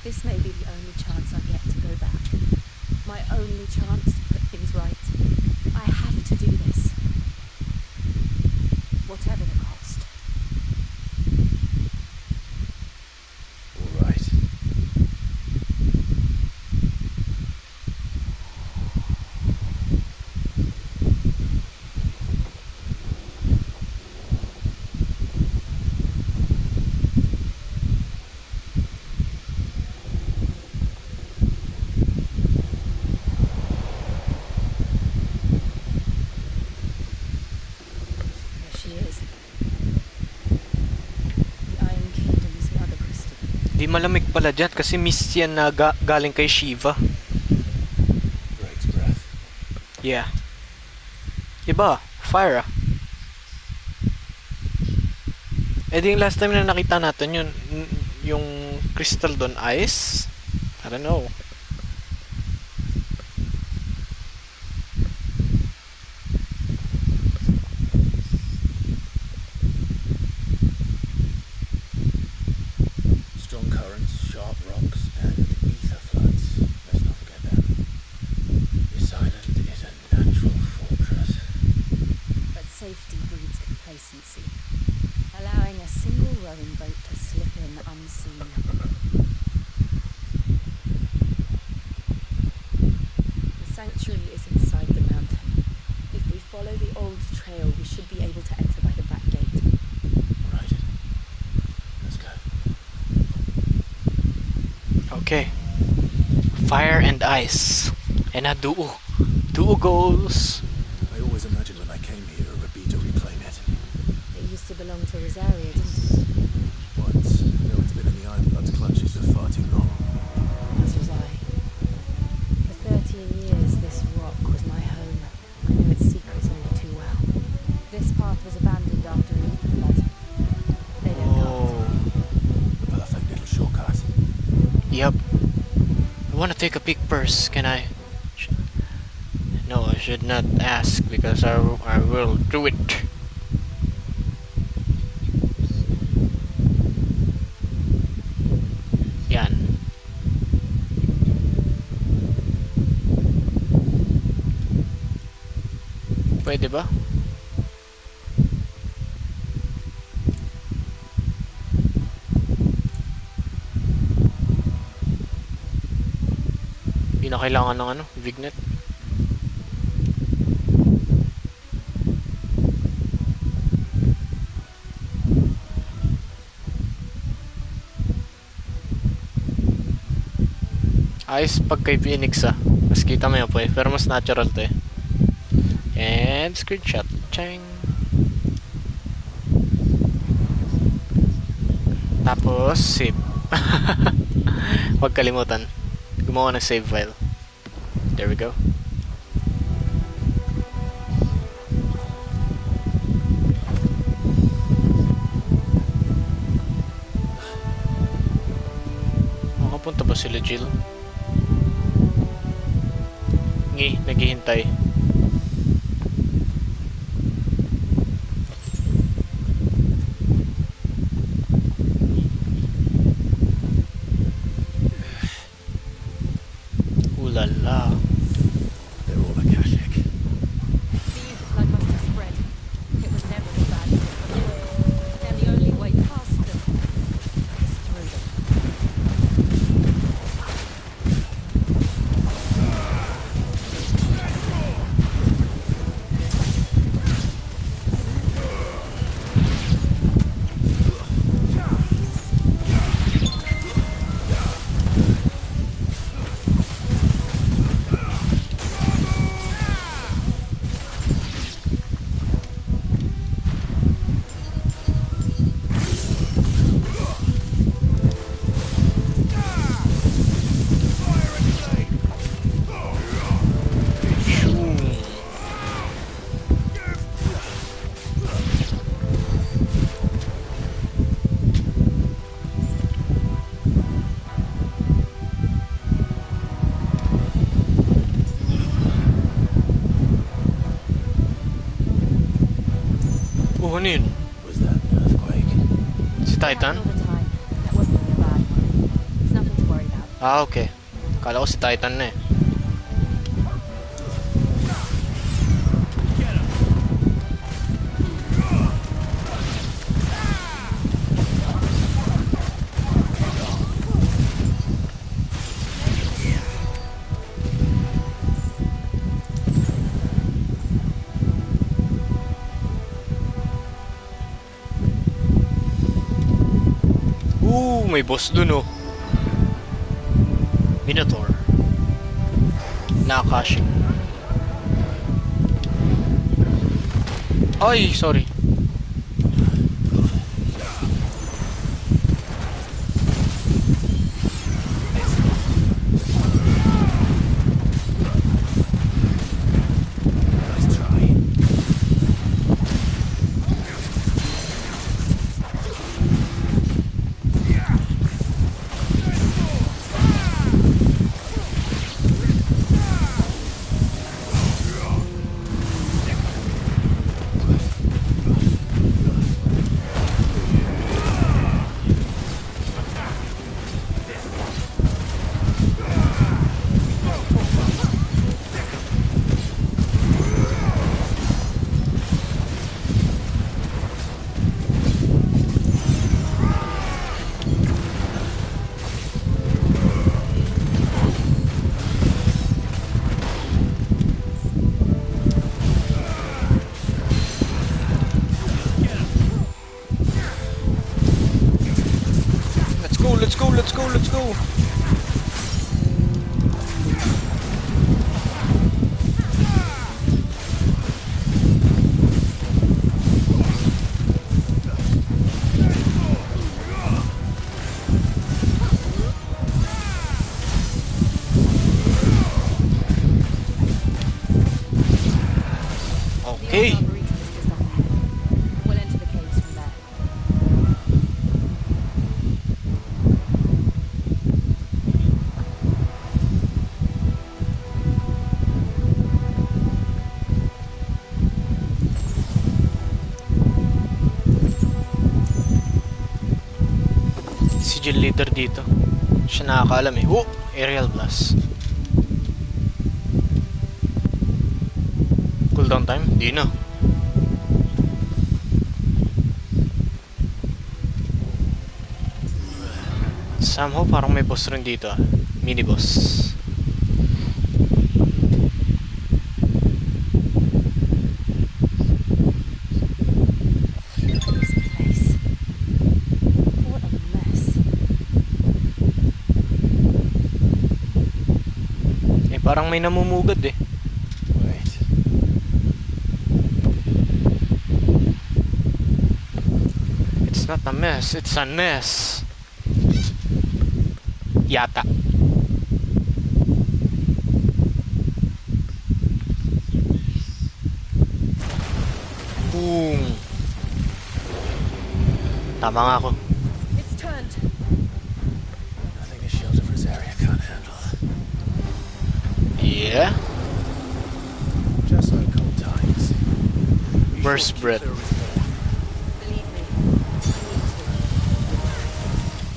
This may be the only chance I get to go back. My only chance to put things right. I have to do this. Whatever the cost. All right. There she is. The Iron Kingdom's Mother Crystal. Di malamig pala dyan kasi mist yan na galing kay Shiva. Drake's breath. Yeah. Iba, fire ah. Eh di yung last time na nakita natin yun, yung crystal doon, ice? I don't know. Strong currents, sharp rocks, and ether floods. Let's not forget them. This island is a natural fortress. But safety breeds complacency, allowing a single rowing boat to slip in unseen. The sanctuary is inside the mountain. If we follow the old trail, we should be able to enter by the back gate. Right. Let's go. Okay. Fire and ice. And a duo. Duo goals. I always imagined when I came here a Rabito reclaim it. It used to belong to Rosaria, didn't it? Once. No one's been in the Ironblood's clutches for far too long. As was I. For 13 years, this rock was my home. I knew its secrets only too well. This path was abandoned after an ether flood. They don't guard it. Perfect little shortcut. Yep. I want to take a peek first. Can I? No, I should not ask because I will do it. Yan. Pwede ba? Hindi na kailangan ng ano, Vignet. Ayos pag kay Phoenix ah. Mas kita mo yun po eh. Pero mas natural to eh. And screenshot. Chang. Tapos save. Huwag kalimutan. Gumawa ng save file. There we go. Makapunta ba ba sila Jill? Naghihintay. Ulala. They're all Akashic. The blood must have spread. It was never as bad as this before. And the only way past them is through them. Oh, ano yun? Was that an earthquake? Si Titan? All the time. That wasn't really a bad one. It's nothing to worry about. Ah, okay. Kala ko si Titan na eh. May boss dun oh. Minotaur. Na Akashic. Ay, sorry. Let's go. Okay. We'll enter the caves from there. Si Jill leader dito. Siya nakakaalam eh. Oh! Aerial blast. Cooldown time? Di na. Somehow parang may boss rin dito ah. Mini boss. Parang may namumugad eh. Wait. It's not a mess, it's a mess. Yata. Boom. Tama nga ako. I think this shelter for this area. Burst breath. Believe me, I need to.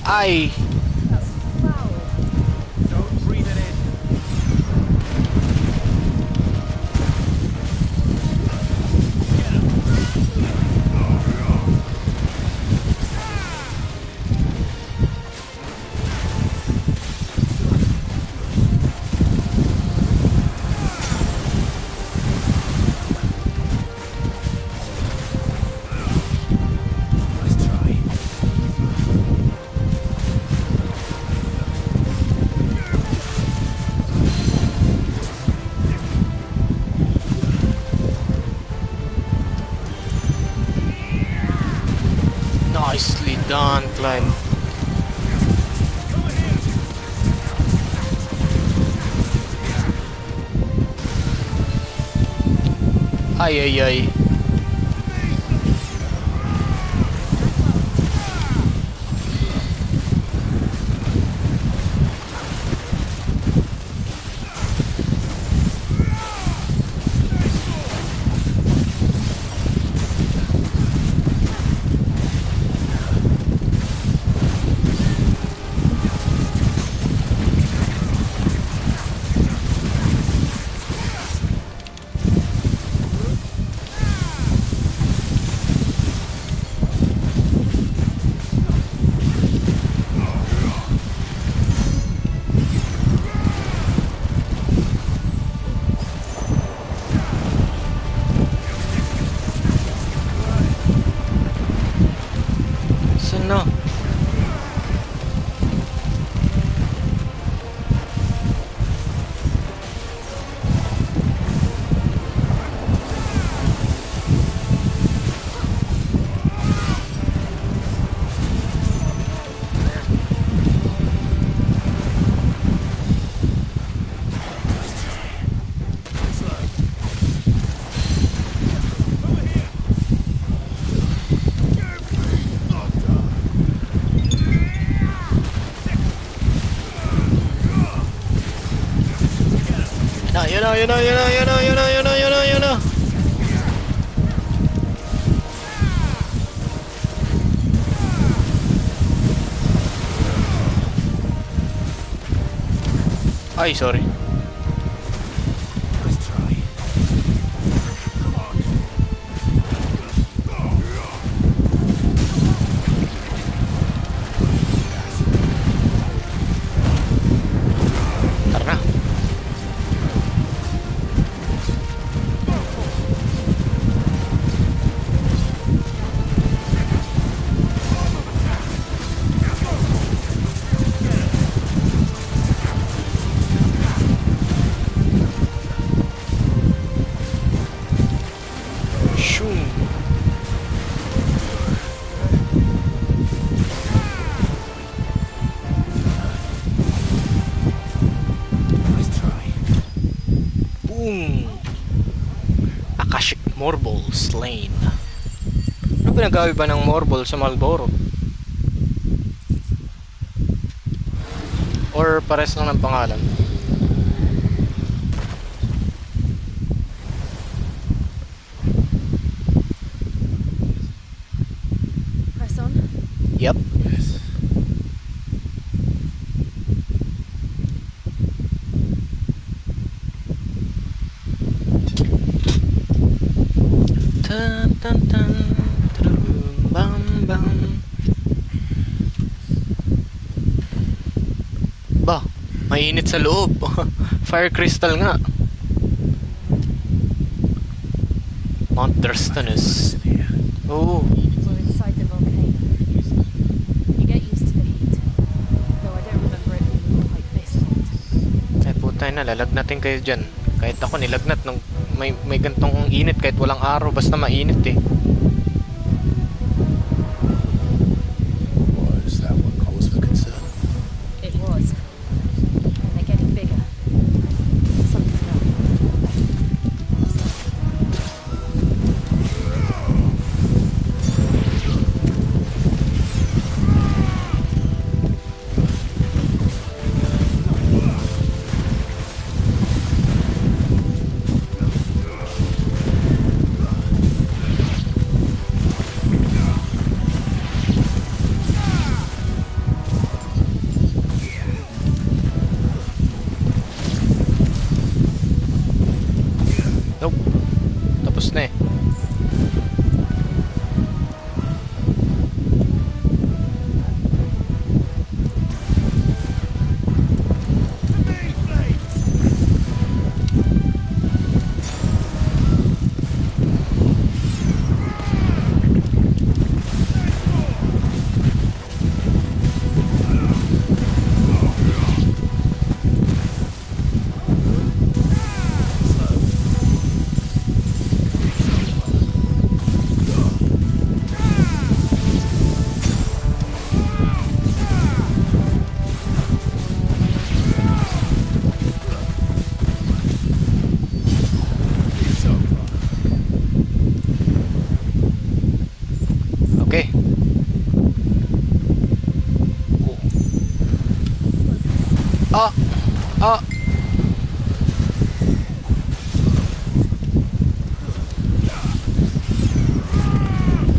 Ay! That's foul. Don't breathe it in. Nice try. Nicely done, Clyde. Ay, ay, ay. Saan na? Yun na, yun na, yun na, yun na, yun na, yun na, yun na, yun na. Ay, sorry. Nice try. Tara na. Shoo. Nice try. Boom! Akashic Morbol slain. Ano pinagawi ba ng Morbol sa Malboro? Or pares lang ng pangalan? Press on. Yep. Yes. Tan tan tan. Tadadum, bam bam. Ba, mainit sa loob. Fire crystal nga. Mount Derstanus. Oh, We're inside the volcano. You get used to the heat. Though I don't remember it being quite this hot. ay putay na, lalagnatin kayo dyan. Kahit ako nilagnat nung may gantong init kahit walang araw, basta mainit eh. Was that what cause for concern? It was. And they're getting bigger. Something wrong. Tapos na eh. Okay. Ah! Ah!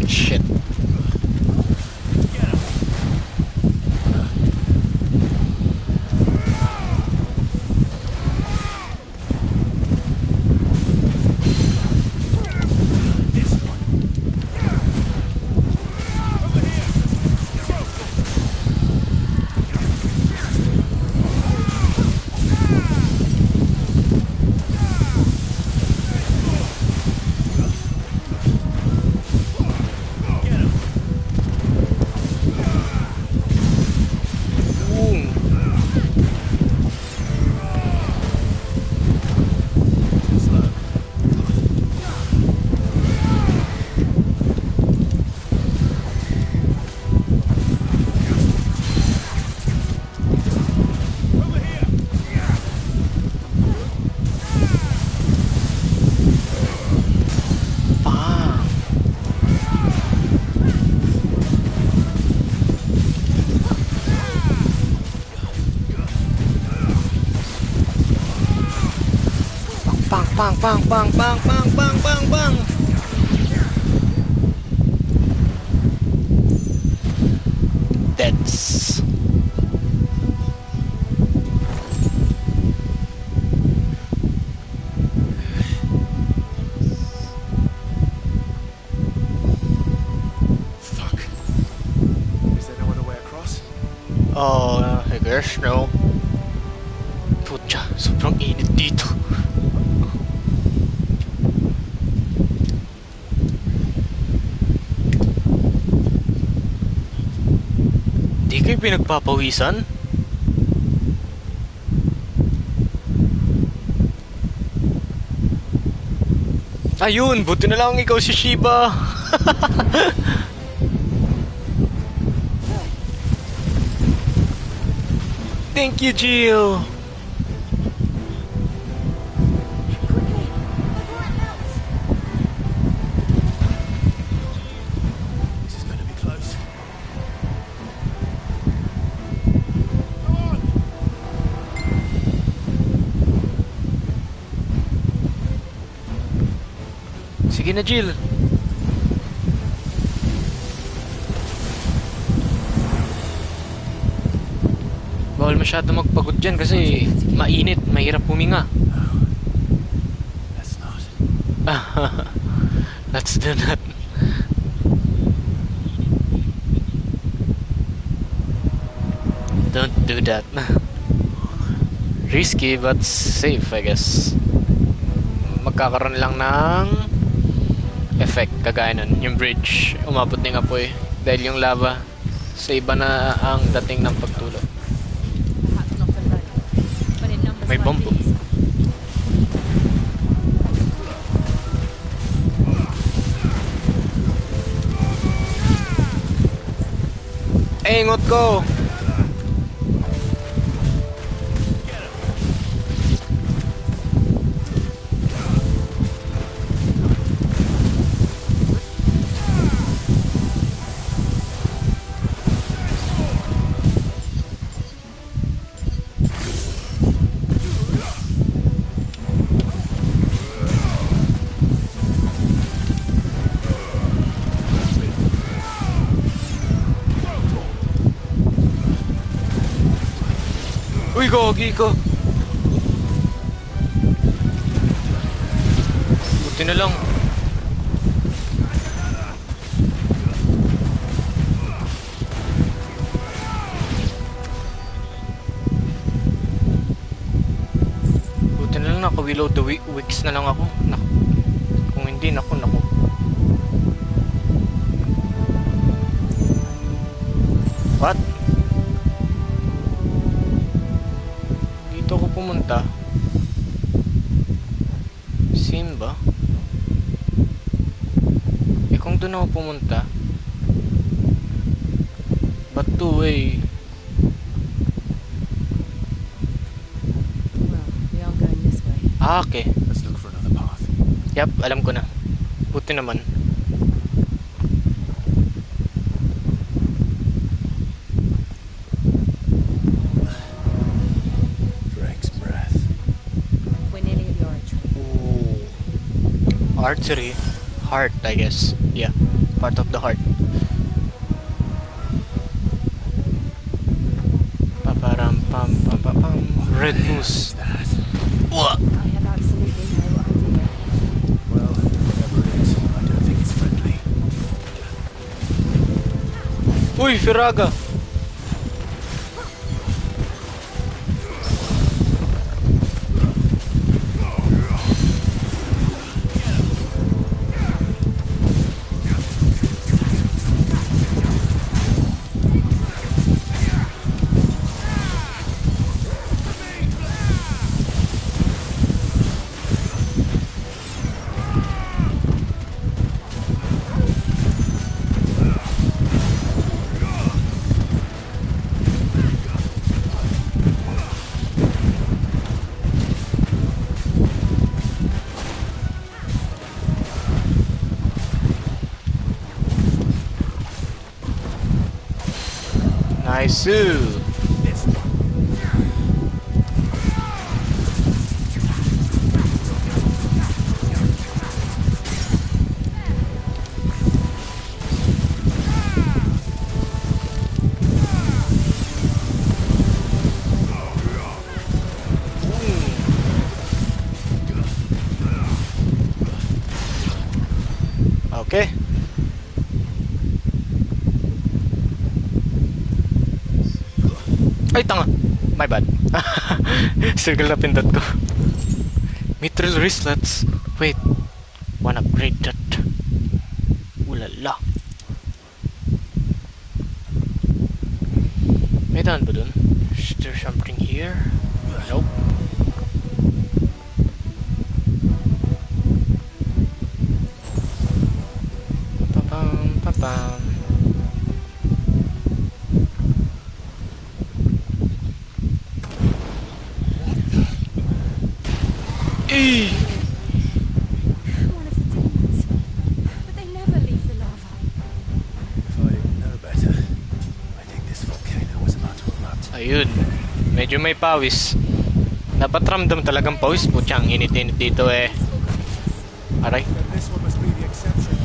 Shit. Bang, bang, bang, bang, bang, bang, bang, bang, bang. That's... Fuck. Is there no other way across? Oh, I guess no. Putya, sobrang init dito. Di kayo pinagpapawisan? Ayun, buti na lang ikaw si Shiba. Thank you, Jill. This is gonna be close. Sige na, Jill. Bawal masyado magpagod dyan kasi mainit, mahirap huminga. That's not. Let's do that. Don't do that. Risky but safe, I guess. Magkakaroon lang ng effect kagaya nun. Yung bridge, umabot ng apoy dahil yung lava sa iba na ang dating ng pagtulog. Perhaps not alone, but in numbers May like bomb po. these, Ingot ko! Uy, gogi ko! Buti na lang. mag-reload the wicks na lang ako. Naku. Kung hindi, naku. What? Dito ako pumunta. Same ba? Eh kung doon ako pumunta, ba't two-way? Well, we are going this way. Ah, okay. Let's look for another path. Yep, alam ko na. Buti naman. Drake's breath. We're nearly at the oratory. Ooh. Archery. Heart, I guess. Yeah, part of the heart. Paparam pam pam pam pam. Red moose. What? I have absolutely no idea. Well, whatever it is, I don't think it's friendly. Uy, Firaga! Nice. Okay. Ay, tanga. My bad. Circle na pindot ko. Mithril wristlets. Wait. Wanna upgrade that. Ulala. May daan ba dun? Is there something here? Nope. Papam, papam. One of the demons. But they never leave the lava. If I know better, I think this volcano was about to erupt. Ayun. Medyo may pawis. Napatramdam talagang pawis. Putyang init-init dito eh. Aray. Then this one must be the exception.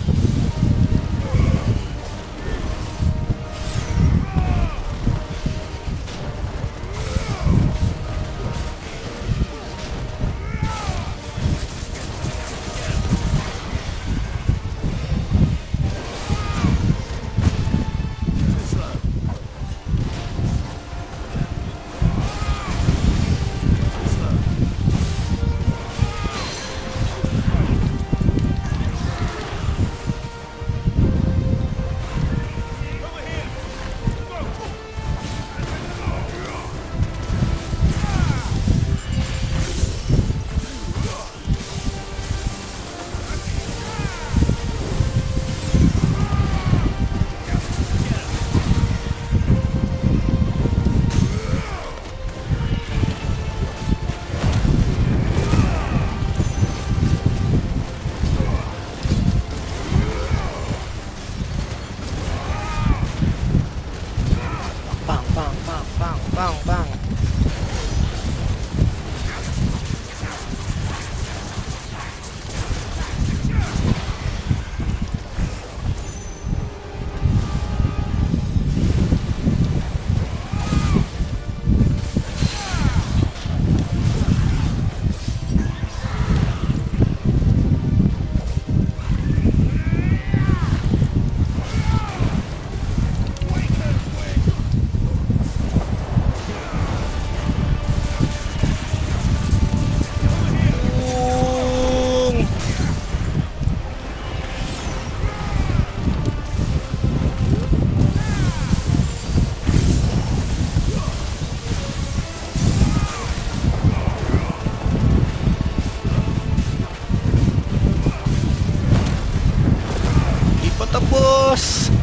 boss!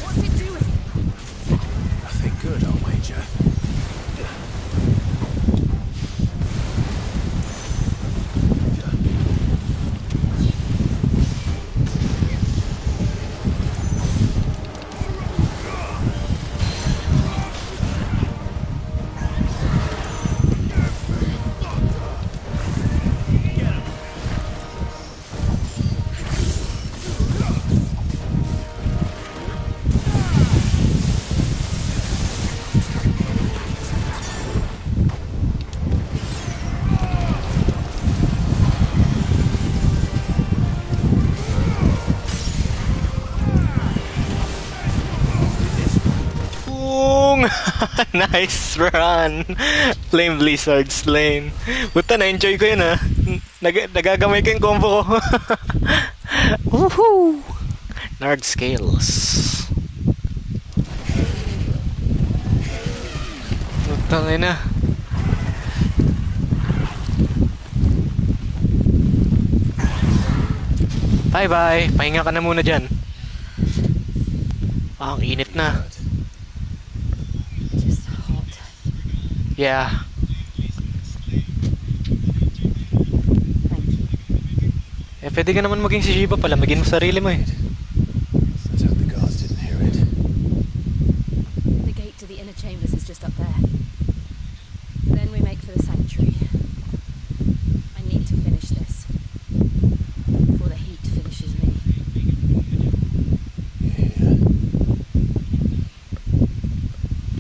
What's it doing? Nothing good, I'll wager. Boom! Nice run! Flame Blizzard slain. Buta, na-enjoy ko yun, ha. Nagagamay ko yung combo ko. Woohoo! Nard scales. Butang na. Bye-bye! Pahinga ka na muna dyan. Ah, ang init na. Just hot. Yeah. Thank you. Eh, pwede ka naman maging si Shiba pala. Maging mo sarili mo eh. Let's hope the guards didn't hear it. The gate to the inner chambers is just up there. Then we make for the sanctuary. I need to finish this before the heat finishes me.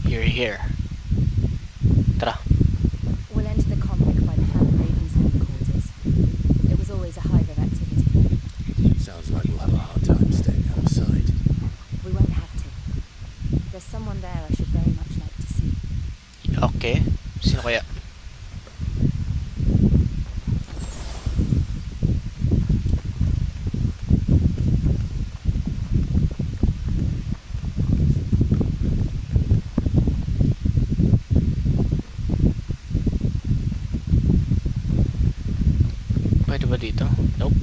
You're here. Tara. We'll enter the convict by the Clan Raven's headquarters. It was always a hive of activity. Sounds like we'll have a hard time staying out of sight. We won't have to. There's someone there I should very much like to see. Okay. Sino kaya? Pwede ba dito? Nope.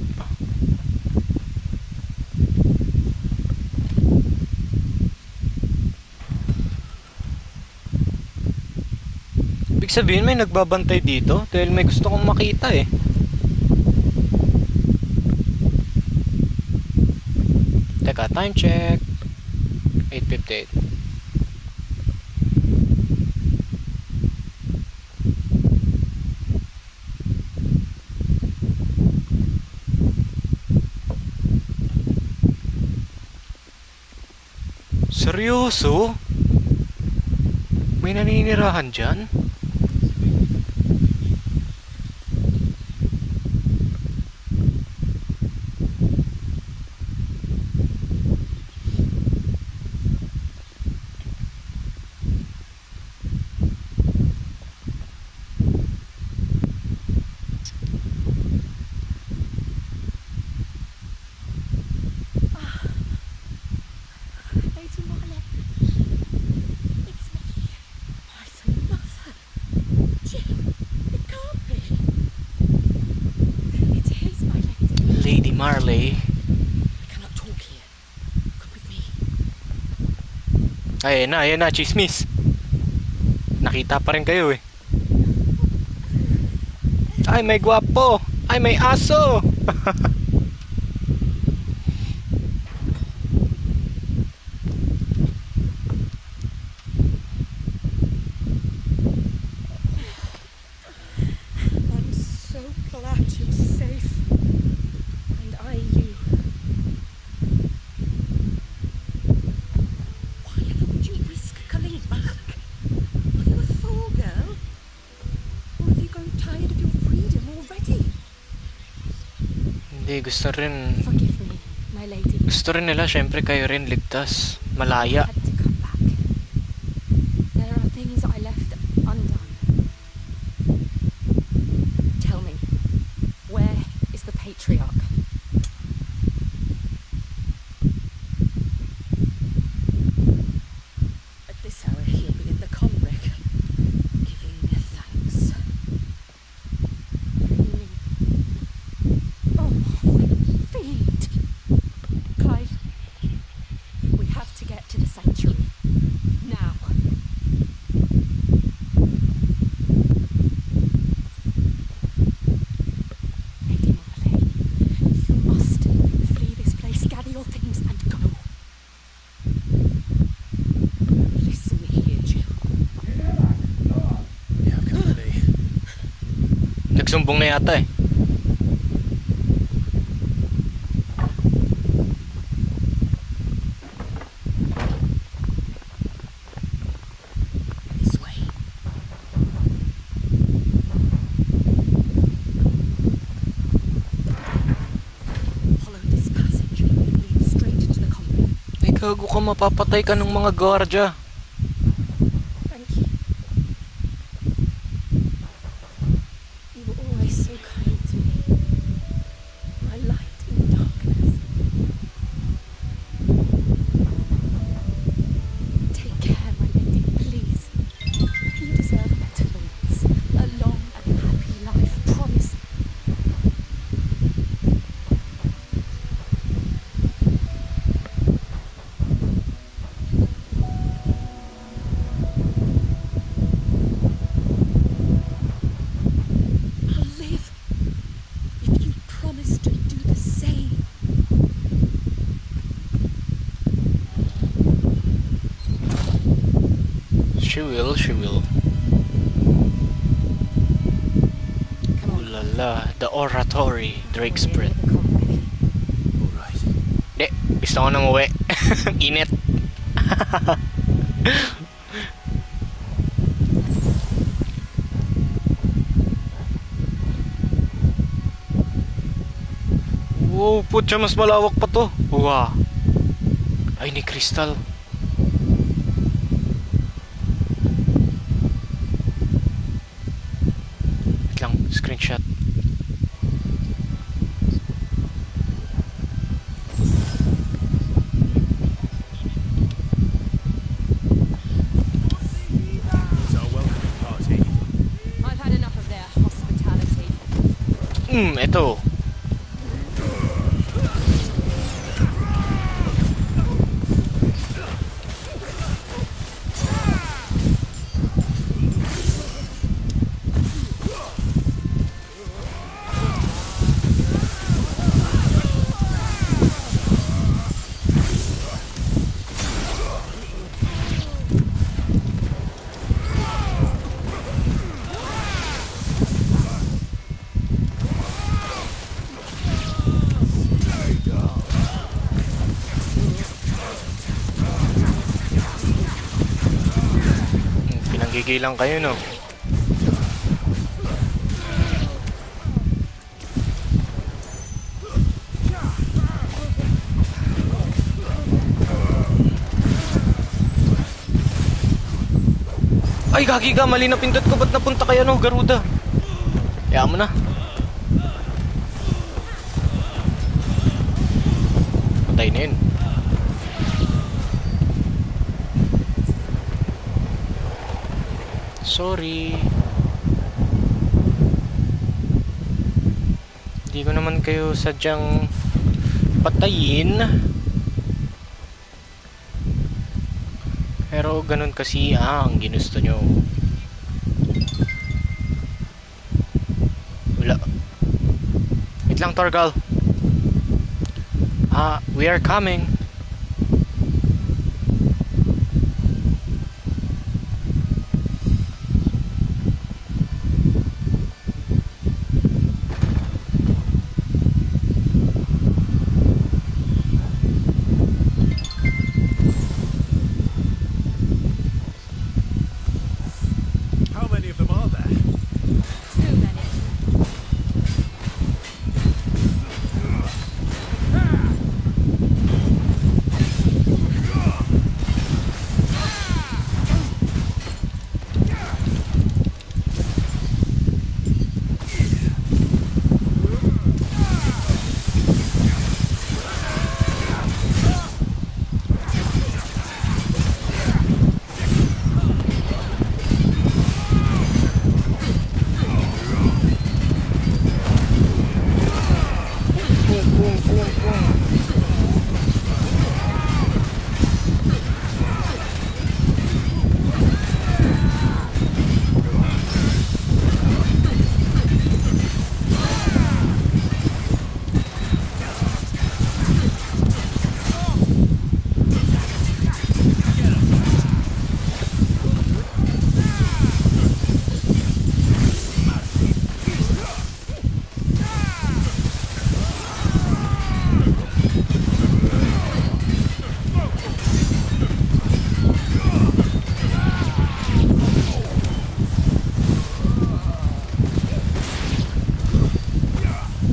Ibig sabihin may nagbabantay dito dahil may gusto kong makita eh. Teka, time check. 8:58. Seryoso? May naninirahan dyan? Lady Marley. It's me. My son mother. Jill, it can't be. It is, my lady. Lady Marley. I cannot talk here. Come with me. Ayan na, chismis. Nakita pa rin kayo eh. Ay, may gwapo! Ay, may aso! I'm so glad you're safe. And I you. Why would you risk coming back? Are you a fool, girl? Or have you grown tired of your freedom already? Hindi, gusto rin. Forgive me, my lady. Gusto rin nila, syempre kayo rin ligtas. Malaya. I had to come back. There are things I left undone. Tell me, where is the patriarch? At this hour he'll be in the convict, giving thanks. You mean nagsumbong na yata eh. This way. Follow this passage. It leads straight into the company. Ay, gago ka, mapapatay ka ng mga gwardiya. Thank you. You were always so kind to me. My light in the darkness. Take care, my lady, please. You deserve better than this. A long and happy life, promise me. I'll live if you promise to do the same. She will, she will. Come Ooh on. la la, the oratory, Drake's We're near Breath. the company. Alright. Di, gusto ko nang uwi. Init. Wow, putya, mas malawak pa to. Wow. Ay, ni Crystal. Wait lang, screenshot. It's our welcoming party. I've had enough of their hospitality. Eto. Pinanggigilan kayo, no? Ay, gagi ka, mali na pindot ko. Ba't napunta kayo, no, Garuda? Kaya mo na. Patay na yun. Sorry. Hindi ko naman kayo sadyang patayin. Pero ganun kasi ang ginusto nyo. Wala. Wait lang, Torgal. We are coming. How many of them are there? Too many.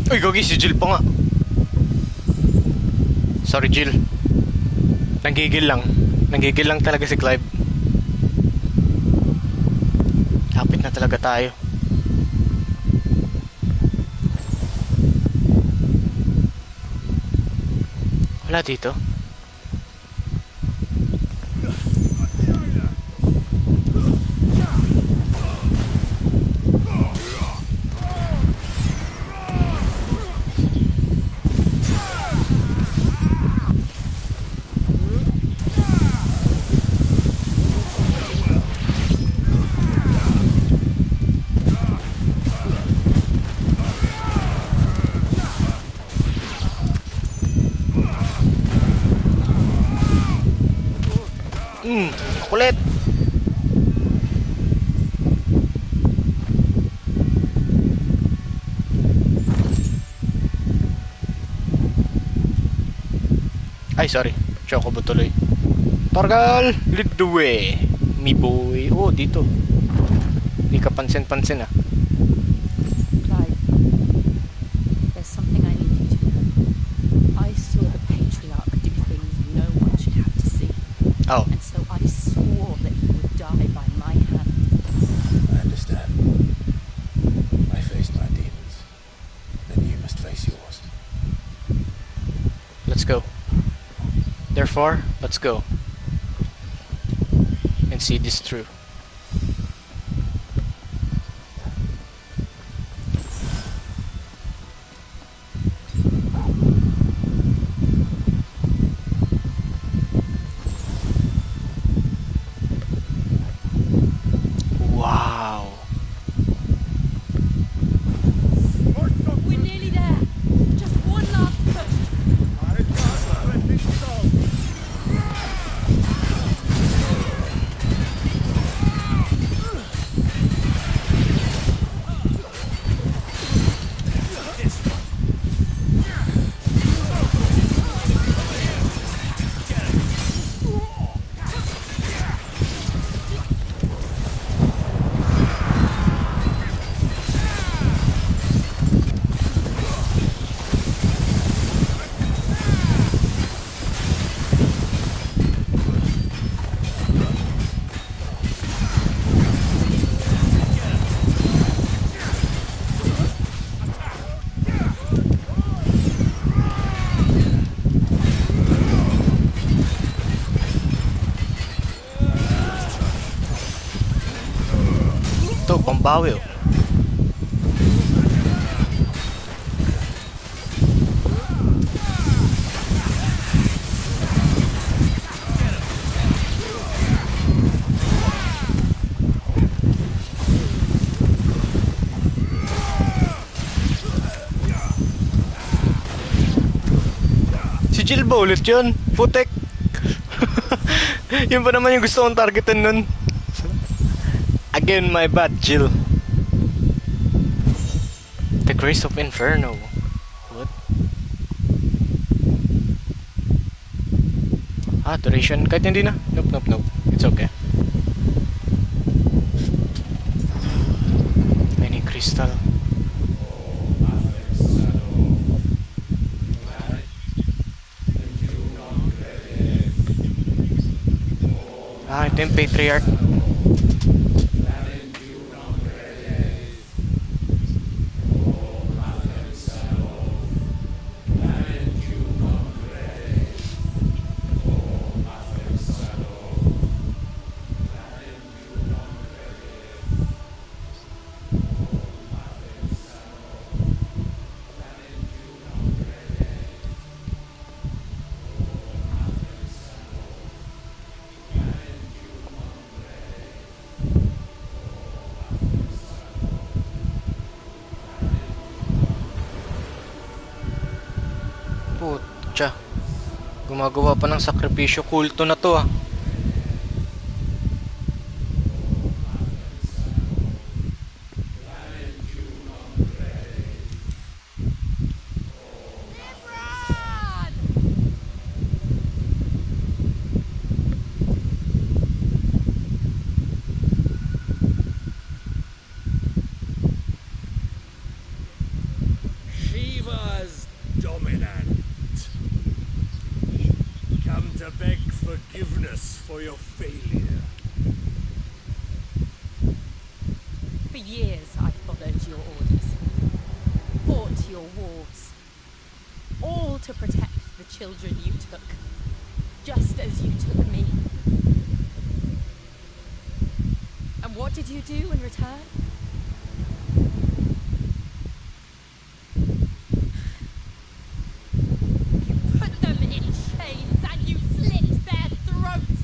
Uy, gagi, si Jill pa nga. Sorry, Jill. Nanggigil lang. Nanggigil lang talaga si Clive. Kapit na talaga tayo. Wala dito. Kulit. Ay, sorry. Chocobo tuloy. Torgal, lead the way. Me boy. Oh, dito. Hindi ka pansin-pansin ah. Clive, there's something I need you to know. I saw the Patriarch do things no one should have to see. Oh. And so I swore that he would die by my hand. I understand. I faced my demons. Then you must face yours. Let's go. Therefore, let's go. And see this through. Wow. We're nearly there. Just one last push. Ito, pambawi oh. Si Jill ba ulit yun? Putek. Yun pa naman yung gusto kong targetin nun. Again, my bad, Jill. The Grace of Inferno. What? Ah, duration. Kahit hindi na. Nope, nope, nope. It's okay. Many crystal. Ah, ito yung Patriarch. Putya. Gumagawa pa ng sakripisyo. Kulto na to ah. for your failure. For years I followed your orders, fought your wars, all to protect the children you took, just as you took me. And what did you do in return? You put them in chains and you slit their throats!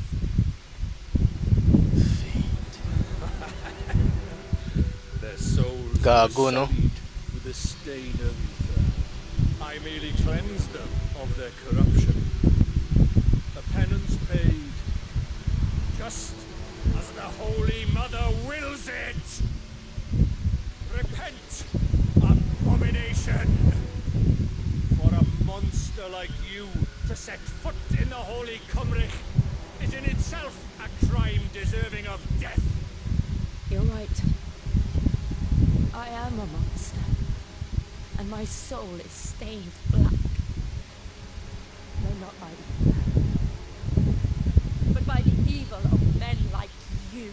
Their souls Gago, were no? sullied with the stain of ether. I merely cleansed them of their corruption. A penance paid, just as the Holy Mother wills it. Repent, abomination! For a monster like you to set foot in the Holy Cymric is in itself a crime deserving of death. You're right. I am a monster. And my soul is stained black. No, not by the evil, but by the evil of men like you,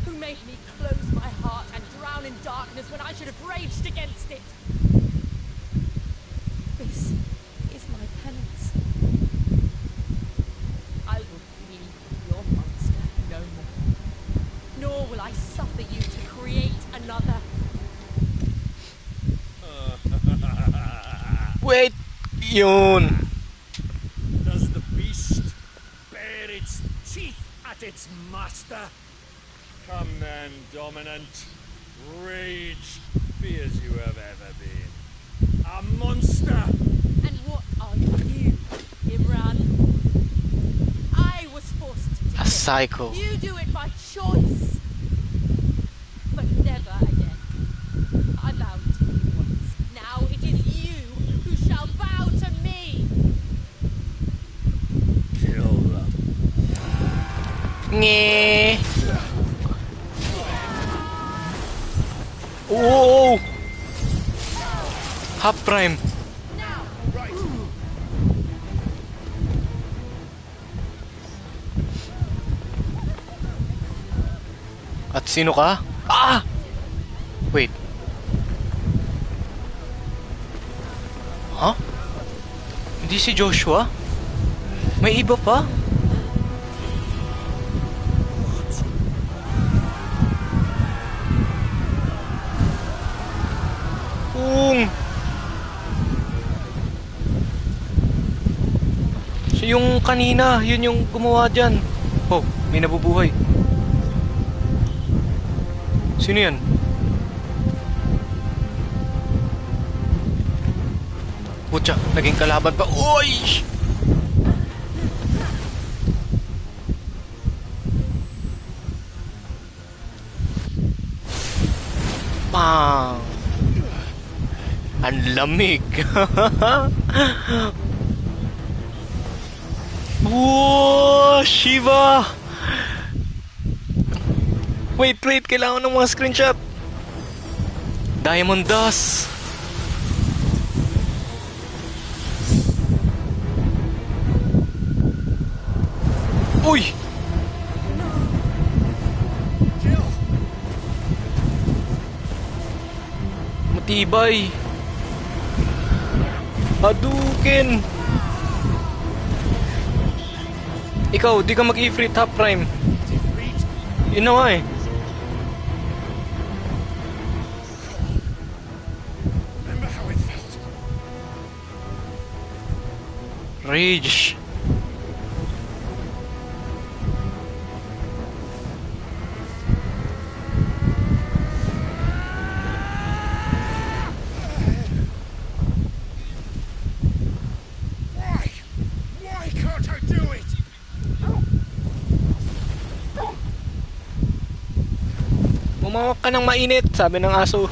who made me close my heart and drown in darkness when I should have raged against it. This is my penance. I will be your monster no more. Nor will I suffer you to create another. Wait! Yun! Does the beast bare its teeth at its master? Come then, dominant. Rage, be as you have ever been. A monster! And what are you, Imran? I was forced to do A it. psycho. You do it by choice. But never again. I bowed to you once. Now it is you who shall bow to me. Kill them. Nye. Oh! Half prime. At sino ka? Ah! Wait. Huh? Hindi si Joshua? May iba pa? Siya yung kanina, yun yung gumawa dyan. Oh, may nabubuhay. Sino yan? Putya, naging kalaban pa. Oy! Bang! Ang lamig. Whoa! Shiva! Wait, kailangan ng mga screenshot. Diamond Dust. Uy! Matibay. Hadouken. Ikaw, di ka mag-i-free top prime. Yun na nga eh. Remember how it felt? Rage. Why can't I do it? Umawak ka ng mainit, sabi ng aso.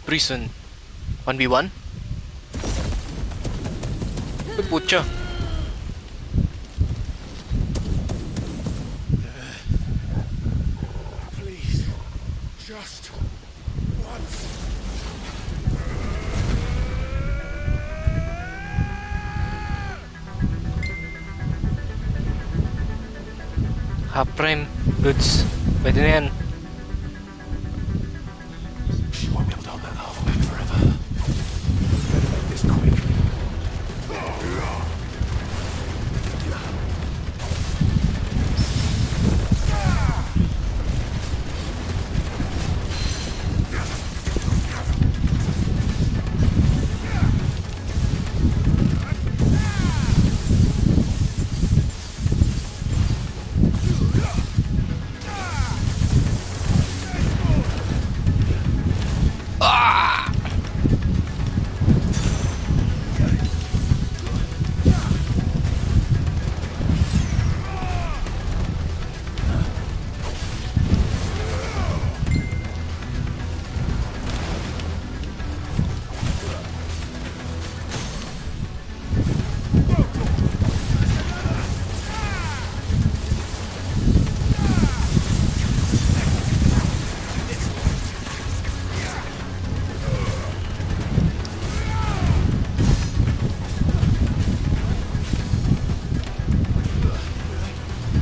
Prison. 1v1? Uy, putya. Please, just once. Half prime. Goods. Pwede na yan. She won't be able to hold that half back forever. Better make this quick.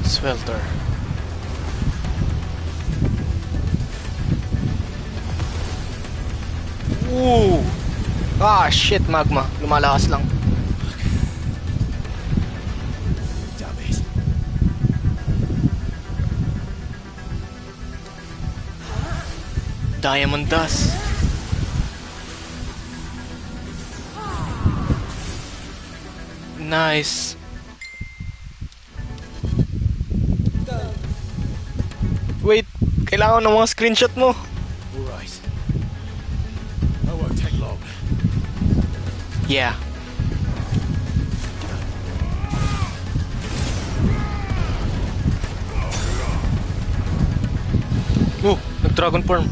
Swelter. Ooh! Ah, shit, magma. Lumalakas lang. Damn it. Diamond dust. Nice. Wait, kailangan ng mga screenshot mo. All right. That won't take long. Yeah. Oh, nag-dragon form.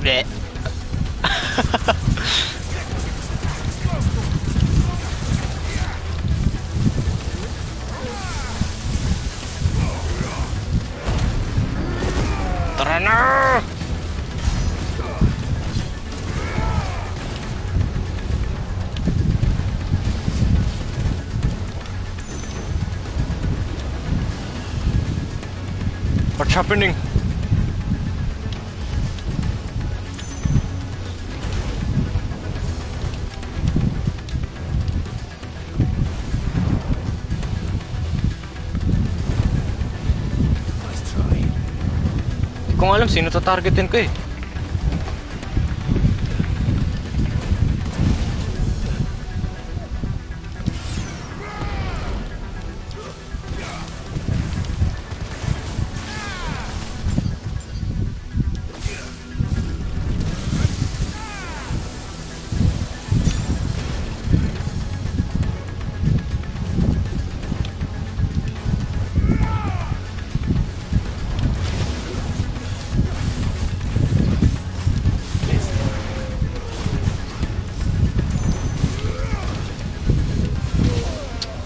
Bleh. Tara na! What's happening? Hindi ko nga alam sino tatargetin ko eh.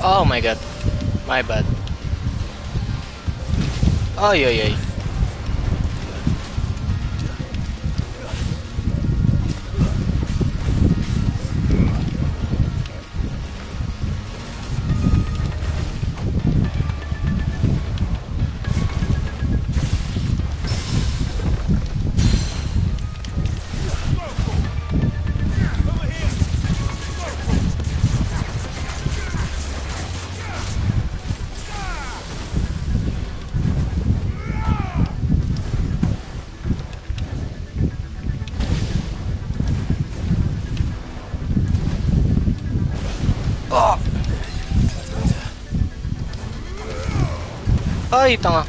Oh my god. My bad. Ay ay ay. Ay, tanga.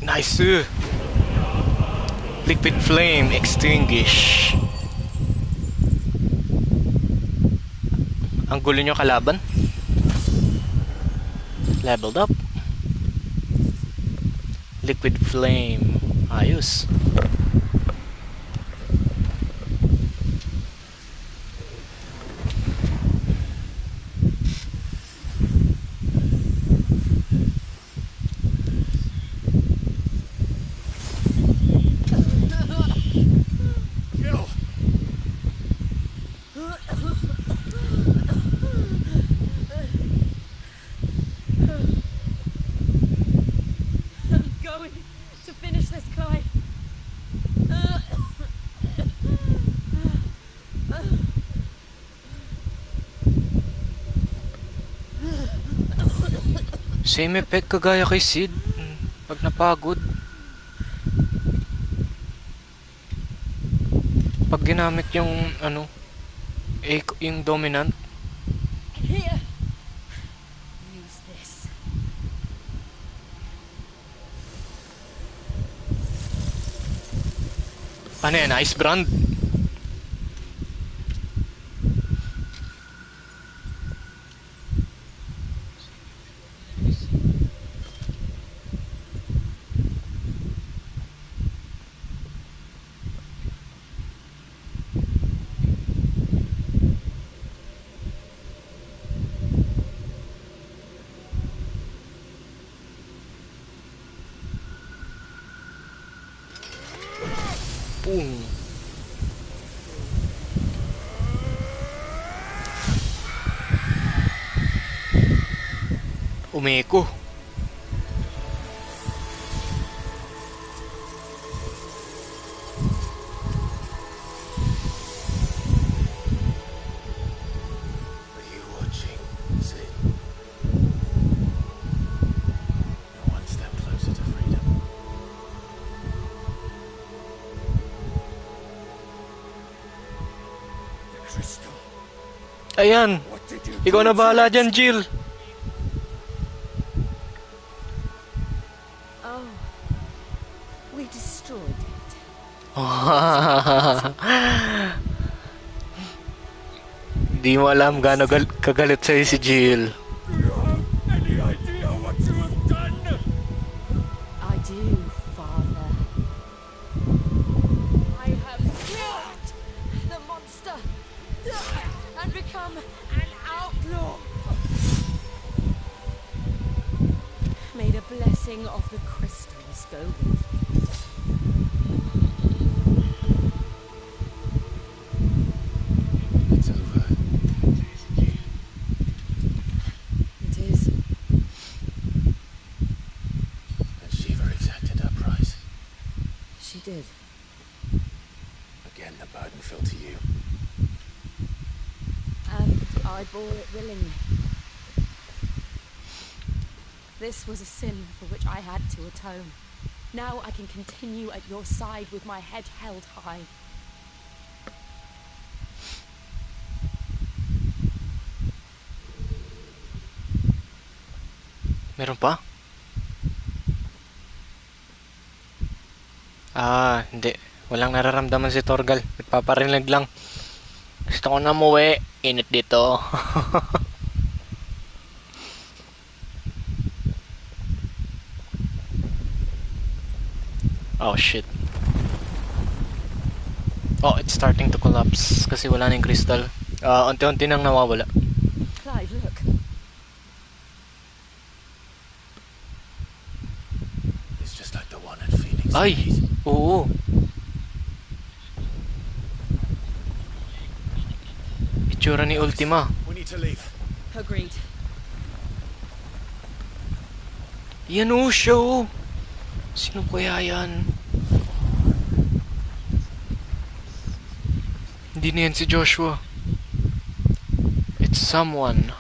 Nice. Liquid flame extinguish. Ang gulo nyo kalaban. Leveled up. Liquid flame. Ayos. Same effect kagaya kay Sid pag napagod. Pag ginamit yung ano, yung dominant. Here. Use this. Ano yan? Ice brand? Boom. Umeko. Are you watching, Sid? One step closer to freedom. The crystal. Ayan. What did you Ikaw do na to bahala it? dyan, Jill. Oh. We destroyed it. Di mo alam gaano kagalit sa'yo si Jill. Do you have any idea what you have done? I do, Father. I have killed the monster and become an outlaw. May the blessing of the crystals go with you. It's over. It is. And Shiva exacted her price. She did. Again, the burden fell to you. And I bore it willingly. This was a sin for which I had to atone. Now I can continue at your side with my head held high. Meron pa? Ah, hindi. Walang nararamdaman si Torgal. Nagpaparinig lang. Gusto ko na muwi. Init dito. Oh shit. Oh, it's starting to collapse kasi wala na yung crystal. Unti-unti nang nawawala. Clive, look. It's just like the one at Phoenix. Ay! Oo. Itsura ni Ultima. We need to leave. Agreed. Yan o siya o. Sino kaya yan? Hindi na yan si Joshua. It's someone.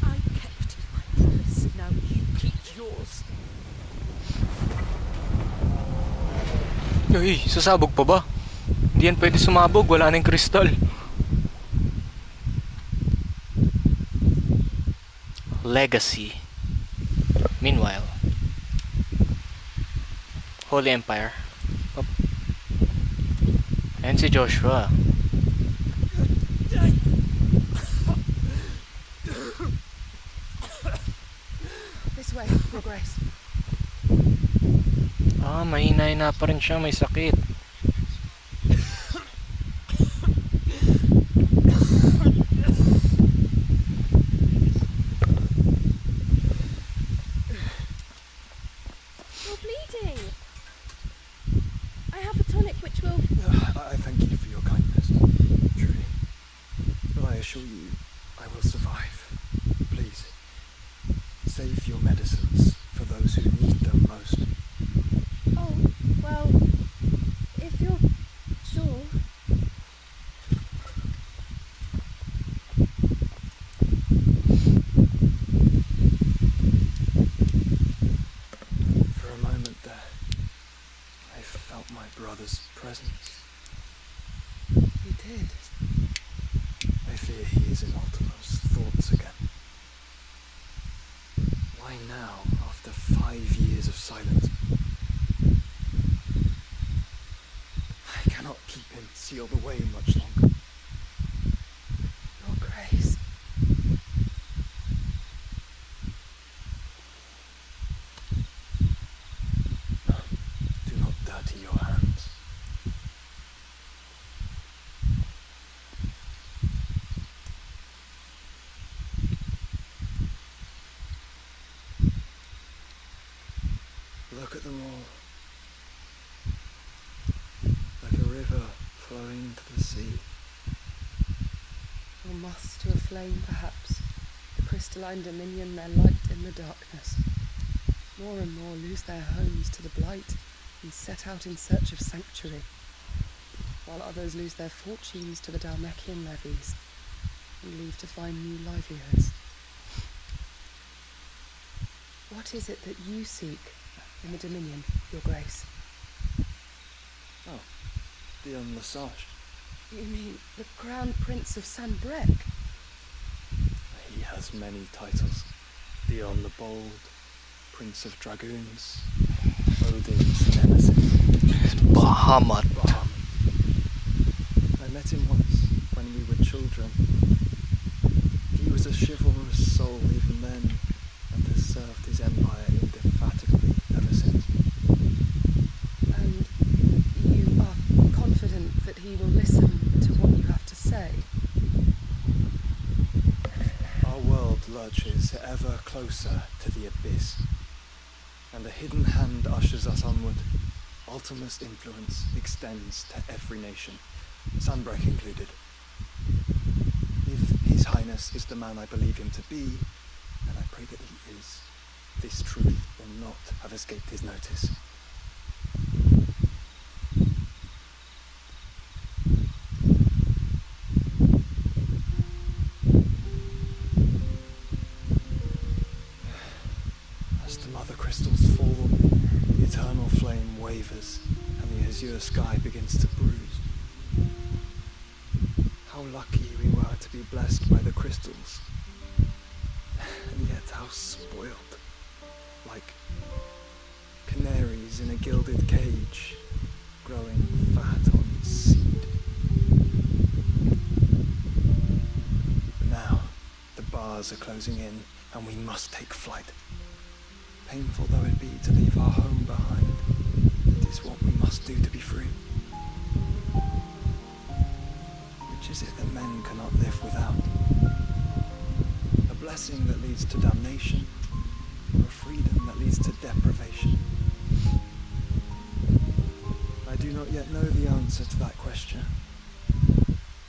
I kept my promise. Now you keep yours. Uy, sasabog pa ba? Hindi yan pwede sumabog, wala nang kristal. Legacy. Meanwhile, Holy Empire. Oh. Ayan si Joshua. This way, Your Grace. Ah, mahina-hina pa rin siya, may sakit. You're bleeding. I have a tonic which will... I thank you for your kindness, truly. But I assure you, I will survive. Please, save your medicines for those who need them most. Oh, well, if you're sure... For a moment there, I felt my brother's presence. You did. I fear he is in Ultima's thoughts again. Why now, after 5 years of silence? I cannot keep him sealed away much longer. Your Grace. Do not dirty your hands. Look at them all. Like a river flowing to the sea. Or moths to a flame, perhaps. The crystalline dominion their light in the darkness. More and more lose their homes to the blight and set out in search of sanctuary, while others lose their fortunes to the Dalmekian levies and leave to find new livelihoods. What is it that you seek in the Dominion, Your Grace? Oh, Dion Lesage. You mean the Crown Prince of Sanbreque? He has many titles. Dion the Bold, Prince of Dragoons, Odin's Nemesis. Bahamut. I met him once when we were children. He was a chivalrous soul even then, and has served his empire indefatigably ever since. And you are confident that he will listen to what you have to say? Our world lurches ever closer to the abyss, and a hidden hand ushers us onward. Ultima's influence extends to every nation, Sanbreque included. If His Highness is the man I believe him to be, and I pray that he is, this truth will not have escaped his notice. As the mother crystals fall, the eternal flame wavers, and the azure sky begins to bruise. How lucky we were to be blessed by the crystals, and yet how spoiled, like canaries in a gilded cage, growing fat on seed. But now, the bars are closing in, and we must take flight. Painful though it be to leave our home behind, the blessing that leads to damnation, or a freedom that leads to deprivation? I do not yet know the answer to that question.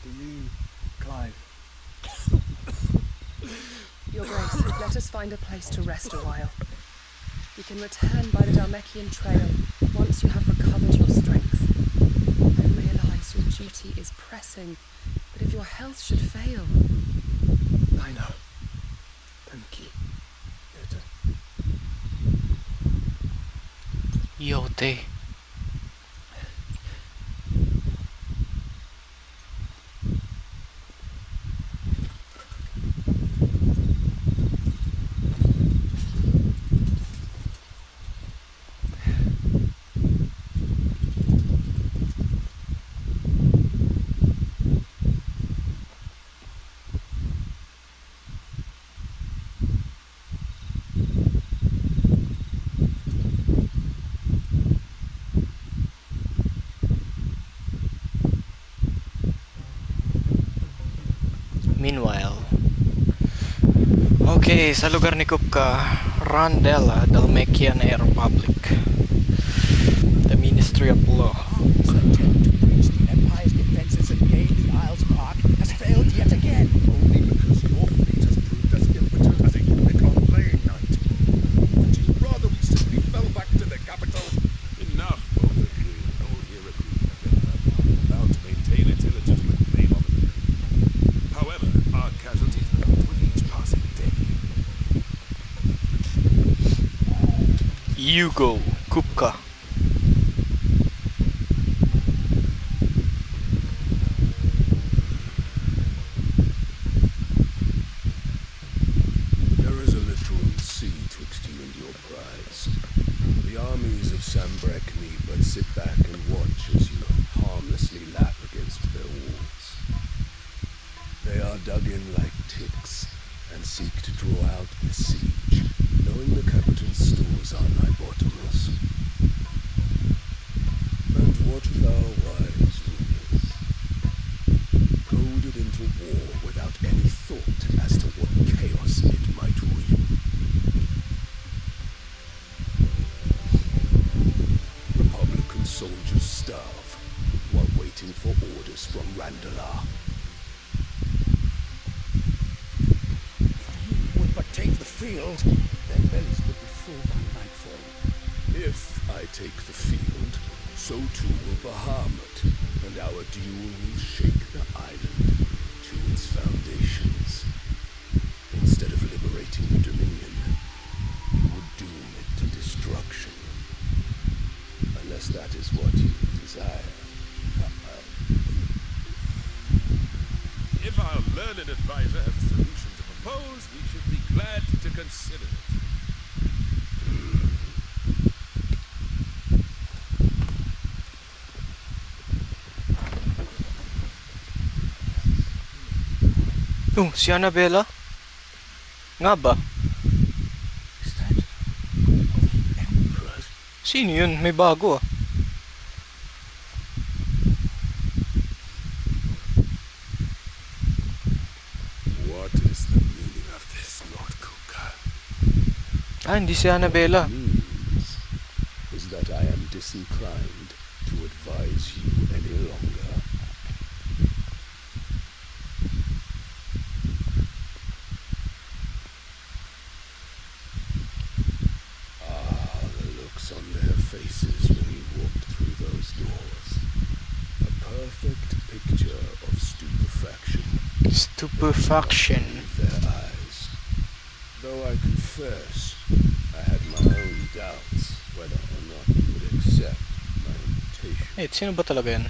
Do you, Clive? Your Grace, let us find a place to rest a while. We can return by the Dhalmekian trail once you have recovered your strength. I realize your duty is pressing, but if your health should fail... I know. Thank you, Yote. Meanwhile, okay, sa lugar ni Kupka, Randella, Dhalmekian Air Republic, the Ministry of Law. Army's attempt to breach the Empire's defenses and gain the Isles Park has failed yet again. Only because your fleet has proved as impotent as a unicorn playing knight. Would you rather we simply fell back to the capital? Enough, both of you. All here agree that we are allowed to maintain its illegitimate claim on the land. However, our casualties mount with each passing day. You go, Kupka. There is a literal sea twixt you and your prize. The armies of Sambrek need but sit back and watch as you harmlessly lap against their walls. They are dug in like ticks and seek to draw out the siege, knowing the capital's stores are nigh bottomless. And what thou wise rulers, goaded into war without any thought as to what chaos it might reap. Republican soldiers starve while waiting for orders from Randalar. Would but take the field, their bellies would be full by nightfall. If I take the field, so too will Bahamut, and our duel will shake the island to its foundations. Instead of liberating the Dominion, you would doom it to destruction. Unless that is what you desire. If our learned advisor has a solution to propose, we should be glad to consider it. Oh, si Annabella? Nga ba? Is that the Emperor? Sino yun? May bago ah. What is the meaning of this, Lord Kuka? Ah, hindi si Annabella. Means is that I am disinclined to advise you any longer. The looks on their faces when you walked through those doors. A perfect picture of stupefaction. Stupefaction. Leave their eyes. Though I confess, I had my own doubts whether or not you would accept my invitation. Eh, sino ba talaga yan?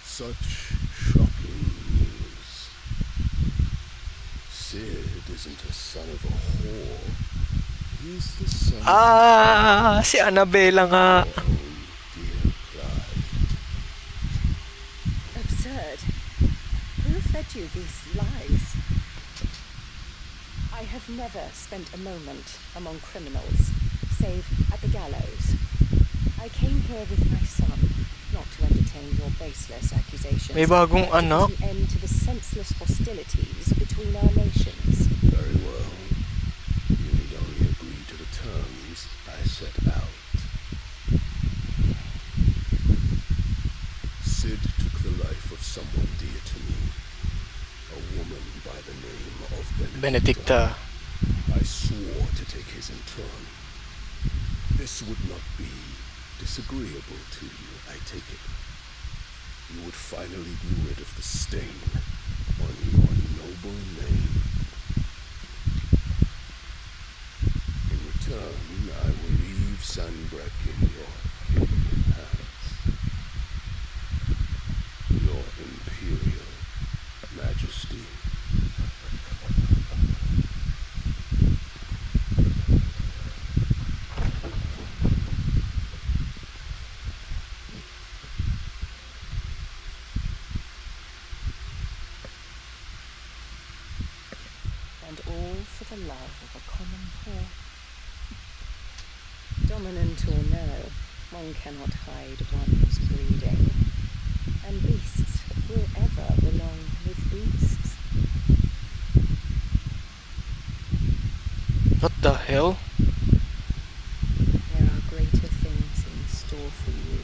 Such shocking news. Sid isn't a son of a whore. He's the son Ah, si Annabella nga. of your own dear Clive. Absurd. Who fed you these lies? I have never spent a moment among criminals, save at the gallows. I came here with my son, not to entertain your baseless accusations, May bagong but to anak. put an end to the senseless hostilities between our nations. Very well. You need only agree to the terms I set out. Sid took the life of someone dear to me, a woman by the name of Benedicta. I swore to take his in turn. This would not be disagreeable to you, I take it. You would finally be rid of the stain on your noble name. In return, I will leave Sanbreque in your capable hands. Your Imperial Majesty. And all for the love of a common poor. Dominant or no, one cannot hide one's breeding. And beasts will ever belong with beasts. What the hell? There are greater things in store for you,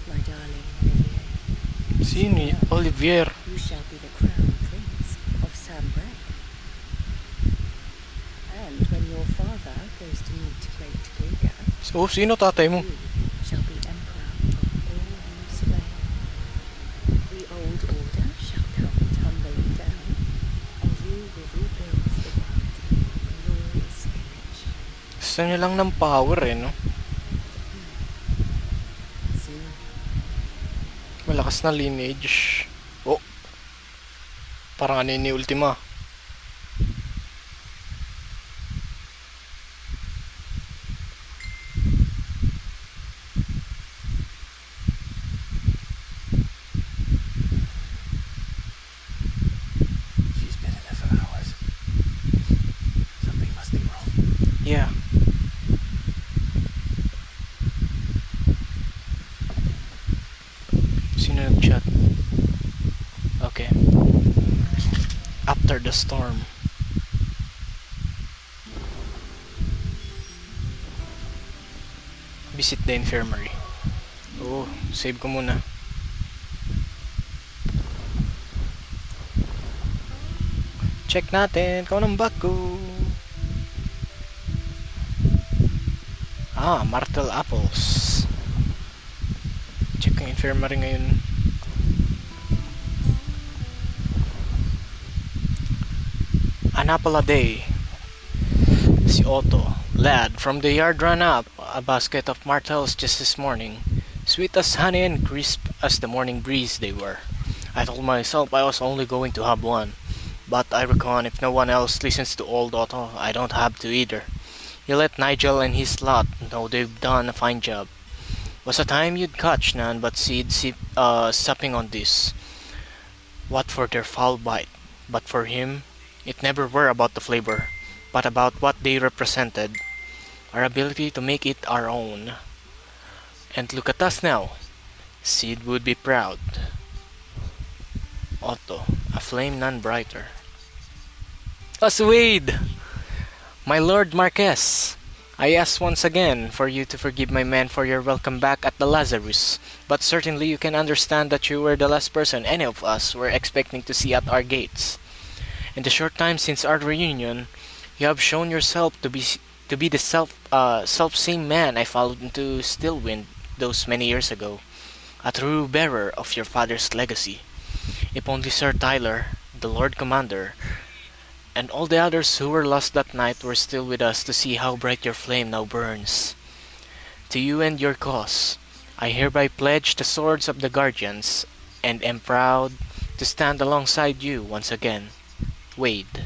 my darling Olivier. Sino y- Olivier? You shall be the crown prince of Sanbreque. And when your father goes to meet great Giga, Oh, sino tatay mo? you shall be emperor of all you slay. The old order shall come tumbling down, and you will rebuild the world in your glorious image. Gusto niya lang ng power no? Soon, Malakas na lineage. Oh. Parang ano yun ni Ultima. She's been in there for hours. Something must be wrong. Yeah. Sino nag-chat? Okay. After the storm. Visit the infirmary. Oh, save ko muna. Check natin kung anong bago. Ah, Martel Apples. Check yung infirmary ngayon. An apple a day. Si Otto, lad, from the yard ran up a basket of martels just this morning. Sweet as honey and crisp as the morning breeze they were. I told myself I was only going to have one, but I reckon if no one else listens to old Otto, I don't have to either. You let Nigel and his lot know they've done a fine job. Was a time you'd catch none but Sid supping on this. What for their foul bite, but for him, it never were about the flavor, but about what they represented, our ability to make it our own. And look at us now. Sid would be proud. Otto, a flame none brighter. Wade! My Lord Marquess, I ask once again for you to forgive my men for your welcome back at the Lazarus, but certainly you can understand that you were the last person any of us were expecting to see at our gates. In the short time since our reunion, you have shown yourself to be the self same man I followed into Stillwind those many years ago, a true bearer of your father's legacy. If only Sir Tyler, the Lord Commander, and all the others who were lost that night were still with us to see how bright your flame now burns. To you and your cause, I hereby pledge the swords of the Guardians, and am proud to stand alongside you once again. Wade.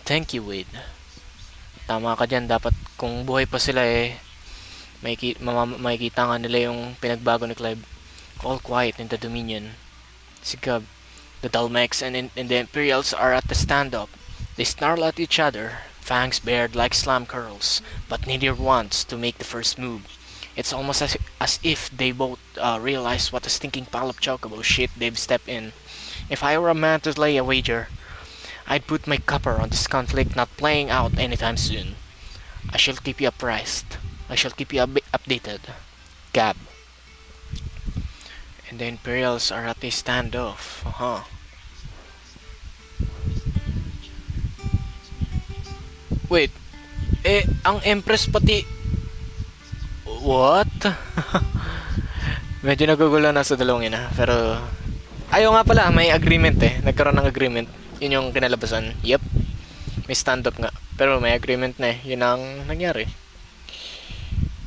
Thank you, Wade. Tama ka dyan, dapat kung buhay pa sila makikita nga nila yung pinagbago ni Clive. All quiet in the Dominion. Sigab, the Dalmex and the Imperials are at the stand-up. They snarl at each other, fangs bared like slime curls, but neither wants to make the first move. It's almost as if they both realize what a stinking pile of chocobo shit they've stepped in. If I were a man to lay a wager, I'd put my copper on this conflict not playing out anytime soon. I shall keep you apprised. I shall keep you updated. Gab. And the Imperials are at a standoff. Wait. Ang Empress pati... What? Medyo nagugulo na sa dalawang yun, pero... Ayaw nga pala, may agreement Nagkaroon ng agreement. Yun yung kinalabasan. Yep. May stand-up nga. Pero may agreement na Yun ang nangyari.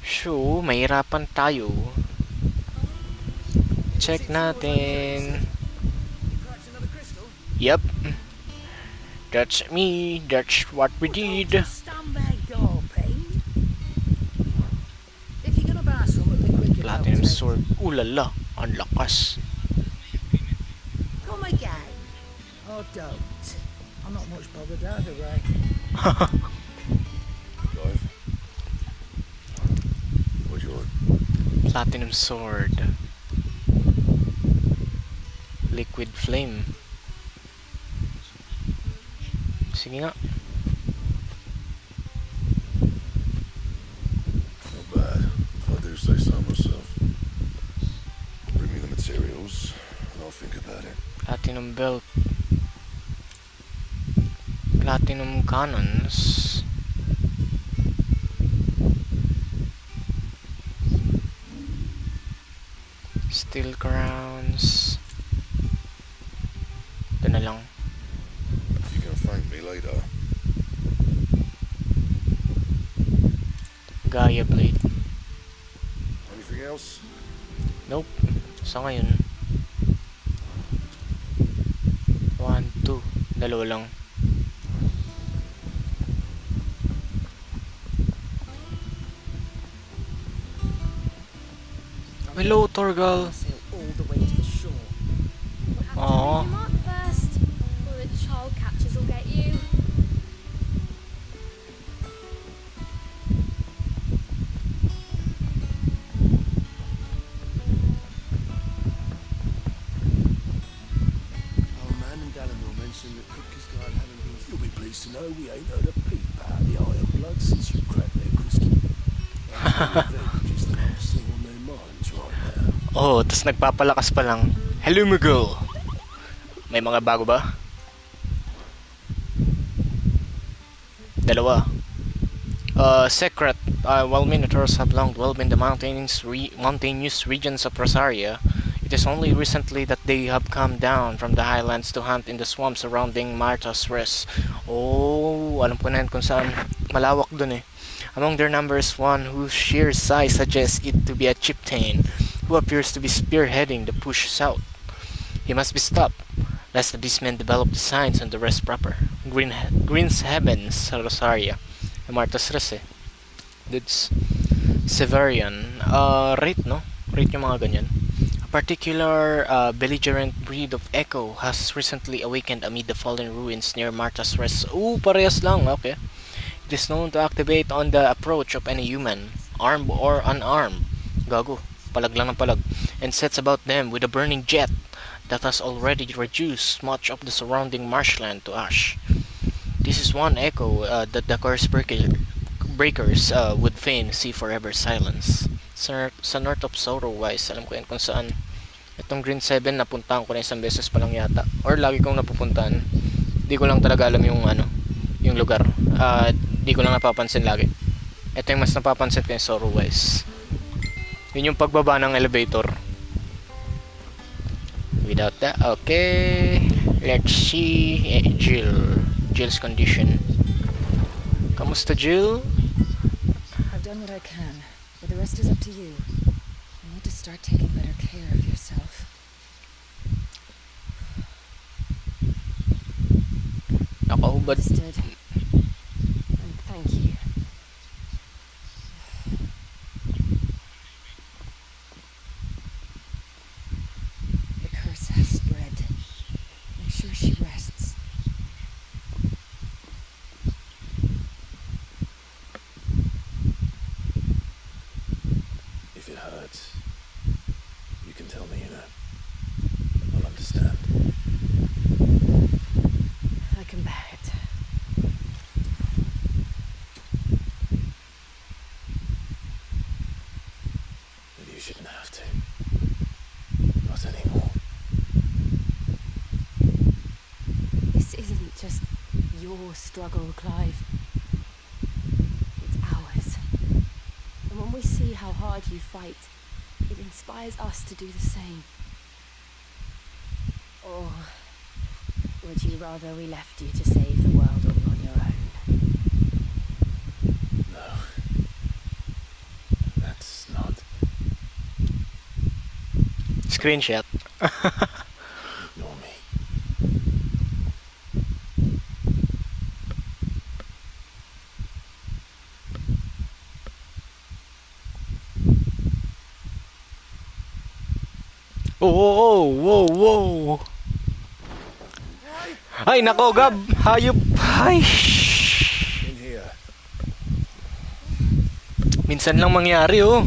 So, mahirapan tayo. Check natin. Yep. That's me. That's what we did. Platinum sword. Ulala. Ang lakas. Come again. Oh, don't. I'm not much bothered either way. Clive? What do you want? Platinum sword. Liquid flame. Sige nga. Not bad, if I do say so myself. Bring me the materials, and I'll think about it. Platinum belt. Platinum cannons. Steel crowns. Ito na lang. You can thank me later. Gaia blade. Anything else? Nope. Sa ngayon. 1, 2. Dalawa lang. Hello, Torgal. All the way to the shore. Aww. Leave him up first, or the child catchers will get you. Old man and Dallimore mentioned that Cookie's guard hadn't been... You'll be pleased to know we ain't heard a peep out of the Iron Blood since you cracked their crystal. Revenge is the last thing on their minds right now. Oh, tas nagpapalakas pa lang. Hello, Miguel. May mga bago ba? Dalawa. Secret. While Minotaurs have long dwelled in the mountainous regions of Rosaria, it is only recently that they have come down from the highlands to hunt in the swamps surrounding Marta's Rest. Oh, alam ko na yan kung saan. Malawak dun Among their numbers, one whose sheer size suggests it to be a chieftain, who appears to be spearheading the push south. He must be stopped, lest these men develop designs on the rest proper. Green's Heavens, Rosaria. Marta's Rest Dudes. Severian. Rate, no? Rate yung mga ganyan. A particular belligerent breed of echo has recently awakened amid the fallen ruins near Marta's Rest. Ooh, parehas lang. Okay. It is known to activate on the approach of any human, armed or unarmed. Gago. Palag lang ng palag. And sets about them with a burning jet that has already reduced much of the surrounding marshland to ash. This is one echo that the curse breakers would fain see forever silence. Sa North of Sorrowwise, alam ko yan kung saan. Itong Green 7, napuntahan ko na isang beses pa lang yata. Or lagi kong napupuntahan. Di ko lang talaga alam yung yung lugar. Di ko lang napapansin lagi. Ito yung mas napapansin ko yung Sorrowwise. Yun yung pagbaba ng elevator. Without that, okay. Let's see. Jill's condition. Kamusta, Jill? I've done what I can, but the rest is up to you. You need to start taking better care of yourself. Nakahubad. Understood. And thank you. The curse has spread. Make sure she rests. your struggle, Clive. It's ours. And when we see how hard you fight, it inspires us to do the same. Or would you rather we left you to save the world all on your own? No. That's not. Screenshot. Ignore me. Oh, whoa, whoa. Ay, nako, Gab. Hayop. Ay. In here. Minsan lang mangyari, oh.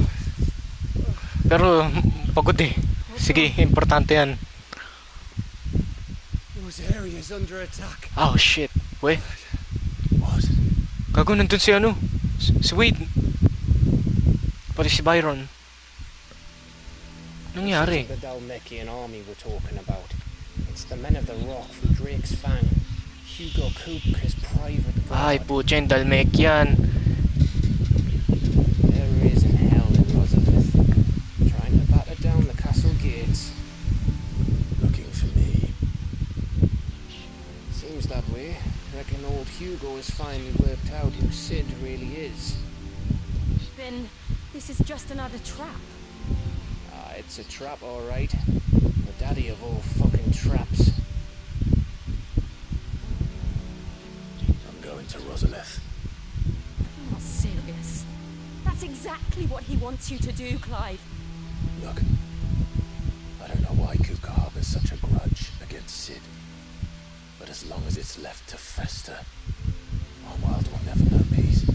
Pero, pagod eh. Sige, importante yan. Those areas under attack. Oh, shit. Wait. What? Gago, nandun si ano? Si Wade. Pati si Byron. Nangyari? This isn't the Dalmekian army we're talking about. It's the men of the Rock from Drake's Fang. Hugo Kupka's private guard. Ay, putya, yung Dalmekian. There is in hell in Rosalith, trying to batter down the castle gates. Looking for me. Seems that way. Reckon old Hugo has finally worked out who Sid really is. Then this is just another trap. It's a trap, all right. The daddy of all fucking traps. I'm going to Rosalith. You're not serious. That's exactly what he wants you to do, Clive. Look, I don't know why Kupka harbors such a grudge against Sid. But as long as it's left to fester, our world will never know peace.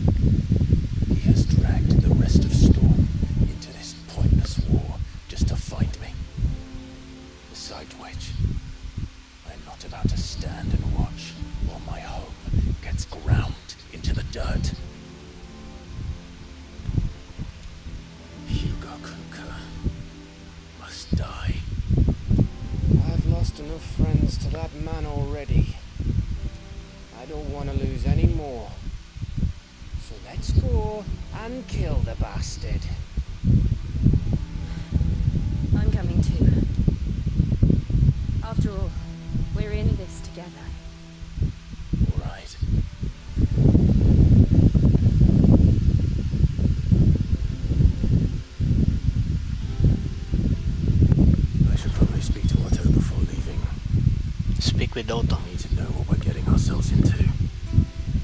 He has dragged the rest of Storm into this pointless war just to find me. Besides which, I'm not about to stand and watch while my home gets ground into the dirt. Hugo Kupka must die. I've lost enough friends to that man already. I don't want to lose any more. So let's go and kill the bastard. I'm coming too. After all, we're in this together. Right. I should probably speak to Otto before leaving. Speak with Otto. We need to know what we're getting ourselves into.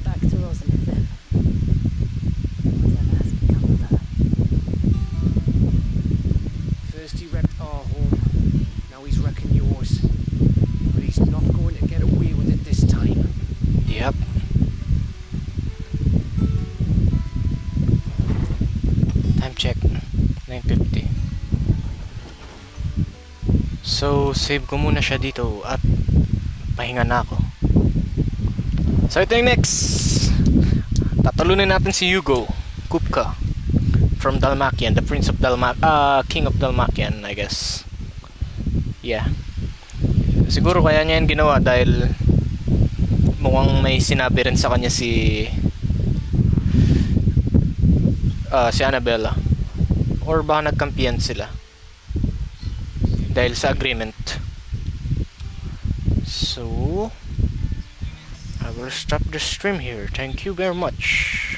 Back to Rosalith then. Whatever has become of her. First he wrecked our home, now he's wrecking yours. But he's not going to get away with it this time. Yep. Time check. 9:50. So, save ko muna siya dito at pahinga na ako. So, ito yung next. Tatalunin natin si Hugo Kupka from Dalmakian, the Prince of King of Dalmakian, I guess. Yeah. Siguro kaya niya yan ginawa dahil mukhang may sinabi rin sa kanya si Annabella, or baka nagkampiyan sila dahil sa agreement. So I will stop the stream here. Thank you very much.